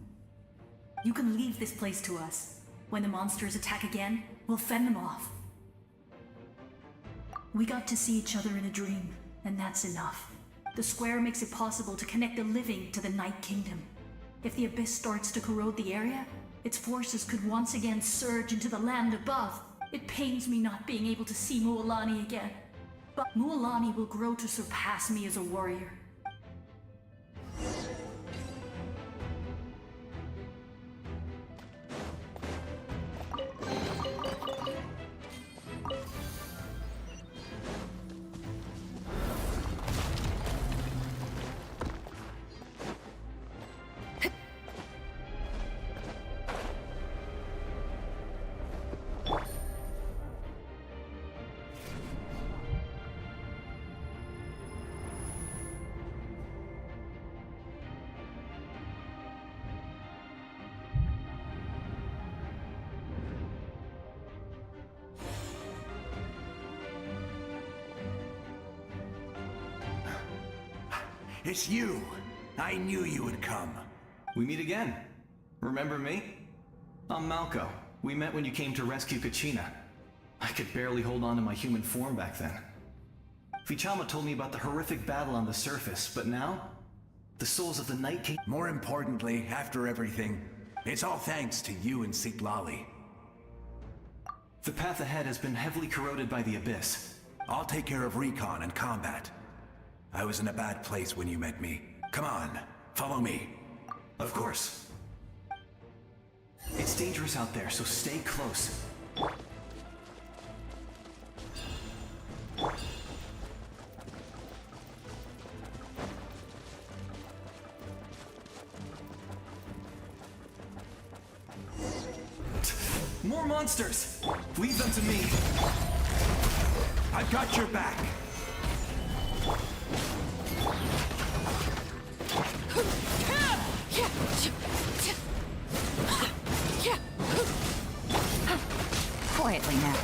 You can leave this place to us. When the monsters attack again, we'll fend them off. We got to see each other in a dream, and that's enough. The square makes it possible to connect the living to the Night Kingdom. If the Abyss starts to corrode the area, its forces could once again surge into the land above. It pains me not being able to see Mualani again. But Mualani will grow to surpass me as a warrior. It's you! I knew you would come. We meet again. Remember me? I'm Malco. We met when you came to rescue Kachina. I could barely hold on to my human form back then. Vichama told me about the horrific battle on the surface, but now? The souls of the Night King— More importantly, after everything, it's all thanks to you and Siklali. The path ahead has been heavily corroded by the Abyss. I'll take care of recon and combat. I was in a bad place when you met me. Come on, follow me. Of course. It's dangerous out there, so stay close. More monsters! Leave them to me. I've got your back. Quietly now.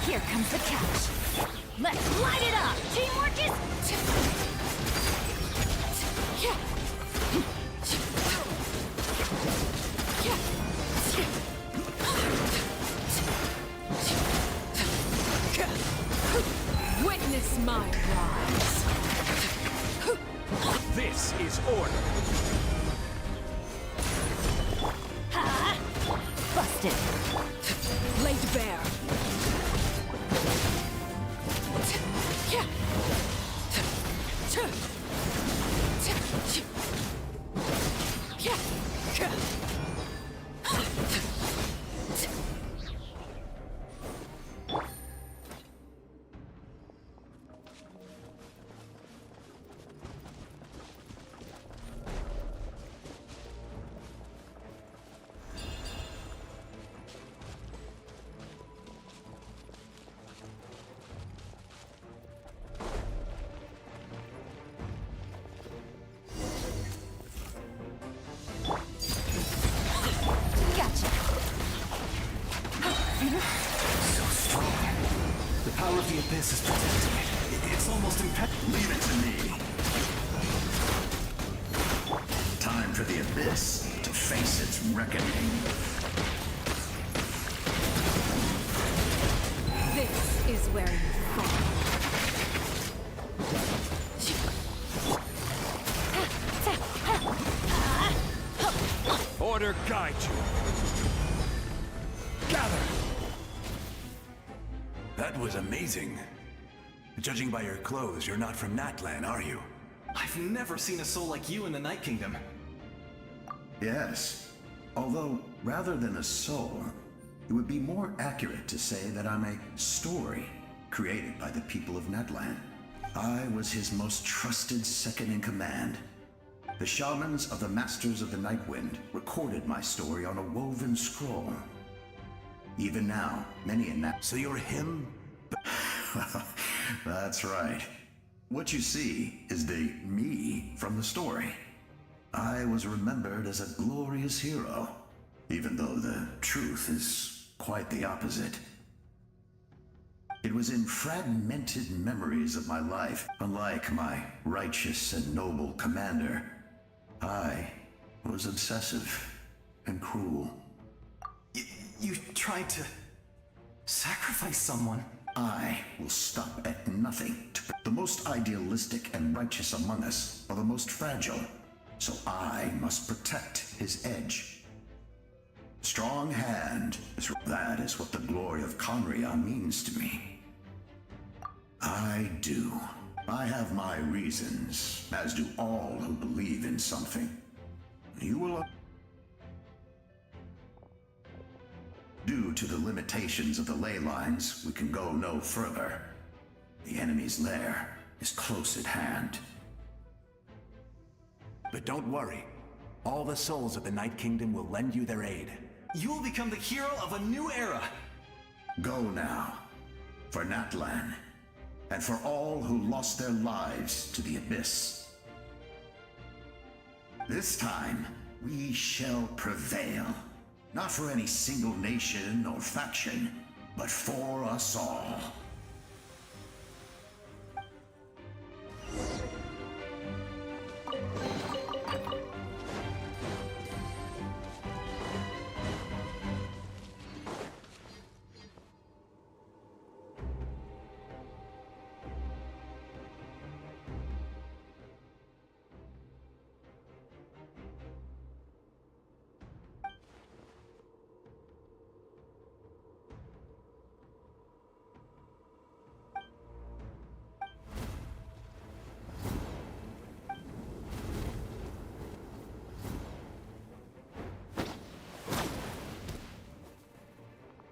Here comes the catch. Let's light it up! Teamwork is... Witness my rise. This is order. Busted. Laid bare. So strong. The power of the Abyss is protecting it. It's almost impenetrable. Leave it to me. Time for the Abyss to face its reckoning. This is where you fall. Order guide you. Gather! That was amazing. Judging by your clothes, you're not from Natlan, are you? I've never seen a soul like you in the Night Kingdom. Yes. Although, rather than a soul, it would be more accurate to say that I'm a story created by the people of Natlan. I was his most trusted second-in-command. The shamans of the Masters of the Nightwind recorded my story on a woven scroll. Even now, many in that— So you're him? That's right. What you see is the me from the story. I was remembered as a glorious hero, even though the truth is quite the opposite. It was in fragmented memories of my life. Unlike my righteous and noble commander, I was obsessive and cruel. You tried to sacrifice someone? I will stop at nothing. The most idealistic and righteous among us are the most fragile, so I must protect his edge. Strong hand, that is what the glory of Conria means to me. I do. I have my reasons, as do all who believe in something. You will... Due to the limitations of the ley lines, we can go no further. The enemy's lair is close at hand. But don't worry. All the souls of the Night Kingdom will lend you their aid. You will become the hero of a new era! Go now. For Natlan. And for all who lost their lives to the Abyss. This time, we shall prevail. Not for any single nation or faction, but for us all.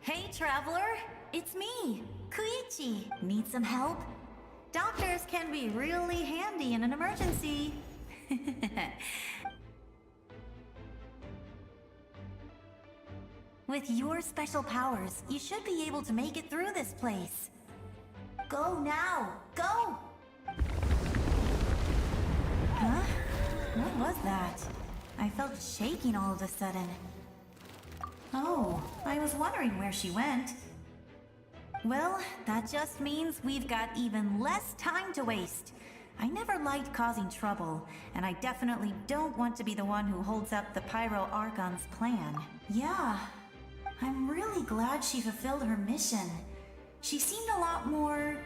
Hey, traveler! It's me, Koichi. Need some help? Doctors can be really handy in an emergency. With your special powers, you should be able to make it through this place. Go now! Go! Huh? What was that? I felt shaking all of a sudden. Oh, I was wondering where she went. Well, that just means we've got even less time to waste. I never liked causing trouble, and I definitely don't want to be the one who holds up the Pyro Archon's plan. Yeah, I'm really glad she fulfilled her mission. She seemed a lot more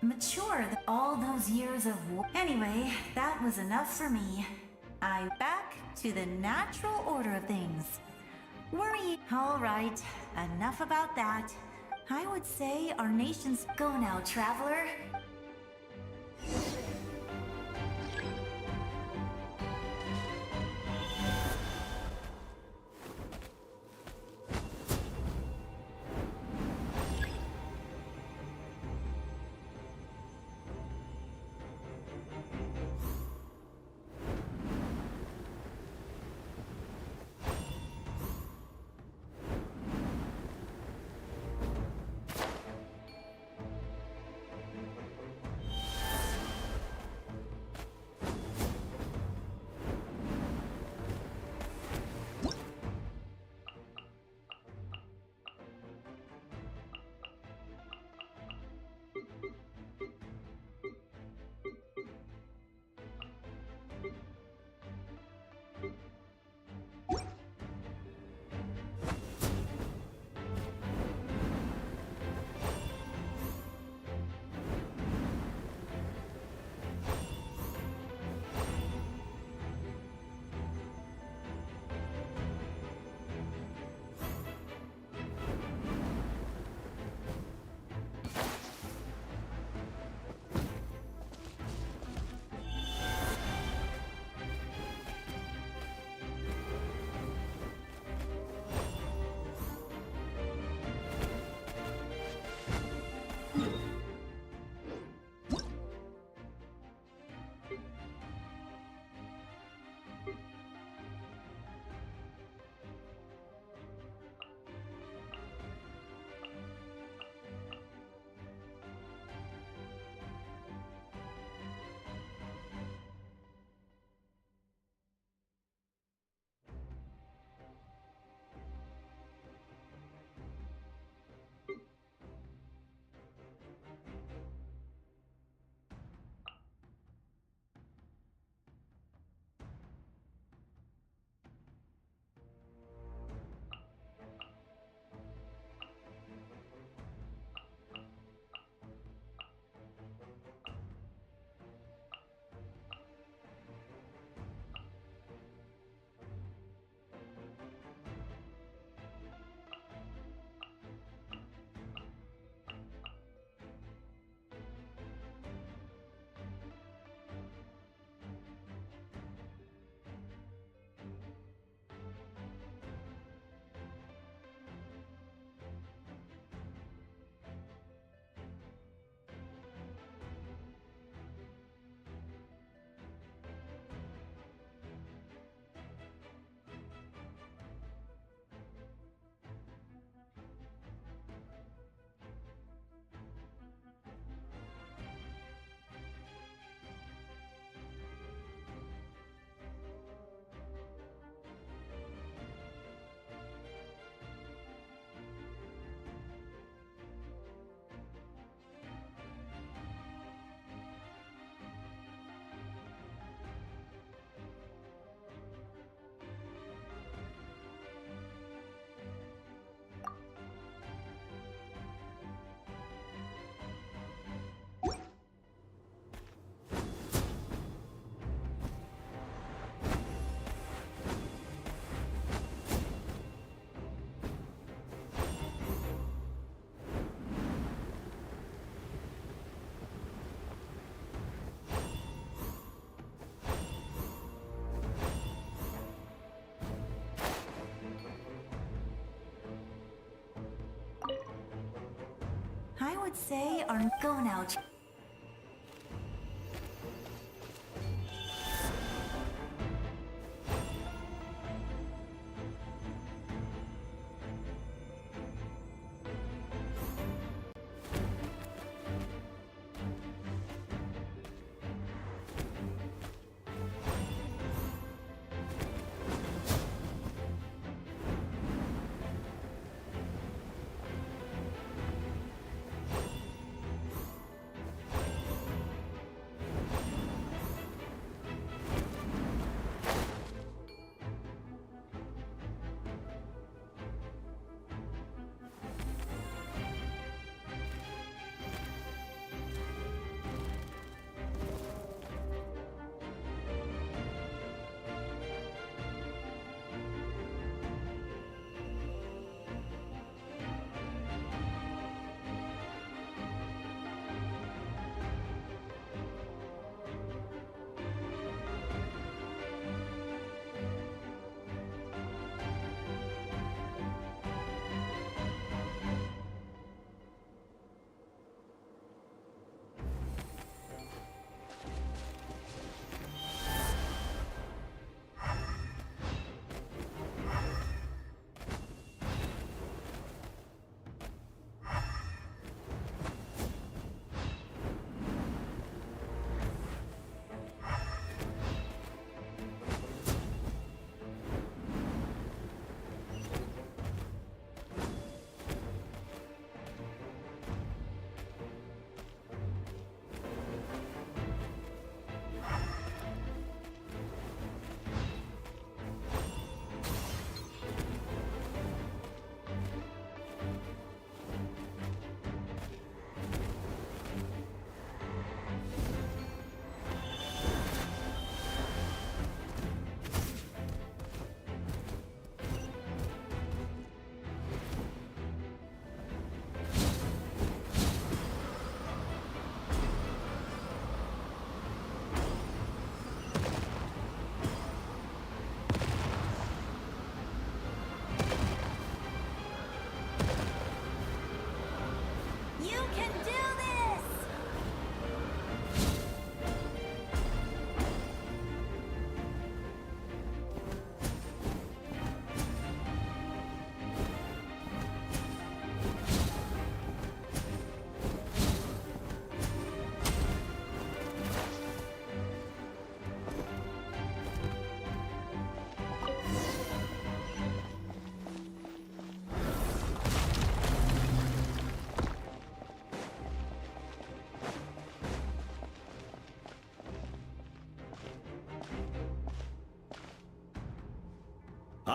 mature than all those years of war. Anyway, that was enough for me. I'm back to the natural order of things. Worry. All right, enough about that. I would say our nation's... Go now, traveler. would say are go now.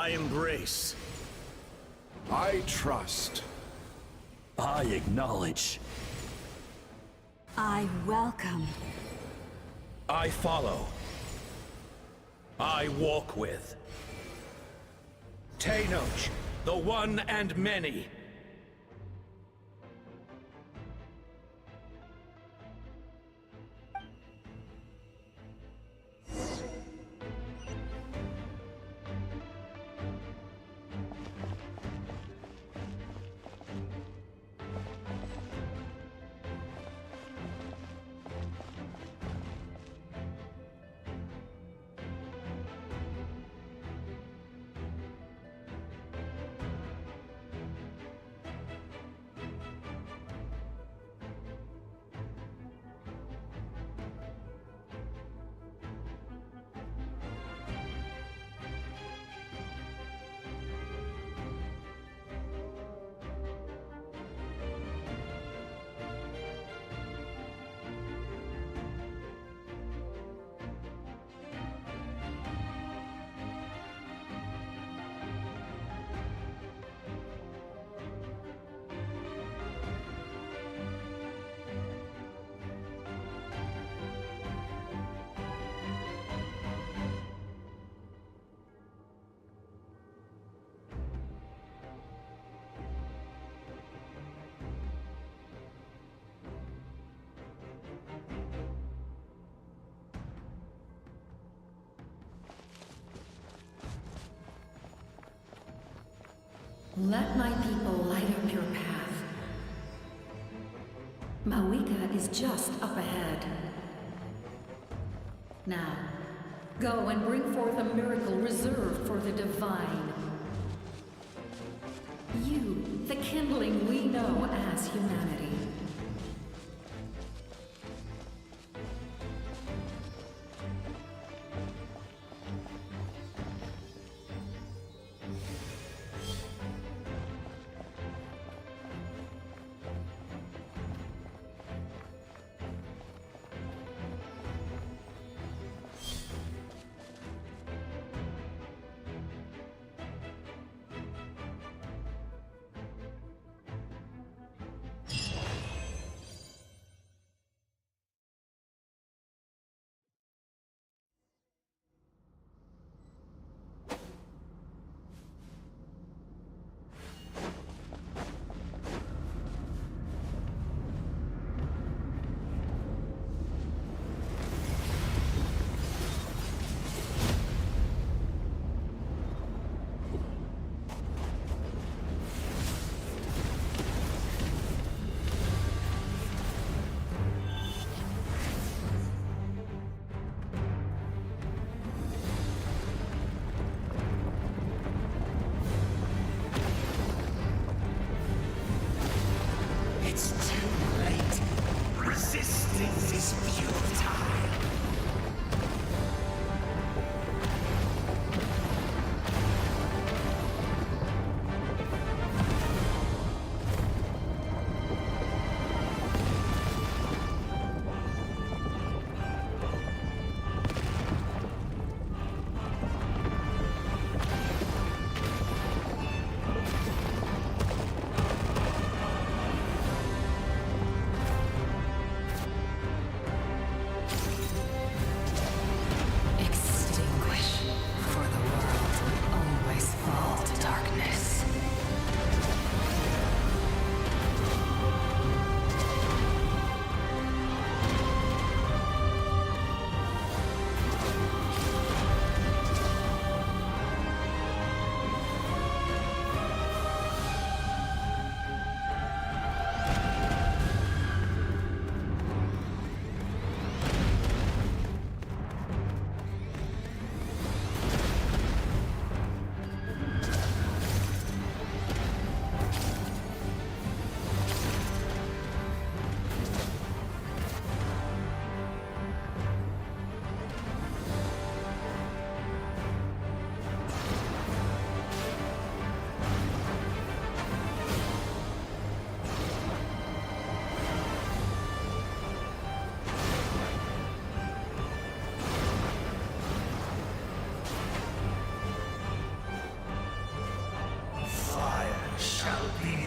I embrace. I trust. I acknowledge. I welcome. I follow. I walk with. Tenoch, the one and many. Let my people light up your path. Mawika is just up ahead. Now, go and bring forth a miracle reserved for the divine. You, the kindling we know as humanity.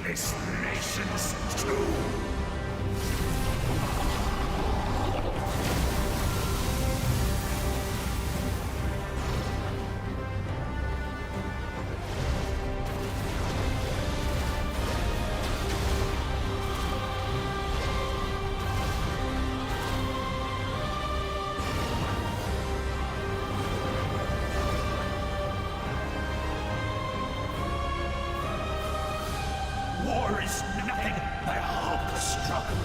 This nation's tomb! War is nothing but a hopeless struggle.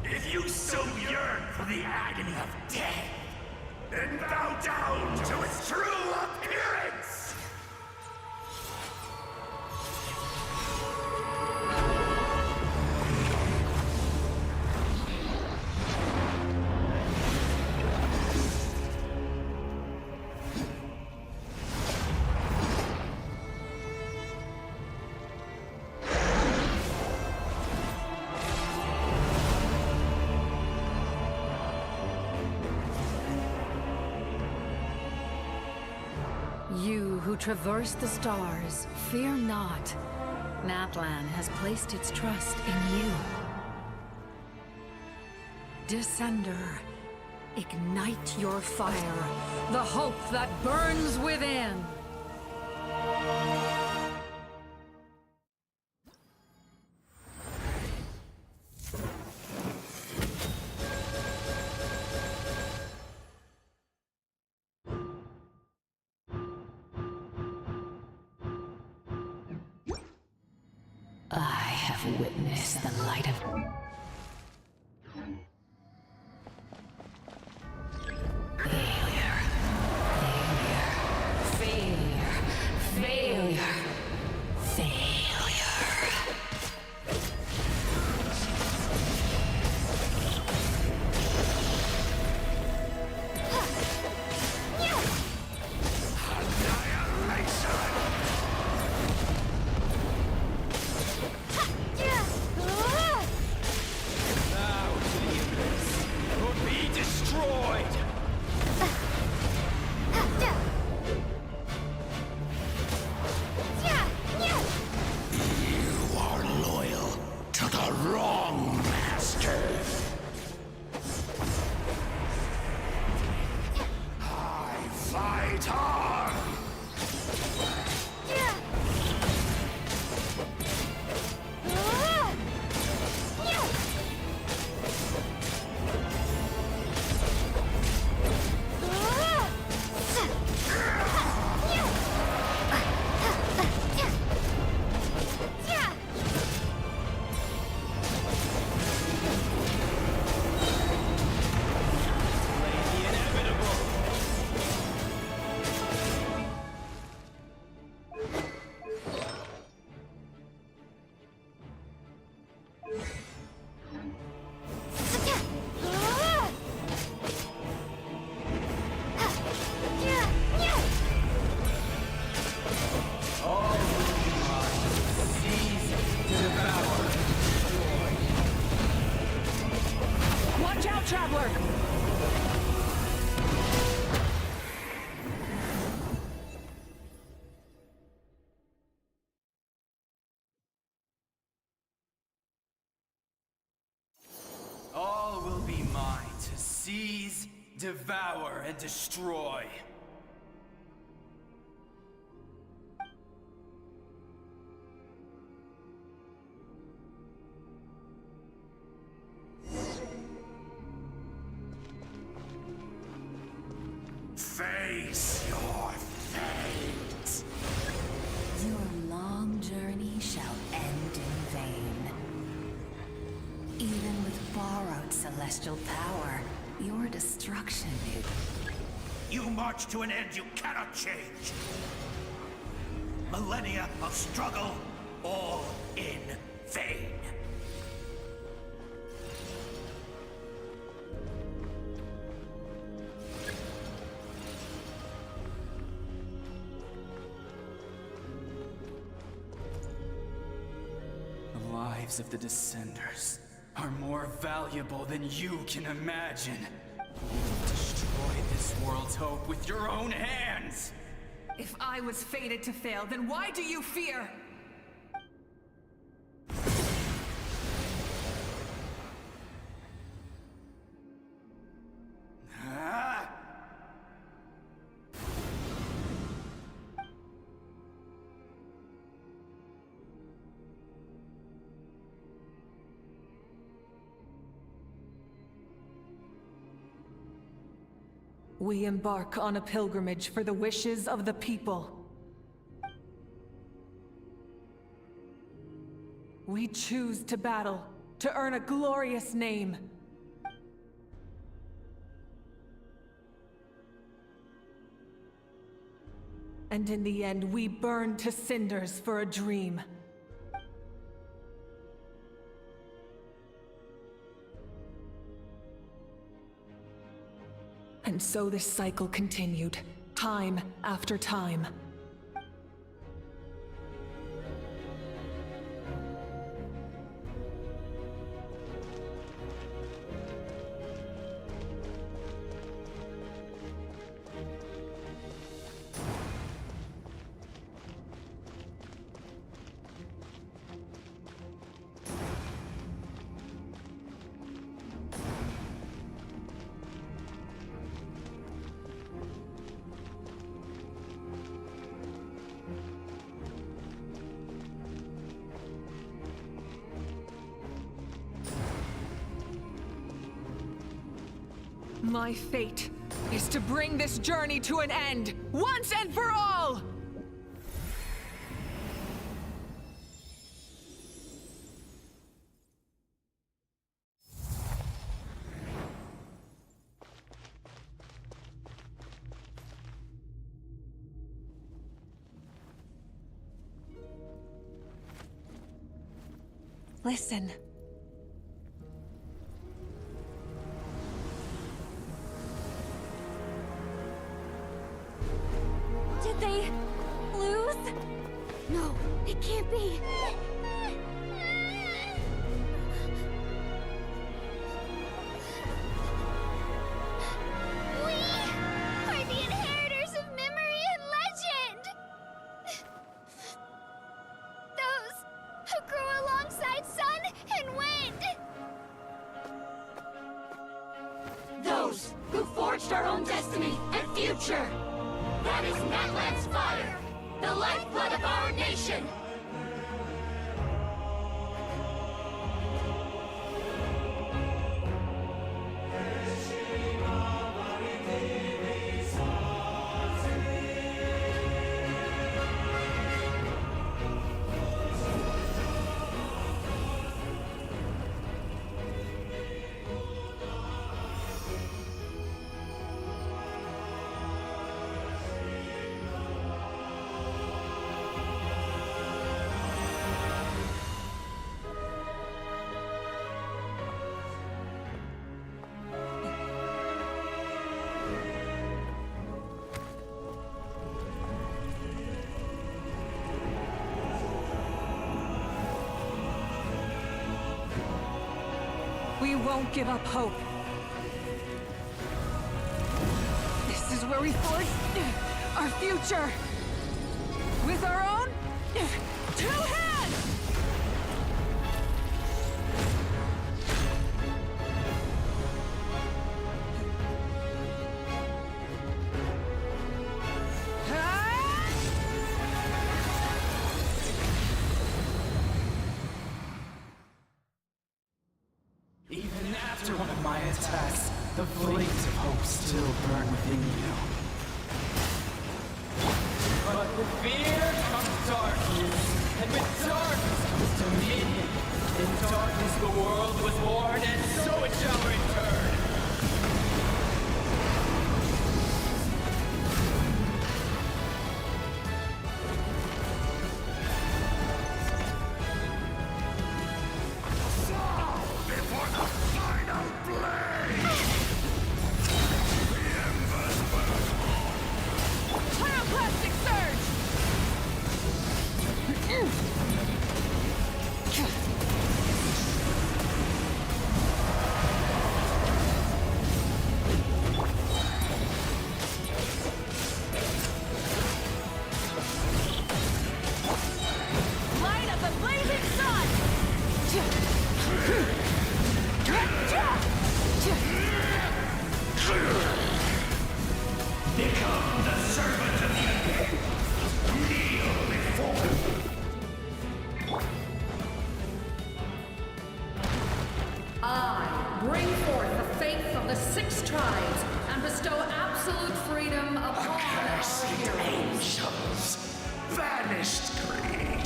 If you so yearn for the agony of death, then bow down to its true appearance! You who traverse the stars, fear not. Natlan has placed its trust in you. Descender, ignite your fire, the hope that burns within. I have witnessed the light of... Traveler! All will be mine to seize, devour, and destroy. Face your fate. Your long journey shall end in vain. Even with borrowed celestial power, your destruction is... You march to an end you cannot change. Millennia of struggle, all in vain. The lives of the Descenders are more valuable than you can imagine. You've destroyed this world's hope with your own hands! If I was fated to fail, then why do you fear? We embark on a pilgrimage for the wishes of the people. We choose to battle, to earn a glorious name. And in the end, we burn to cinders for a dream. And so this cycle continued, time after time. My fate is to bring this journey to an end, once and for all! Listen. Did they lose? No, it can't be. We are the inheritors of memory and legend! Those who grew alongside sun and wind! Those who forged our own destiny and future! That is Natlan's fire, the lifeblood of our nation! We won't give up hope. This is where we forge our future. With our own 2 hands! Even after one of my attacks, the flames of hope still burn within you. But with fear comes darkness, and with darkness comes dominion. In darkness the world was born, and so it shall return. Before the final blade! The embers burn. Pyroclastic surge! Light of the blazing sun! Become the servant of the kneel before. I bring forth the faith of the 6 tribes and bestow absolute freedom upon our Accursed heroes. angels, banished greed.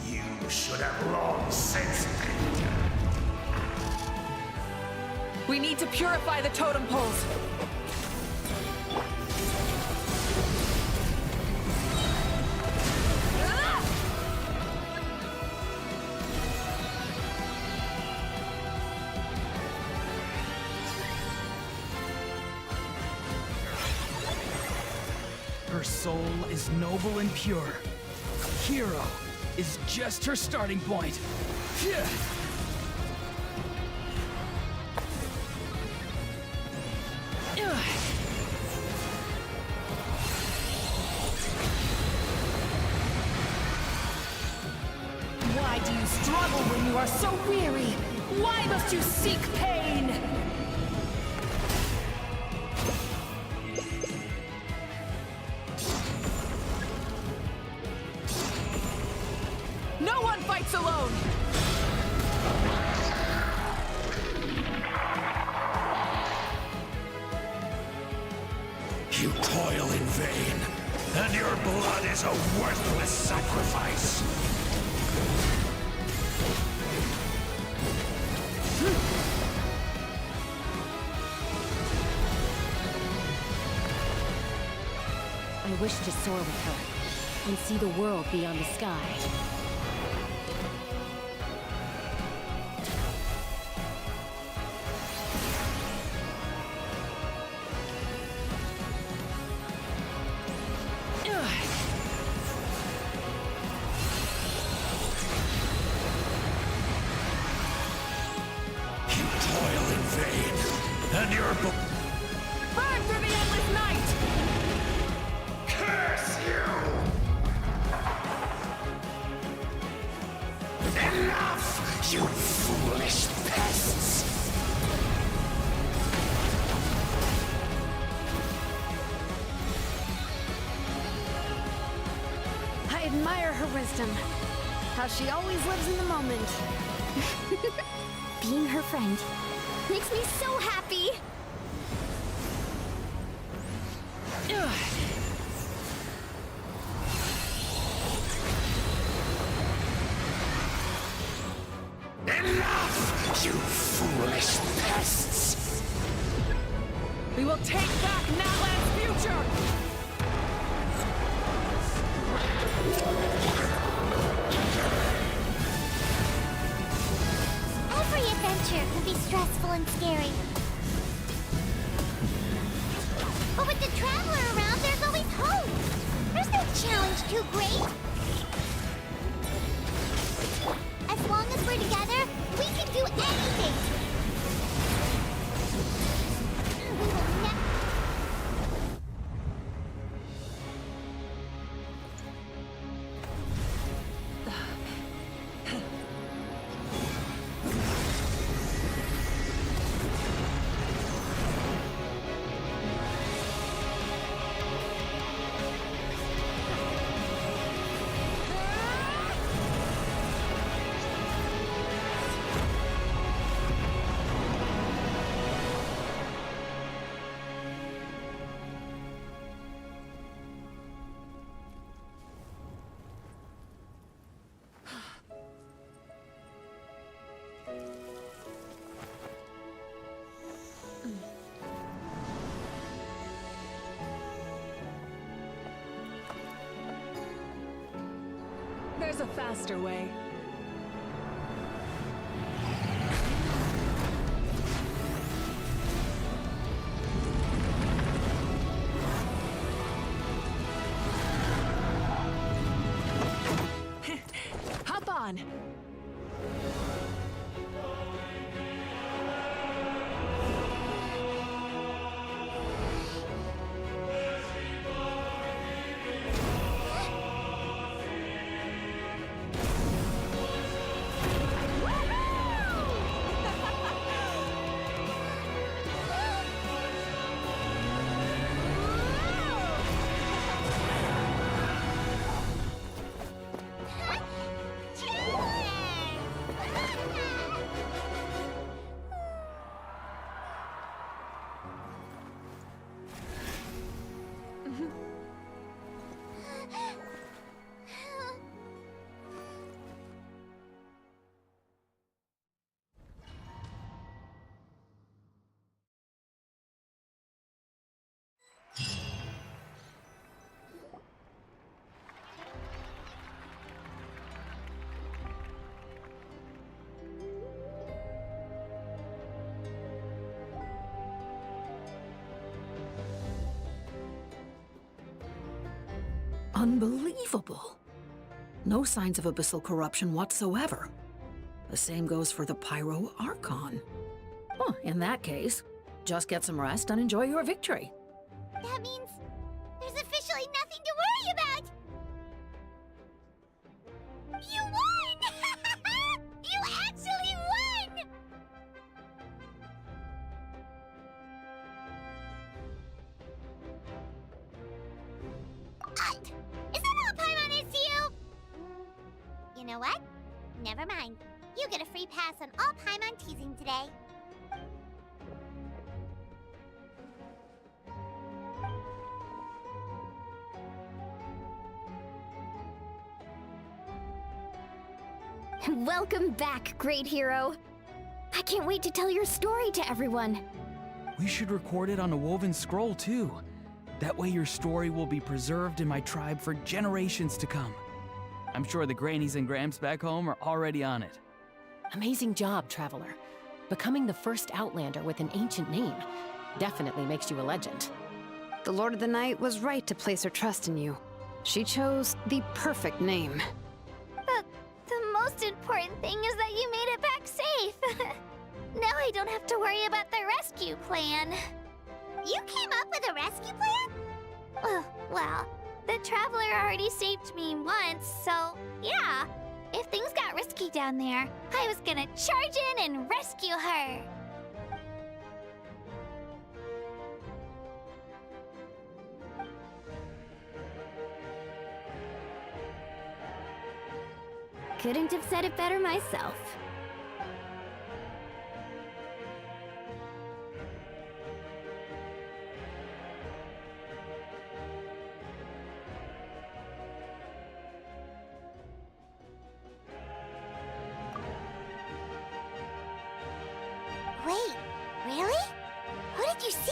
You should have long since been. We need to purify the totem poles. Her soul is noble and pure. Hero is just her starting point. Phew. Why do you struggle when you are so weary? Why must you seek pain? No one fights alone! vain, and your blood is a worthless sacrifice. I wish to soar with her and see the world beyond the sky. You toil in vain, and your Burn through the endless night! curse you! Enough, you foolish pests! I admire her wisdom. How she always lives in the moment. Being her friend makes me so happy! Enough, you foolish pests! We will take back Natlan's future! Every adventure can be stressful and scary. But with the Traveler around, there's always hope. There's no challenge too great. As long as we're together, we can do anything. We will never... There's a faster way. Hop on! Unbelievable. No signs of abyssal corruption whatsoever. The same goes for the Pyro Archon. Well, in that case, just get some rest and enjoy your victory. That means there's officially nothing to worry about! You won! You actually won! Is that all Paimon is to you? You know what? Never mind. You get a free pass on all Paimon teasing today. Welcome back, great hero. I can't wait to tell your story to everyone. We should record it on a woven scroll, too. That way your story will be preserved in my tribe for generations to come. I'm sure the grannies and gramps back home are already on it. Amazing job, Traveler. Becoming the first Outlander with an ancient name definitely makes you a legend. The Lord of the Night was right to place her trust in you. She chose the perfect name. The most important thing is that you made it back safe. Now I don't have to worry about the rescue plan. You came up with a rescue plan? Well, the Traveler already saved me once, so yeah. If things got risky down there, I was gonna charge in and rescue her. Couldn't have said it better myself. Wait, really? What did you see?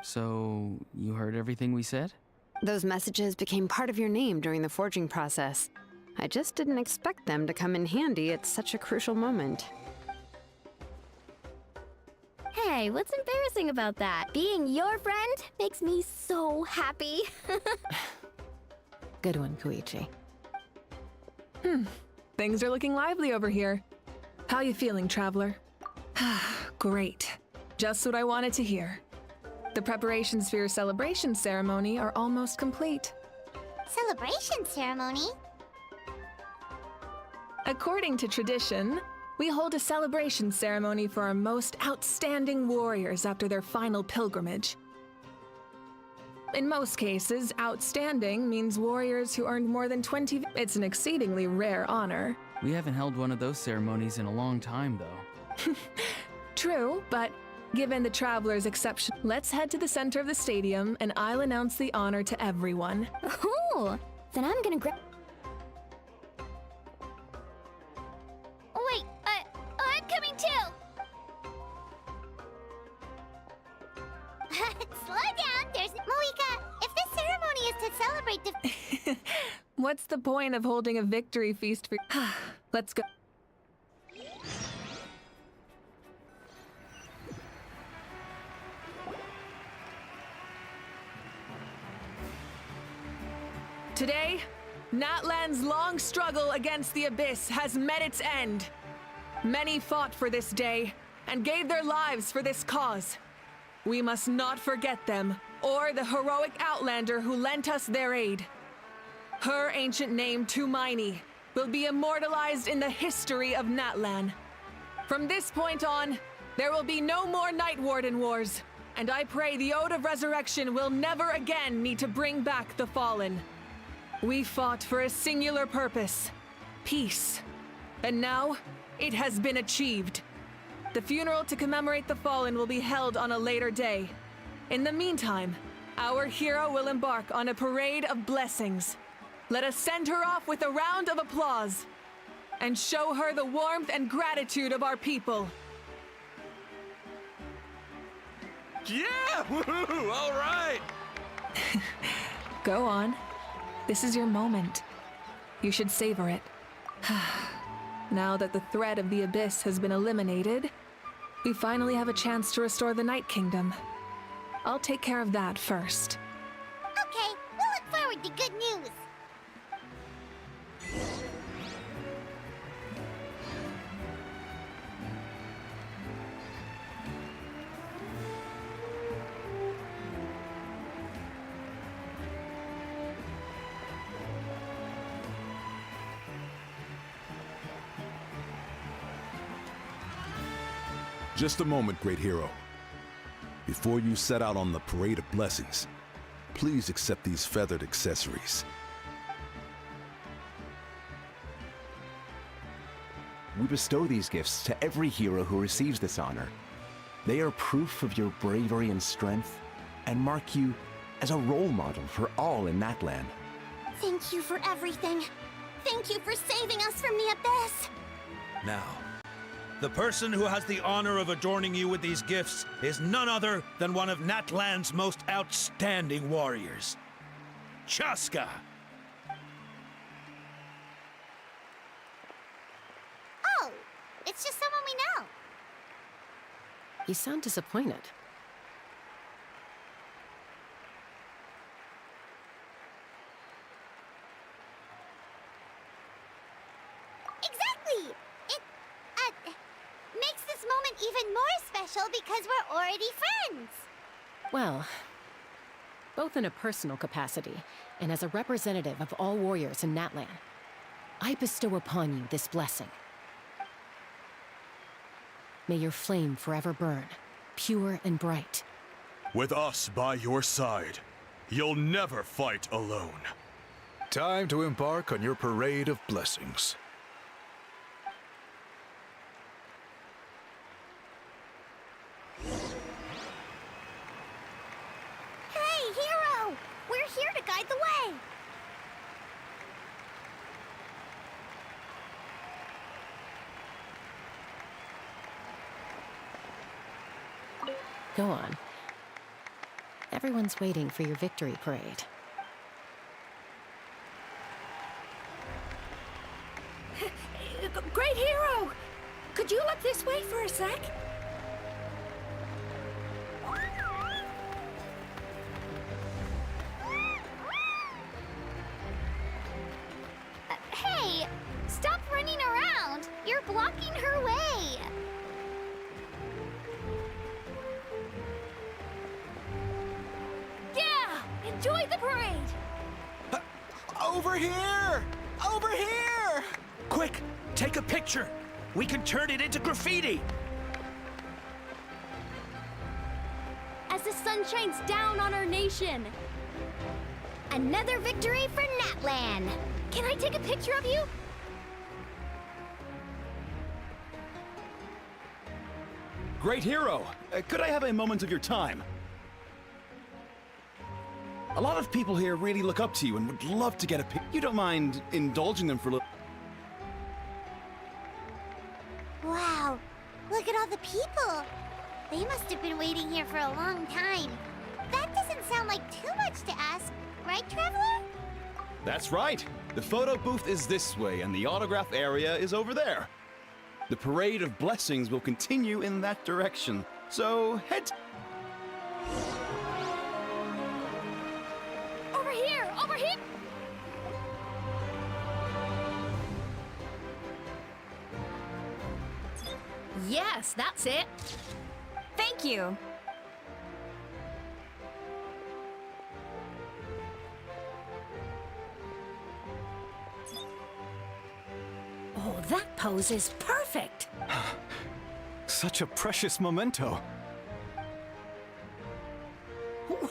So, you heard everything we said? Those messages became part of your name during the forging process. I just didn't expect them to come in handy at such a crucial moment. Hey, what's embarrassing about that? Being your friend makes me so happy. Good one, Koichi. Things are looking lively over here. How you feeling, Traveler? Great. Just what I wanted to hear. The preparations for your celebration ceremony are almost complete. Celebration ceremony? According to tradition, we hold a celebration ceremony for our most outstanding warriors after their final pilgrimage. In most cases, outstanding means warriors who earned more than 20. It's an exceedingly rare honor. We haven't held one of those ceremonies in a long time, though. True, but given the Traveler's exception, let's head to the center of the stadium and I'll announce the honor to everyone. Ooh, then I'm gonna grab. Wait, I'm coming too! Slow down, there's Moika. If this ceremony is to celebrate the... What's the point of holding a victory feast for... Let's go. Today, Natlan's long struggle against the Abyss has met its end. Many fought for this day and gave their lives for this cause. We must not forget them or the heroic Outlander who lent us their aid. Her ancient name, Tumaini, will be immortalized in the history of Natlan. From this point on, there will be no more Night Warden wars, and I pray the Ode of Resurrection will never again need to bring back the Fallen. We fought for a singular purpose, peace, and now it has been achieved. The funeral to commemorate the Fallen will be held on a later day. In the meantime, our hero will embark on a parade of blessings. Let us send her off with a round of applause and show her the warmth and gratitude of our people. Yeah! Woohoo! All right! Go on. This is your moment. You should savor it. Now that the threat of the Abyss has been eliminated, we finally have a chance to restore the Night Kingdom. I'll take care of that first. Okay, we'll look forward to good news. Just a moment, great hero. Before you set out on the parade of blessings, please accept these feathered accessories. We bestow these gifts to every hero who receives this honor. They are proof of your bravery and strength, and mark you as a role model for all in Natlan. Thank you for everything. Thank you for saving us from the abyss. Now, the person who has the honor of adorning you with these gifts is none other than one of Natlan's most outstanding warriors, Chaska. Oh, it's just someone we know. You sound disappointed. Exactly! It, makes this moment even more special because we're already friends. Well, both in a personal capacity and as a representative of all warriors in Natlan, I bestow upon you this blessing. May your flame forever burn, pure and bright. With us by your side, you'll never fight alone. Time to embark on your parade of blessings. Hey, Hero! We're here to guide the way. Go on. Everyone's waiting for your victory parade. Great Hero! Could you look this way for a sec? Hey! Stop running around! You're blocking her way! Yeah! Enjoy the parade! Over here! Over here! Quick, take a picture. We can turn it into graffiti. As the sun shines down on our nation. Another victory for Natlan. Can I take a picture of you? Great Hero, could I have a moment of your time? A lot of people here really look up to you and would love to get a pic. You don't mind indulging them for a little... Wow, look at all the people. They must have been waiting here for a long time. That doesn't sound like too much to ask, right, Traveler? That's right. The photo booth is this way, and the autograph area is over there. The parade of blessings will continue in that direction, so head... Over here! Over here! Yes, that's it. Thank you. Oh, that pose is perfect. Such a precious memento.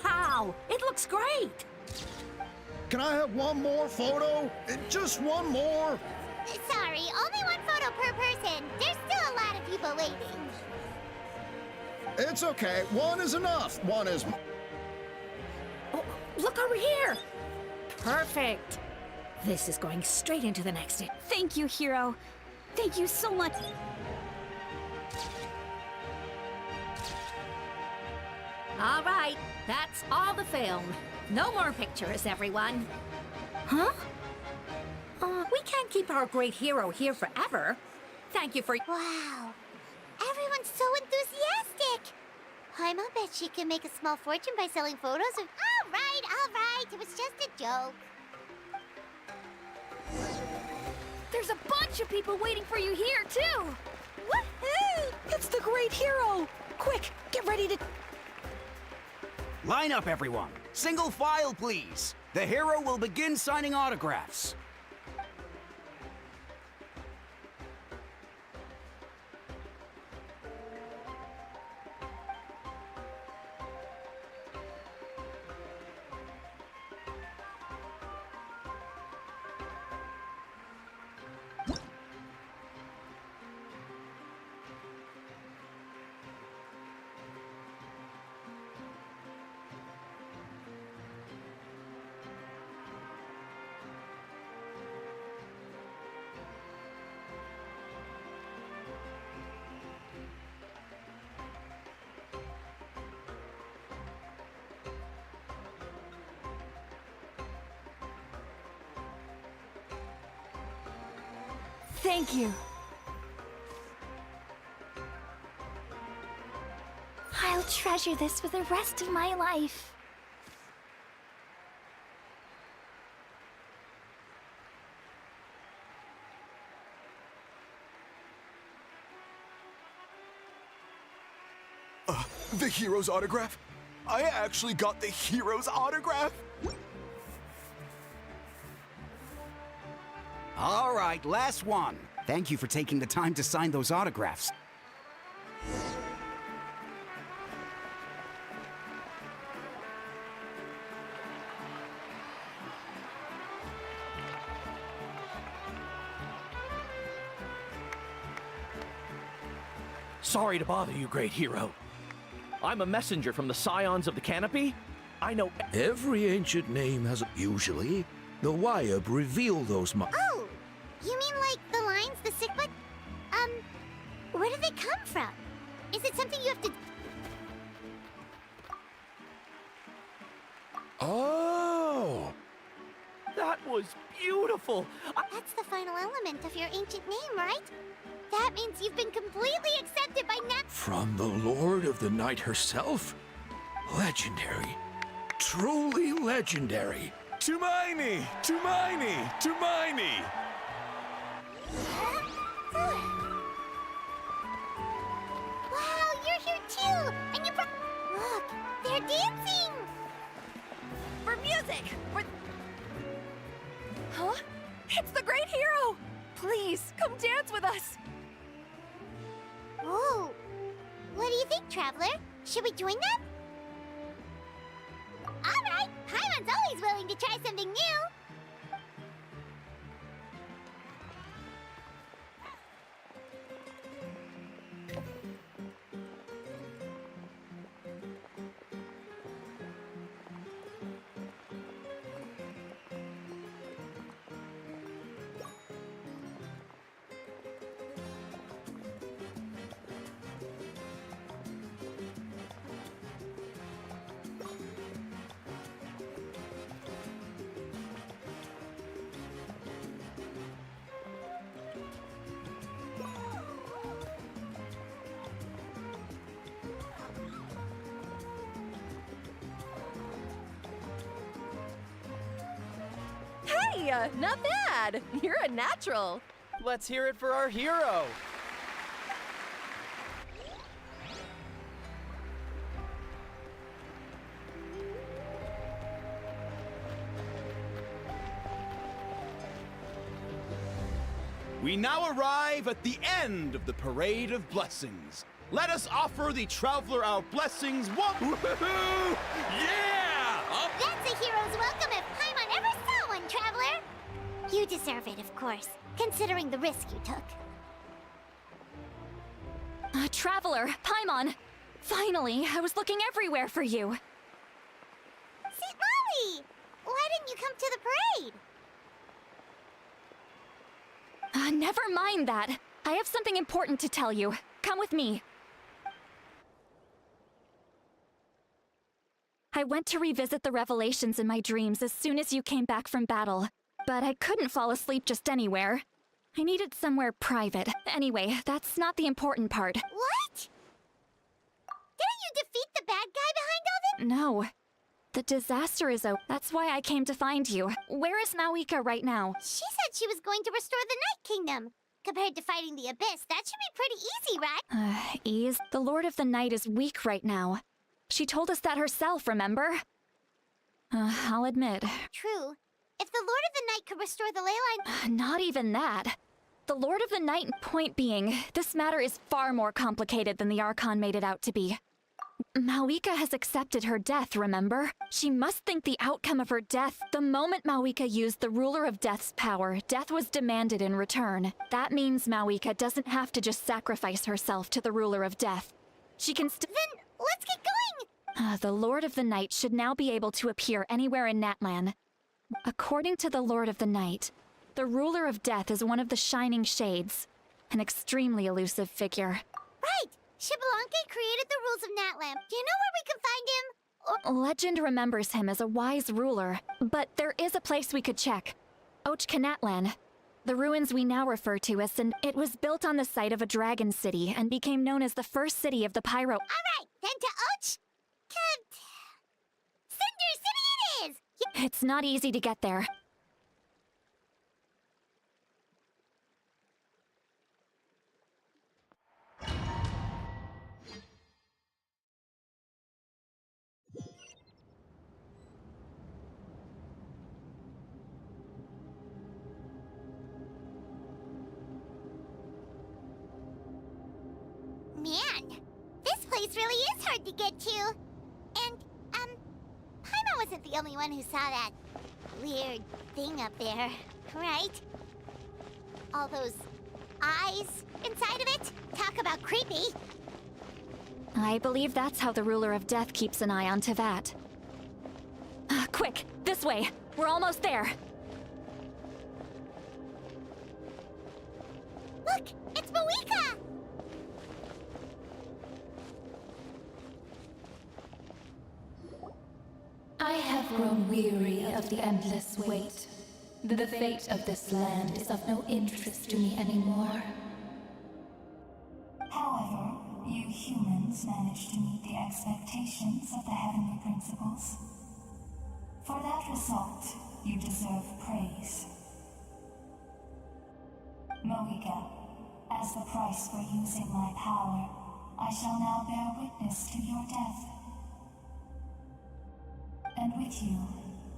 Wow, it looks great. Can I have one more photo? Just one more? Sorry, only one photo per person. There's still a lot of people waiting. It's okay. One is enough. One is... Oh, look over here. Perfect. This is going straight into the next. Thank you, Hero. Thank you so much. All right, that's all the film. No more pictures, everyone. Huh? We can't keep our great hero here forever. Thank you for... Wow, everyone's so enthusiastic. Paimon bet she can make a small fortune by selling photos of... All right, it was just a joke. There's a bunch of people waiting for you here, too! Woohoo! It's the great hero! Quick, get ready to... Line up, everyone. Single file, please. The hero will begin signing autographs. Thank you. I'll treasure this for the rest of my life. The hero's autograph? I actually got the hero's autograph? All right, last one. Thank you for taking the time to sign those autographs. Sorry to bother you, great hero. I'm a messenger from the Scions of the Canopy. I know every ancient name has usually. The Wyab reveal those Oh! You mean like the lines, the sick but... where do they come from? Is it something you have to... Oh! That was beautiful! That's the final element of your ancient name, right? That means you've been completely accepted by From the Lord of the Night herself? Legendary. Truly legendary. Tumaini! Tumaini! Tumaini! Wow, you're here too! And you Look, they're dancing! For music! For... Huh? It's the great hero! Please, come dance with us! Whoa! What do you think, Traveler? Should we join them? Alright! Paimon's always willing to try something new! Hey, not bad. You're a natural. Let's hear it for our hero. We now arrive at the end of the Parade of Blessings. Let us offer the Traveler our blessings. Woohoo! Yeah! That's a hero's welcome if Paimon ever saw one, Traveler! You deserve it, of course, considering the risk you took. Traveler, Paimon! Finally, I was looking everywhere for you. St. Molly! Why didn't you come to the parade? Never mind that. I have something important to tell you. Come with me. I went to revisit the revelations in my dreams as soon as you came back from battle, but I couldn't fall asleep just anywhere. I needed somewhere private. Anyway, that's not the important part. What? Didn't you defeat the bad guy behind all this? No. The disaster is over. That's why I came to find you. Where is Mawika right now? She said she was going to restore the Night Kingdom. Compared to fighting the Abyss, that should be pretty easy, right? Ease. The Lord of the Night is weak right now. She told us that herself, remember? I'll admit. True. If the Lord of the Night could restore the ley line... Not even that. The Lord of the Night, point being, this matter is far more complicated than the Archon made it out to be. Mawika has accepted her death, remember? She must think the outcome of her death. The moment Mawika used the Ruler of Death's power, death was demanded in return. That means Mawika doesn't have to just sacrifice herself to the Ruler of Death. She can still... Then let's get going! The Lord of the Night should now be able to appear anywhere in Natlan. According to the Lord of the Night, the Ruler of Death is one of the Shining Shades, an extremely elusive figure. Right! Xbalanque created the rules of Natlan. Do you know where we can find him? Legend remembers him as a wise ruler, but there is a place we could check. Ochkanatlan. The ruins we now refer to as it was built on the site of a dragon city and became known as the first city of the Pyro. Alright, then to Cinder City it is! It's not easy to get there. Man, this place really is hard to get to. And, Paimon wasn't the only one who saw that weird thing up there, right? All those eyes inside of it? Talk about creepy. I believe that's how the ruler of death keeps an eye on Tevat. Quick, this way! We're almost there! Look, it's Mawika! I have grown weary of the endless wait. The fate of this land is of no interest to me anymore. However, you humans managed to meet the expectations of the Heavenly Principles. For that result, you deserve praise. Moika, as the price for using my power, I shall now bear witness to your death. And with you,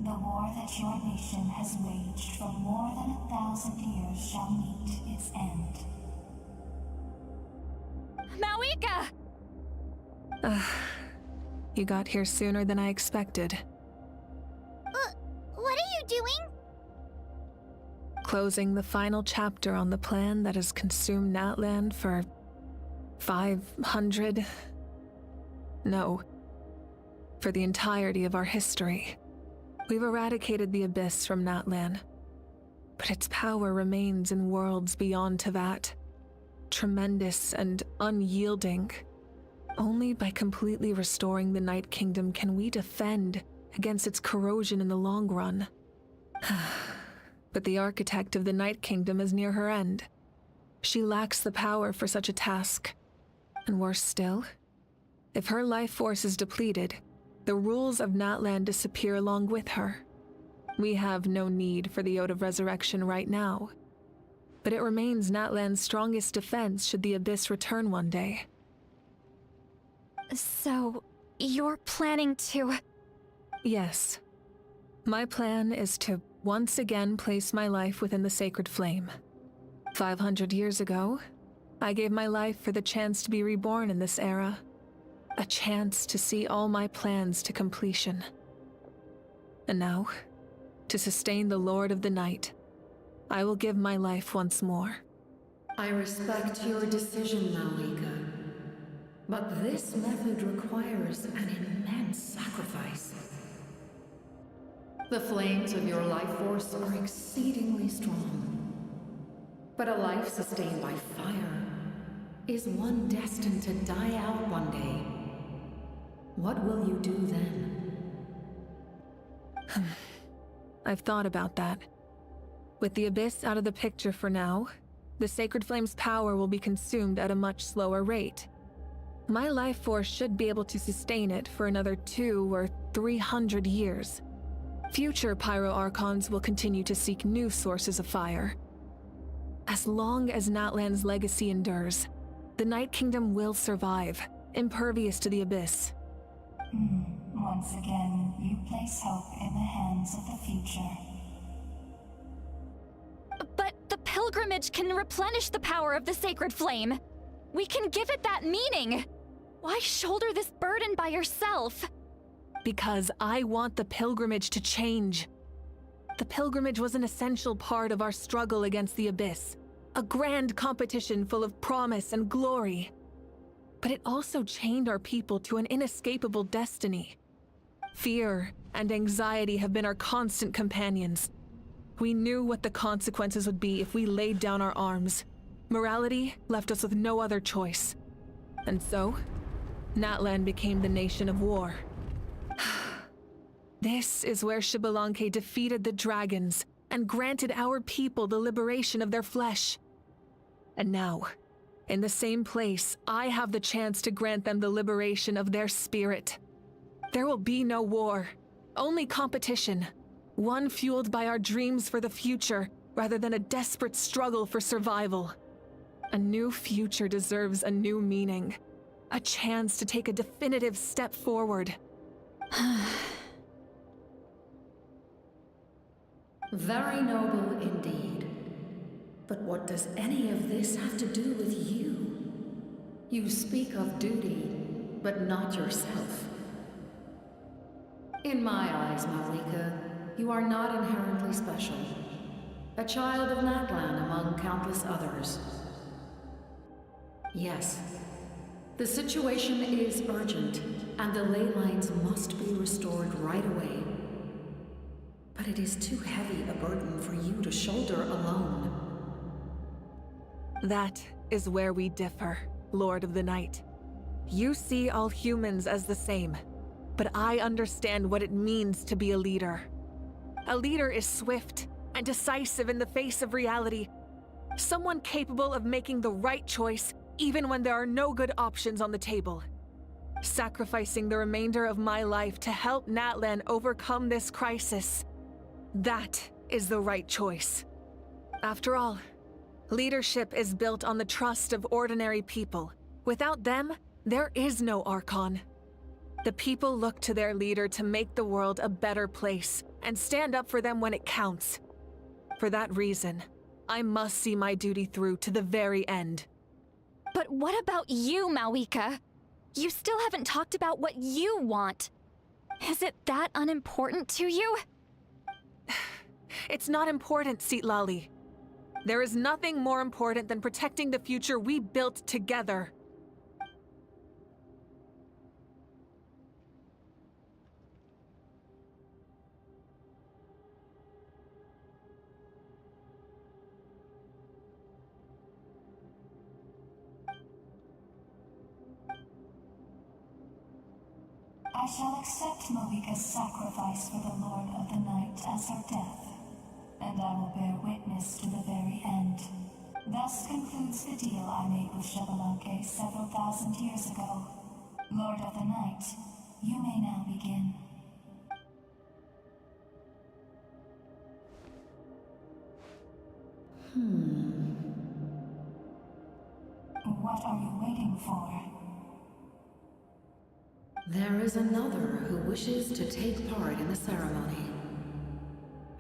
the war that your nation has waged for more than 1,000 years shall meet its end. Mawika! You got here sooner than I expected. What are you doing? Closing the final chapter on the plan that has consumed Natlan for 500... No. For the entirety of our history. We've eradicated the Abyss from Natlan, but its power remains in worlds beyond Tevat. Tremendous and unyielding. Only by completely restoring the Night Kingdom can we defend against its corrosion in the long run. But the architect of the Night Kingdom is near her end. She lacks the power for such a task. And worse still, if her life force is depleted, the rules of Natlan disappear along with her. We have no need for the Ode of Resurrection right now. But it remains Natlan's strongest defense should the Abyss return one day. So, you're planning to... Yes. My plan is to once again place my life within the sacred flame. 500 years ago, I gave my life for the chance to be reborn in this era. A chance to see all my plans to completion. And now, to sustain the Lord of the Night, I will give my life once more. I respect your decision, Mawika. But this method requires an immense sacrifice. The flames of your life force are exceedingly strong. But a life sustained by fire is one destined to die out one day. What will you do then? I've thought about that. With the Abyss out of the picture for now, the Sacred Flame's power will be consumed at a much slower rate. My life force should be able to sustain it for another 200 or 300 years. Future Pyro Archons will continue to seek new sources of fire. As long as Natlan's legacy endures, the Night Kingdom will survive, impervious to the Abyss. Once again, you place hope in the hands of the future. But the pilgrimage can replenish the power of the sacred flame. We can give it that meaning. Why shoulder this burden by yourself? Because I want the pilgrimage to change. The pilgrimage was an essential part of our struggle against the Abyss. A grand competition full of promise and glory. But it also chained our people to an inescapable destiny. Fear and anxiety have been our constant companions. We knew what the consequences would be if we laid down our arms. Morality left us with no other choice. And so, Natlan became the nation of war. This is where Xbalanque defeated the dragons and granted our people the liberation of their flesh. And now, in the same place, I have the chance to grant them the liberation of their spirit. There will be no war, only competition, one fueled by our dreams for the future rather than a desperate struggle for survival. A new future deserves a new meaning, a chance to take a definitive step forward. Very noble indeed. But what does any of this have to do with you? You speak of duty, but not yourself. In my eyes, Malika, you are not inherently special. A child of Natlan among countless others. Yes, the situation is urgent, and the ley lines must be restored right away. But it is too heavy a burden for you to shoulder alone. That is where we differ, Lord of the Night. You see all humans as the same, but I understand what it means to be a leader. A leader is swift and decisive in the face of reality. Someone capable of making the right choice even when there are no good options on the table. Sacrificing the remainder of my life to help Natlan overcome this crisis. That is the right choice. After all, leadership is built on the trust of ordinary people. Without them, there is no Archon. The people look to their leader to make the world a better place and stand up for them when it counts. For that reason, I must see my duty through to the very end. But what about you, Malika? You still haven't talked about what you want. Is it that unimportant to you? It's not important, Citlali. There is nothing more important than protecting the future we built together. I shall accept Malika's sacrifice for the Lord of the Night as her death, and I will bear witness to the very end. Thus concludes the deal I made with Xbalanque several thousand years ago. Lord of the Night, you may now begin. What are you waiting for? There is another who wishes to take part in the ceremony.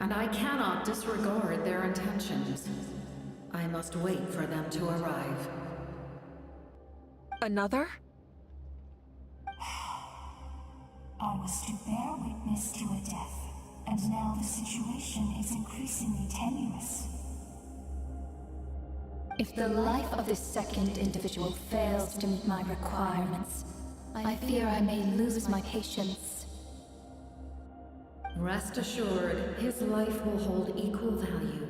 And I cannot disregard their intentions. I must wait for them to arrive. Another? I was to bear witness to a death, and now the situation is increasingly tenuous. If the life of this second individual fails to meet my requirements, I fear I may lose my patience. Rest assured, his life will hold equal value.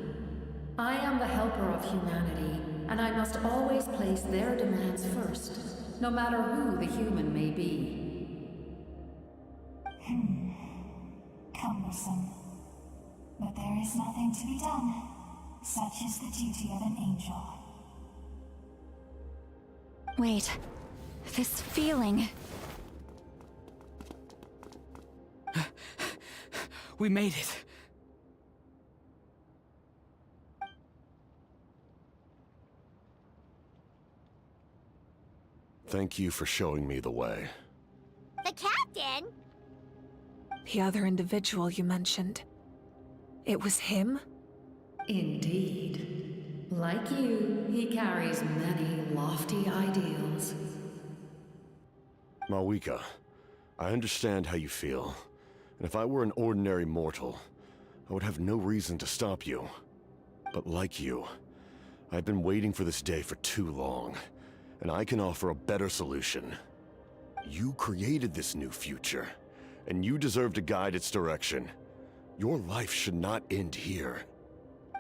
I am the helper of humanity, and I must always place their demands first, no matter who the human may be. Cumbersome. But there is nothing to be done. Such is the duty of an angel. Wait, this feeling. We made it. Thank you for showing me the way. The captain? The other individual you mentioned. It was him? Indeed. Like you, he carries many lofty ideals. Malika, I understand how you feel. And if I were an ordinary mortal, I would have no reason to stop you. But like you, I've been waiting for this day for too long, and I can offer a better solution. You created this new future, and you deserve to guide its direction. Your life should not end here.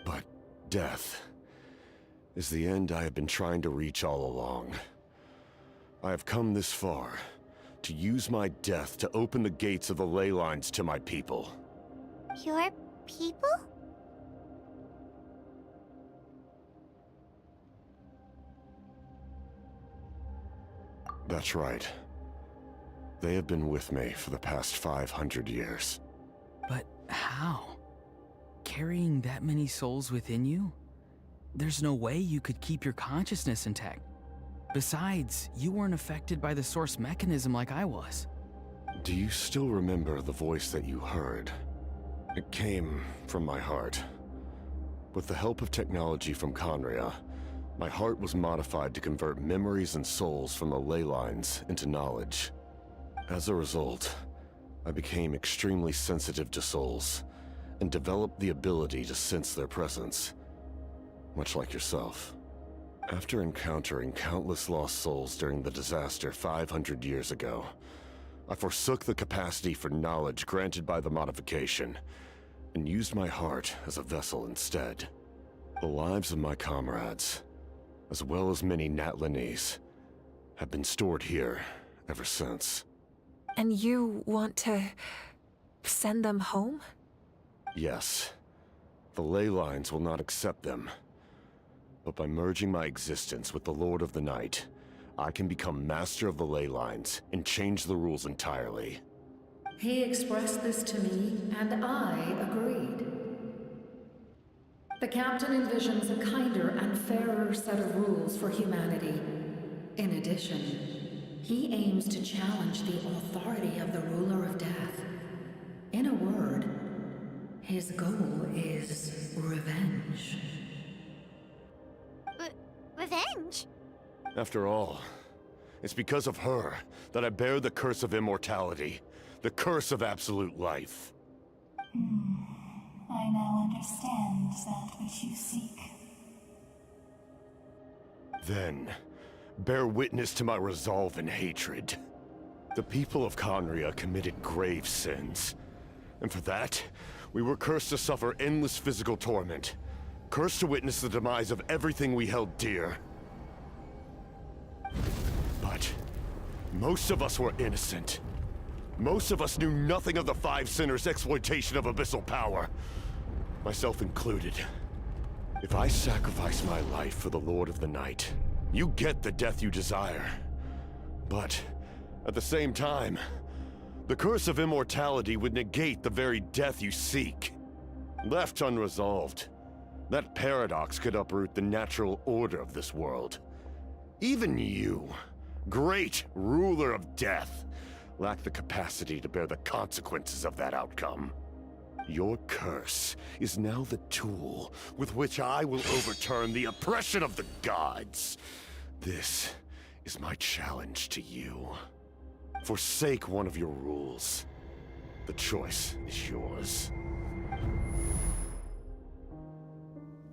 But death is the end I have been trying to reach all along. I have come this far to use my death to open the gates of the ley lines to my people. Your people? That's right. They have been with me for the past 500 years. But how? Carrying that many souls within you? There's no way you could keep your consciousness intact. Besides, you weren't affected by the source mechanism like I was. Do you still remember the voice that you heard? It came from my heart. With the help of technology from Conria, my heart was modified to convert memories and souls from the ley lines into knowledge. As a result, I became extremely sensitive to souls, and developed the ability to sense their presence, much like yourself. After encountering countless lost souls during the disaster 500 years ago, I forsook the capacity for knowledge granted by the modification, and used my heart as a vessel instead. The lives of my comrades, as well as many Natlanese, have been stored here ever since. And you want to send them home? Yes. The ley lines will not accept them. But by merging my existence with the Lord of the Night, I can become master of the ley lines and change the rules entirely. He expressed this to me, and I agreed. The captain envisions a kinder and fairer set of rules for humanity. In addition, he aims to challenge the authority of the ruler of death. In a word, his goal is revenge. Revenge? After all, it's because of her that I bear the curse of immortality, the curse of absolute life. I now understand that which you seek. Then, bear witness to my resolve and hatred. The people of Conria committed grave sins, and for that, we were cursed to suffer endless physical torment, cursed to witness the demise of everything we held dear. But most of us were innocent. Most of us knew nothing of the Five Sinners' exploitation of abyssal power, myself included. If I sacrifice my life for the Lord of the Night, you get the death you desire. But at the same time, the curse of immortality would negate the very death you seek. Left unresolved, that paradox could uproot the natural order of this world. Even you, great ruler of death, lack the capacity to bear the consequences of that outcome. Your curse is now the tool with which I will overturn the oppression of the gods. This is my challenge to you. Forsake one of your rules. The choice is yours.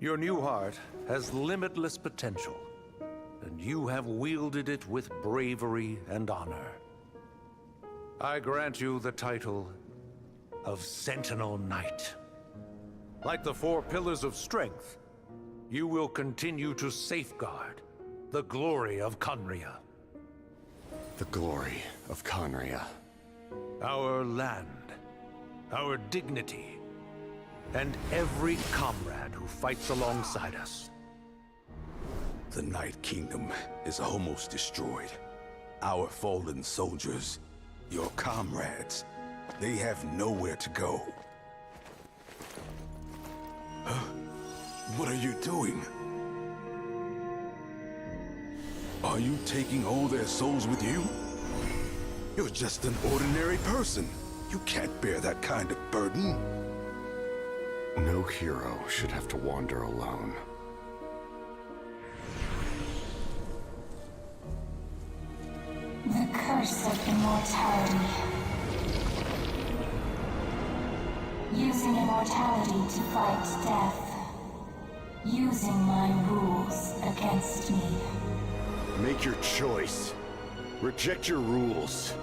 Your new heart has limitless potential, and you have wielded it with bravery and honor. I grant you the title of Sentinel Knight. Like the four pillars of strength, you will continue to safeguard the glory of Conria. The glory of Conria. Our land, our dignity, and every comrade who fights alongside us. The Night Kingdom is almost destroyed. Our fallen soldiers, your comrades, they have nowhere to go. Huh? What are you doing? Are you taking all their souls with you? You're just an ordinary person. You can't bear that kind of burden. No hero should have to wander alone. The curse of immortality. Using immortality to fight death. Using my rules against me. Make your choice. Reject your rules.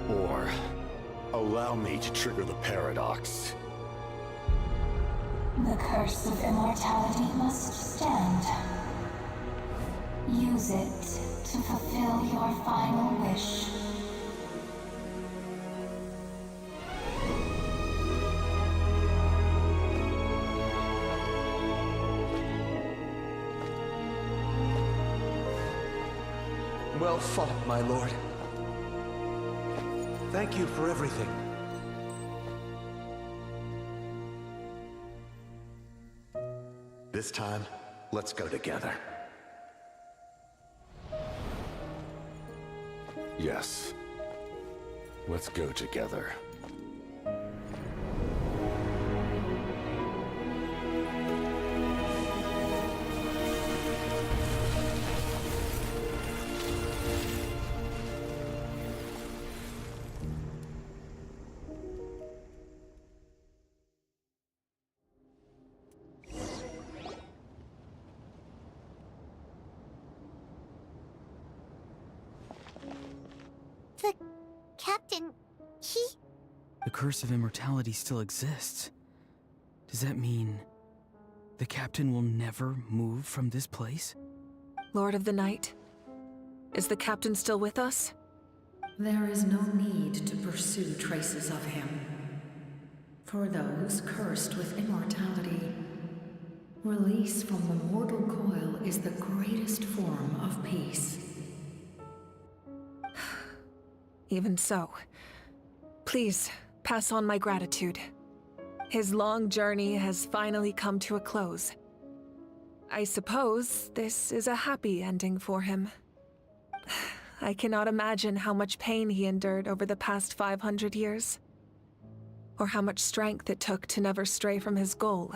Or allow me to trigger the paradox. The curse of immortality must stand. Use it to fulfill your final wish. Well fought, my lord. Thank you for everything. This time, let's go together. Yes. Let's go together. The captain, he... The curse of immortality still exists. Does that mean the captain will never move from this place? Lord of the Night, is the captain still with us? There is no need to pursue traces of him. For those cursed with immortality, release from the mortal coil is the greatest form of peace. Even so, please pass on my gratitude. His long journey has finally come to a close. I suppose this is a happy ending for him. I cannot imagine how much pain he endured over the past 500 years, or how much strength it took to never stray from his goal.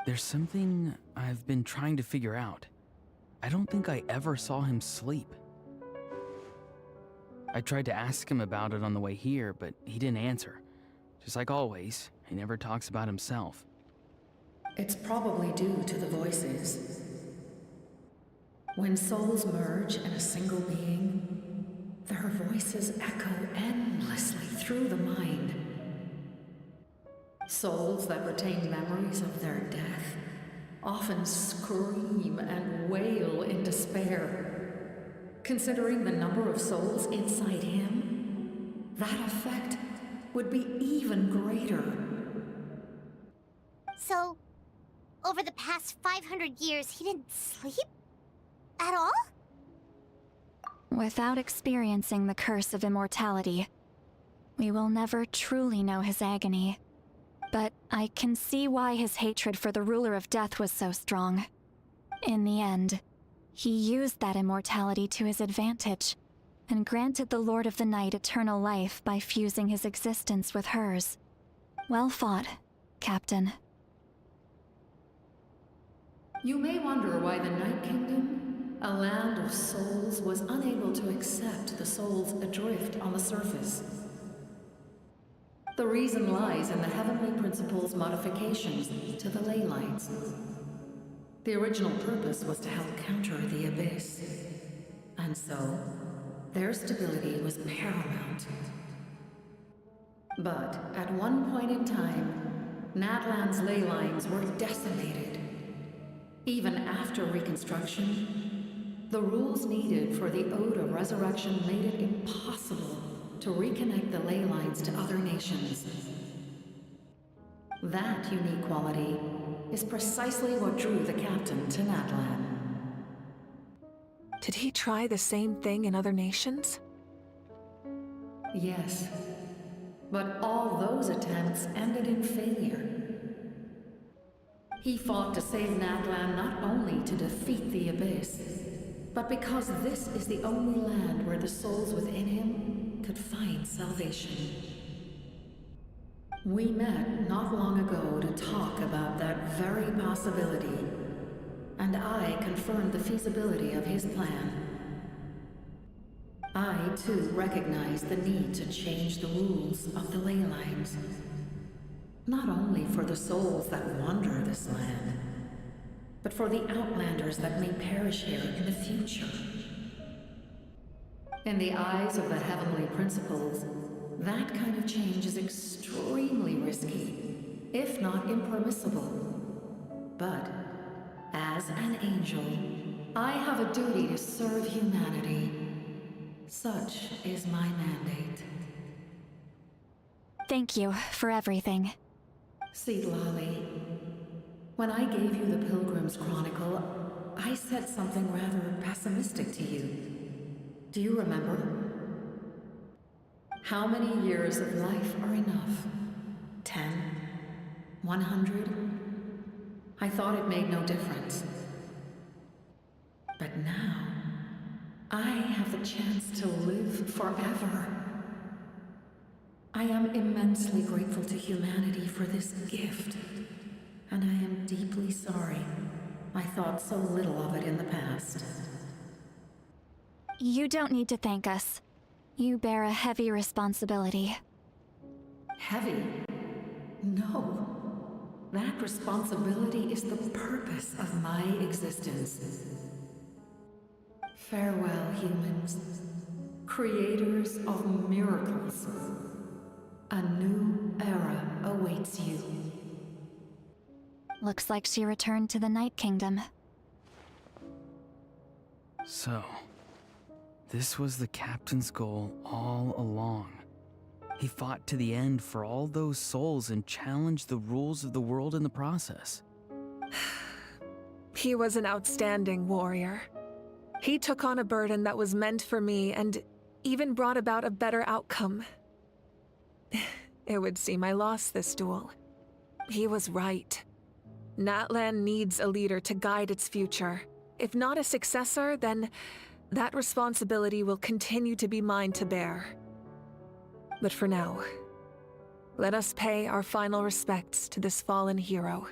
There's something I've been trying to figure out. I don't think I ever saw him sleep. I tried to ask him about it on the way here, but he didn't answer. Just like always, he never talks about himself. It's probably due to the voices. When souls merge in a single being, their voices echo endlessly through the mind. Souls that retain memories of their death often scream and wail in despair. Considering the number of souls inside him, that effect would be even greater. So, over the past 500 years, he didn't sleep? At all? Without experiencing the curse of immortality, we will never truly know his agony. But I can see why his hatred for the ruler of death was so strong. In the end, he used that immortality to his advantage, and granted the Lord of the Night eternal life by fusing his existence with hers. Well fought, Captain. You may wonder why the Night Kingdom, a land of souls, was unable to accept the souls adrift on the surface. The reason lies in the Heavenly Principle's modifications to the ley lines. The original purpose was to help counter the Abyss, and so their stability was paramount. But at one point in time, Natlan's ley lines were decimated. Even after reconstruction, the rules needed for the Ode of Resurrection made it impossible to reconnect the ley lines to other nations. That unique quality is precisely what drew the captain to Natlan. Did he try the same thing in other nations? Yes, but all those attempts ended in failure. He fought to save Natlan not only to defeat the Abyss, but because this is the only land where the souls within him could find salvation. We met not long ago to talk about that very possibility, and I confirmed the feasibility of his plan. I, too, recognize the need to change the rules of the ley lines. Not only for the souls that wander this land, but for the outlanders that may perish here in the future. In the eyes of the Heavenly Principles, that kind of change is extremely risky, if not impermissible. But, as an angel, I have a duty to serve humanity. Such is my mandate. Thank you for everything. Lali, when I gave you the Pilgrim's Chronicle, I said something rather pessimistic to you. Do you remember? How many years of life are enough? 10? 100? I thought it made no difference. But now, I have the chance to live forever. I am immensely grateful to humanity for this gift, and I am deeply sorry I thought so little of it in the past. You don't need to thank us. You bear a heavy responsibility. Heavy? No. That responsibility is the purpose of my existence. Farewell, humans. Creators of miracles. A new era awaits you. Looks like she returned to the Night Kingdom. So, this was the captain's goal all along. He fought to the end for all those souls and challenged the rules of the world in the process. He was an outstanding warrior. He took on a burden that was meant for me and even brought about a better outcome. It would seem I lost this duel. He was right. Natlan needs a leader to guide its future. If not a successor, then that responsibility will continue to be mine to bear. But for now, let us pay our final respects to this fallen hero.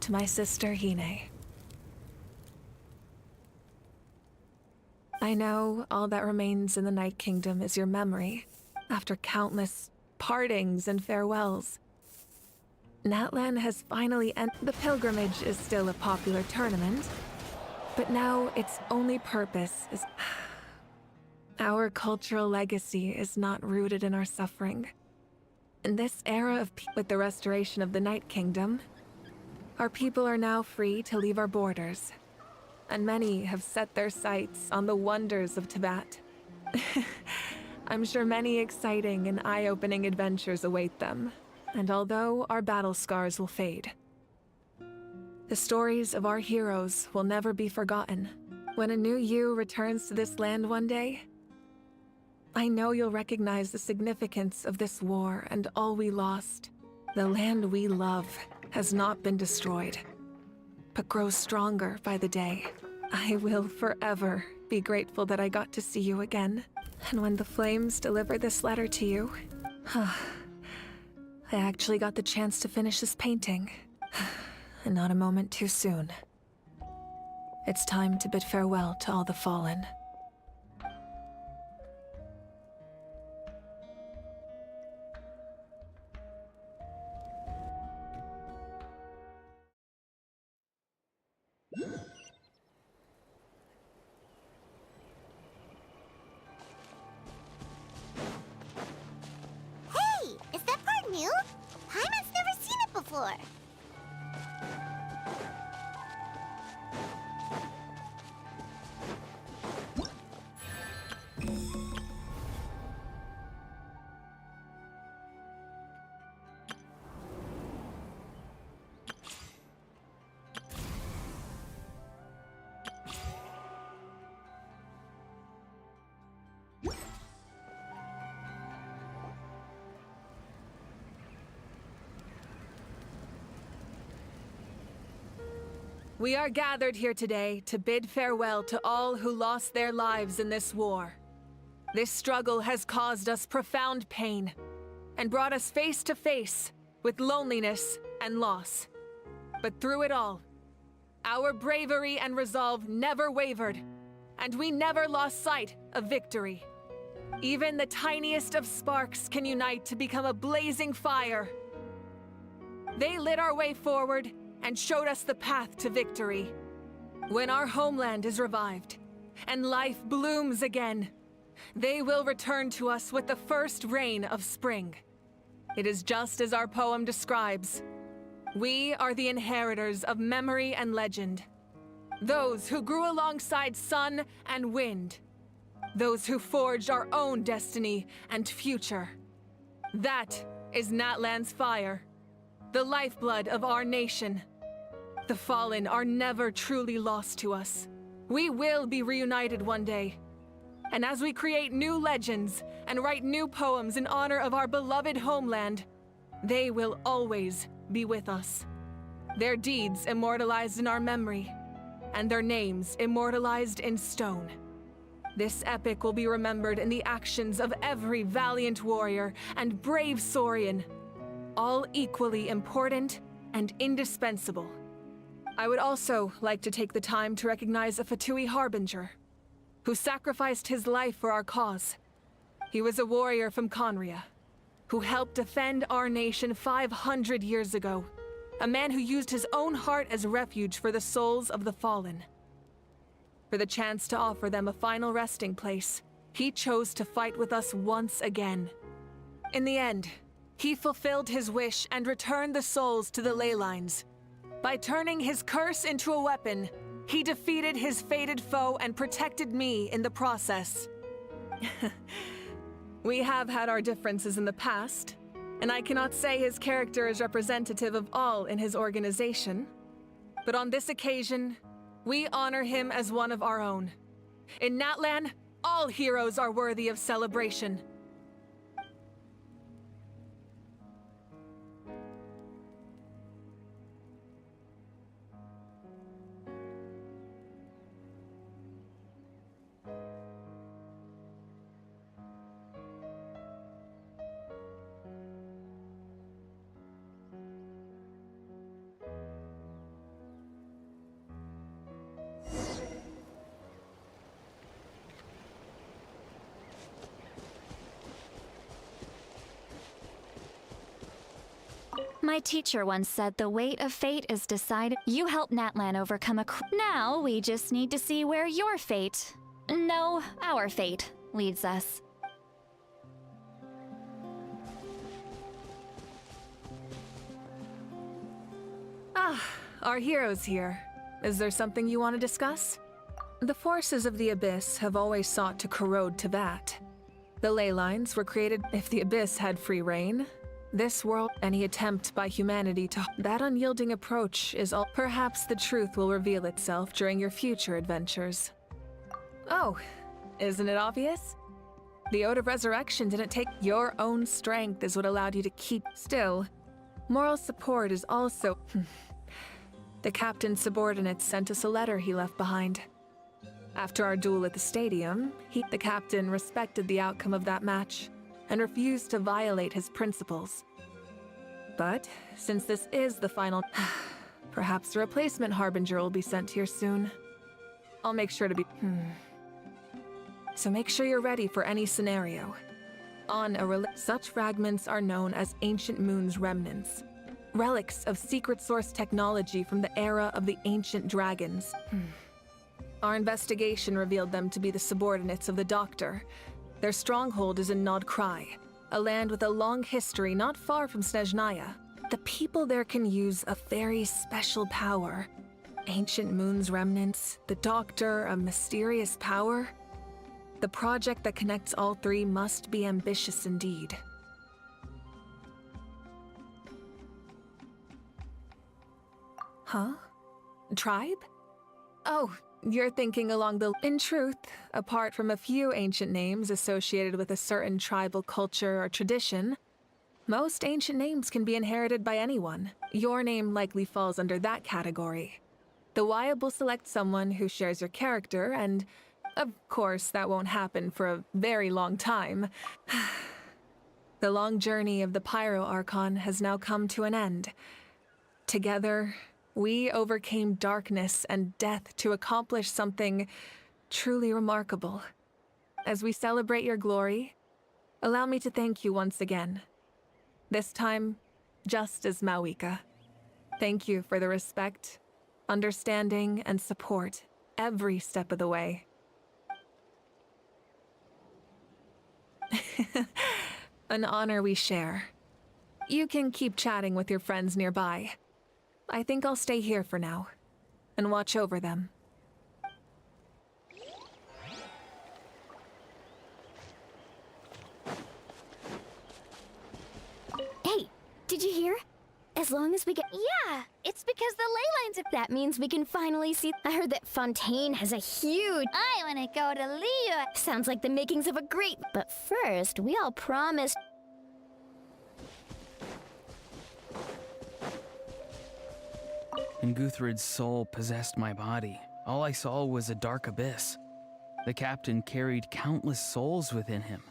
To my sister Hine. I know all that remains in the Night Kingdom is your memory, after countless partings and farewells. Natlan has finally ended. The pilgrimage is still a popular tournament, but now its only purpose is... Our cultural legacy is not rooted in our suffering. In this era of peace, with the restoration of the Night Kingdom, our people are now free to leave our borders, and many have set their sights on the wonders of Tibet. I'm sure many exciting and eye-opening adventures await them, and although our battle scars will fade, the stories of our heroes will never be forgotten. When a new you returns to this land one day, I know you'll recognize the significance of this war and all we lost. The land we love has not been destroyed, but grows stronger by the day. I will forever be grateful that I got to see you again. And when the flames deliver this letter to you, I actually got the chance to finish this painting. And not a moment too soon. It's time to bid farewell to all the fallen. Hey, is that part new? Paimon's never seen it before. We are gathered here today to bid farewell to all who lost their lives in this war. This struggle has caused us profound pain and brought us face to face with loneliness and loss. But through it all, our bravery and resolve never wavered, and we never lost sight of victory. Even the tiniest of sparks can unite to become a blazing fire. They lit our way forward and showed us the path to victory. When our homeland is revived and life blooms again, they will return to us with the first rain of spring. It is just as our poem describes. We are the inheritors of memory and legend. Those who grew alongside sun and wind. Those who forged our own destiny and future. That is Natlan's fire, the lifeblood of our nation. The fallen are never truly lost to us. We will be reunited one day. And as we create new legends and write new poems in honor of our beloved homeland, they will always be with us. Their deeds immortalized in our memory, and their names immortalized in stone. This epic will be remembered in the actions of every valiant warrior and brave Saurian, all equally important and indispensable. I would also like to take the time to recognize a Fatui Harbinger, who sacrificed his life for our cause. He was a warrior from Conria, who helped defend our nation 500 years ago. A man who used his own heart as refuge for the souls of the fallen. For the chance to offer them a final resting place, he chose to fight with us once again. In the end, he fulfilled his wish and returned the souls to the ley lines. By turning his curse into a weapon, he defeated his fated foe and protected me in the process. We have had our differences in the past, and I cannot say his character is representative of all in his organization. But on this occasion, we honor him as one of our own. In Natlan, all heroes are worthy of celebration. My teacher once said the weight of fate is decided. You helped Natlan overcome Now we just need to see where your fate, no, our fate, leads us. Ah, our heroes here. Is there something you want to discuss? The forces of the Abyss have always sought to corrode Teyvat. The ley lines were created if the Abyss had free reign. This world, any attempt by humanity to... That unyielding approach is all... Perhaps the truth will reveal itself during your future adventures. Oh, isn't it obvious? The Ode of Resurrection didn't take... Your own strength is what allowed you to keep... Still, moral support is also... The captain's subordinates sent us a letter he left behind. After our duel at the stadium, the captain respected the outcome of that match and refused to violate his principles. But since this is the final, perhaps a replacement Harbinger will be sent here soon. I'll make sure to be... So make sure you're ready for any scenario. Such fragments are known as Ancient Moon's remnants. Relics of secret source technology from the era of the ancient dragons. Our investigation revealed them to be the subordinates of the Doctor. Their stronghold is in Nod Krai, a land with a long history not far from Snezhnaya. The people there can use a very special power. Ancient Moon's remnants, the Doctor, a mysterious power. The project that connects all three must be ambitious indeed. Huh? Tribe? Oh, you're thinking along the... In truth, apart from a few ancient names associated with a certain tribal culture or tradition, most ancient names can be inherited by anyone. Your name likely falls under that category. The Wyab will select someone who shares your character, and of course that won't happen for a very long time. The long journey of the Pyro Archon has now come to an end. Together, we overcame darkness and death to accomplish something truly remarkable. As we celebrate your glory, allow me to thank you once again. This time, just as Mawika. Thank you for the respect, understanding, and support every step of the way. An honor we share. You can keep chatting with your friends nearby. I think I'll stay here for now and watch over them. Hey, did you hear? As long as we get... Yeah, it's because the ley lines are... That means we can finally see... I heard that Fontaine has a huge... I want to go to Leo. Sounds like the makings of a great... But first, we all promised... And Guthred's soul possessed my body. All I saw was a dark abyss. The captain carried countless souls within him.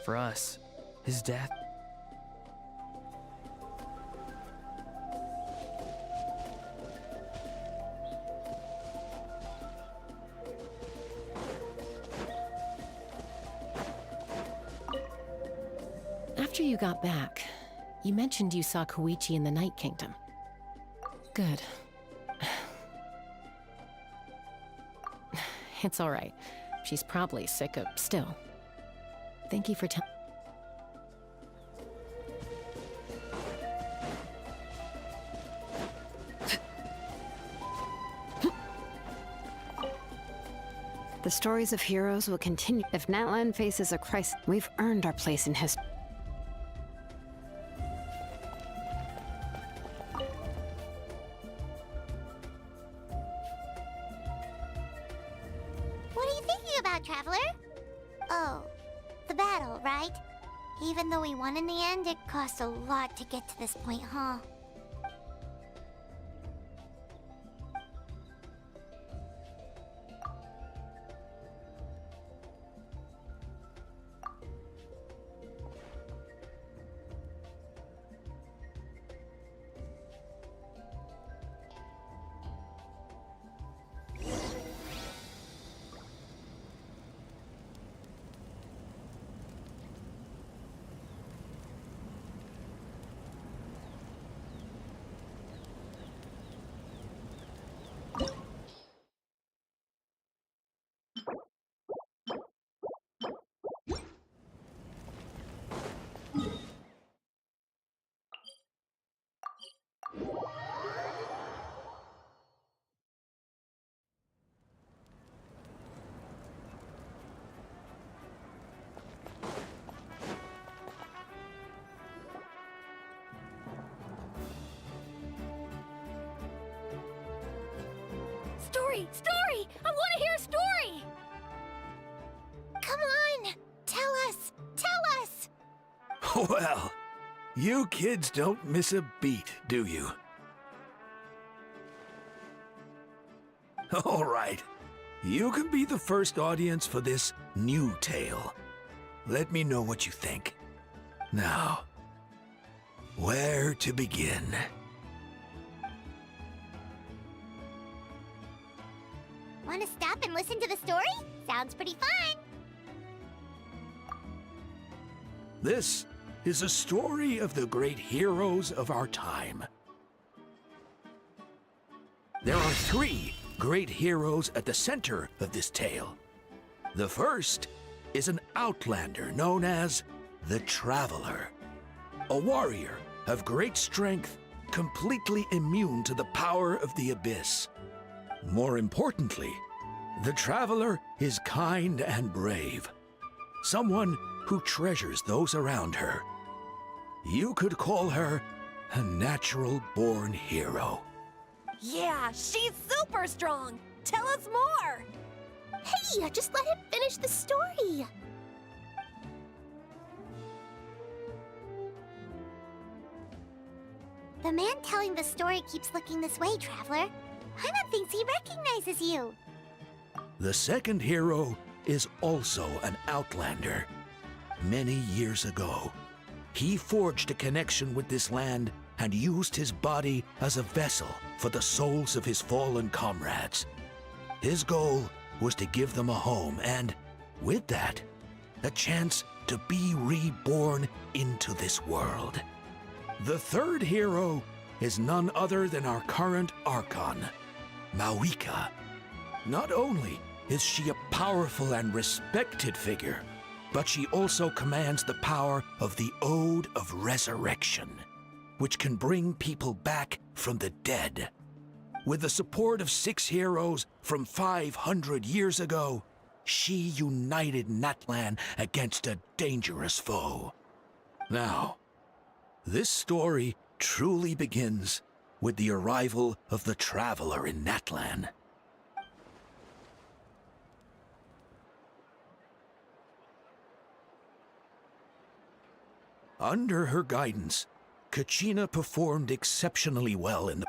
For us, his death... After you got back, you mentioned you saw Koichi in the Night Kingdom. Good. It's all right. She's probably sick of... Still. Thank you for telling... The stories of heroes will continue. If Natlan faces a crisis, we've earned our place in history. What are you thinking about, Traveler? Oh, the battle, right? Even though we won in the end, it cost a lot to get to this point, huh? Story! I want to hear a story! Come on! Tell us! Tell us! Well, you kids don't miss a beat, do you? All right. You can be the first audience for this new tale. Let me know what you think. Now, where to begin? Want to stop and listen to the story? Sounds pretty fun! This is a story of the great heroes of our time. There are 3 great heroes at the center of this tale. The first is an outlander known as the Traveler, a warrior of great strength, completely immune to the power of the Abyss. More importantly, the Traveler is kind and brave, someone who treasures those around her. You could call her a natural-born hero. Yeah, she's super strong! Tell us more! Hey, just let him finish the story! The man telling the story keeps looking this way, Traveler. Paimon thinks he recognizes you. The second hero is also an outlander. Many years ago, he forged a connection with this land and used his body as a vessel for the souls of his fallen comrades. His goal was to give them a home and, with that, a chance to be reborn into this world. The third hero is none other than our current Archon, Mawika. Not only is she a powerful and respected figure, but she also commands the power of the Ode of Resurrection. which can bring people back from the dead. With the support of 6 heroes from 500 years ago, she united Natlan against a dangerous foe. Now, this story truly begins with the arrival of the Traveler in Natlan. Under her guidance, Kachina performed exceptionally well in the...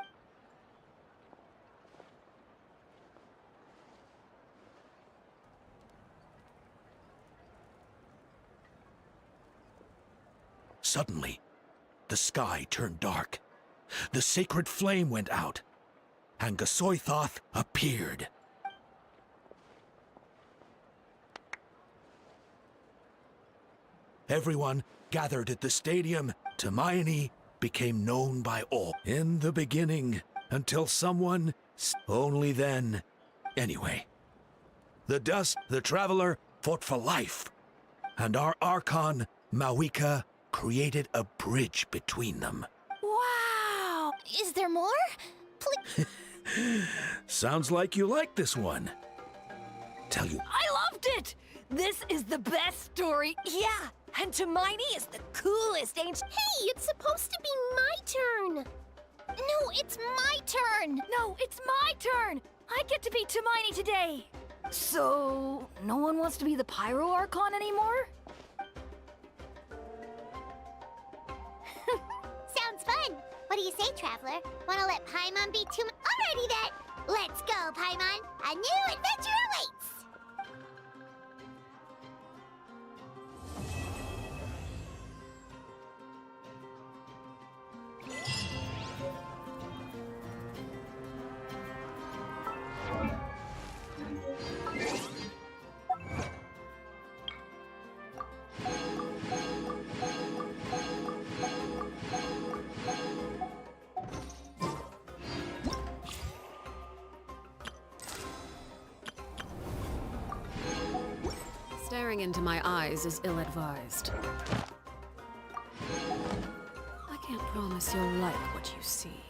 Suddenly, the sky turned dark. The sacred flame went out, and Gasoithoth appeared. Everyone gathered at the stadium. Hermione became known by all. In the beginning, until someone... Only then... Anyway. The Traveler fought for life. And our Archon, Mawika, created a bridge between them. Wow! Is there more? Please. Sounds like you like this one. Tell you... I loved it! This is the best story. Yeah, and Hermione is the coolest ancient... Hey, it's supposed to be my turn! No, it's my turn! No, it's my turn! I get to be Hermione today! So, no one wants to be the Pyro Archon anymore? Sounds fun. What do you say, Traveler? Wanna let Paimon be too... Alrighty then! Let's go, Paimon! A new adventure awaits! Staring into my eyes is ill-advised. I can't promise you'll like what you see.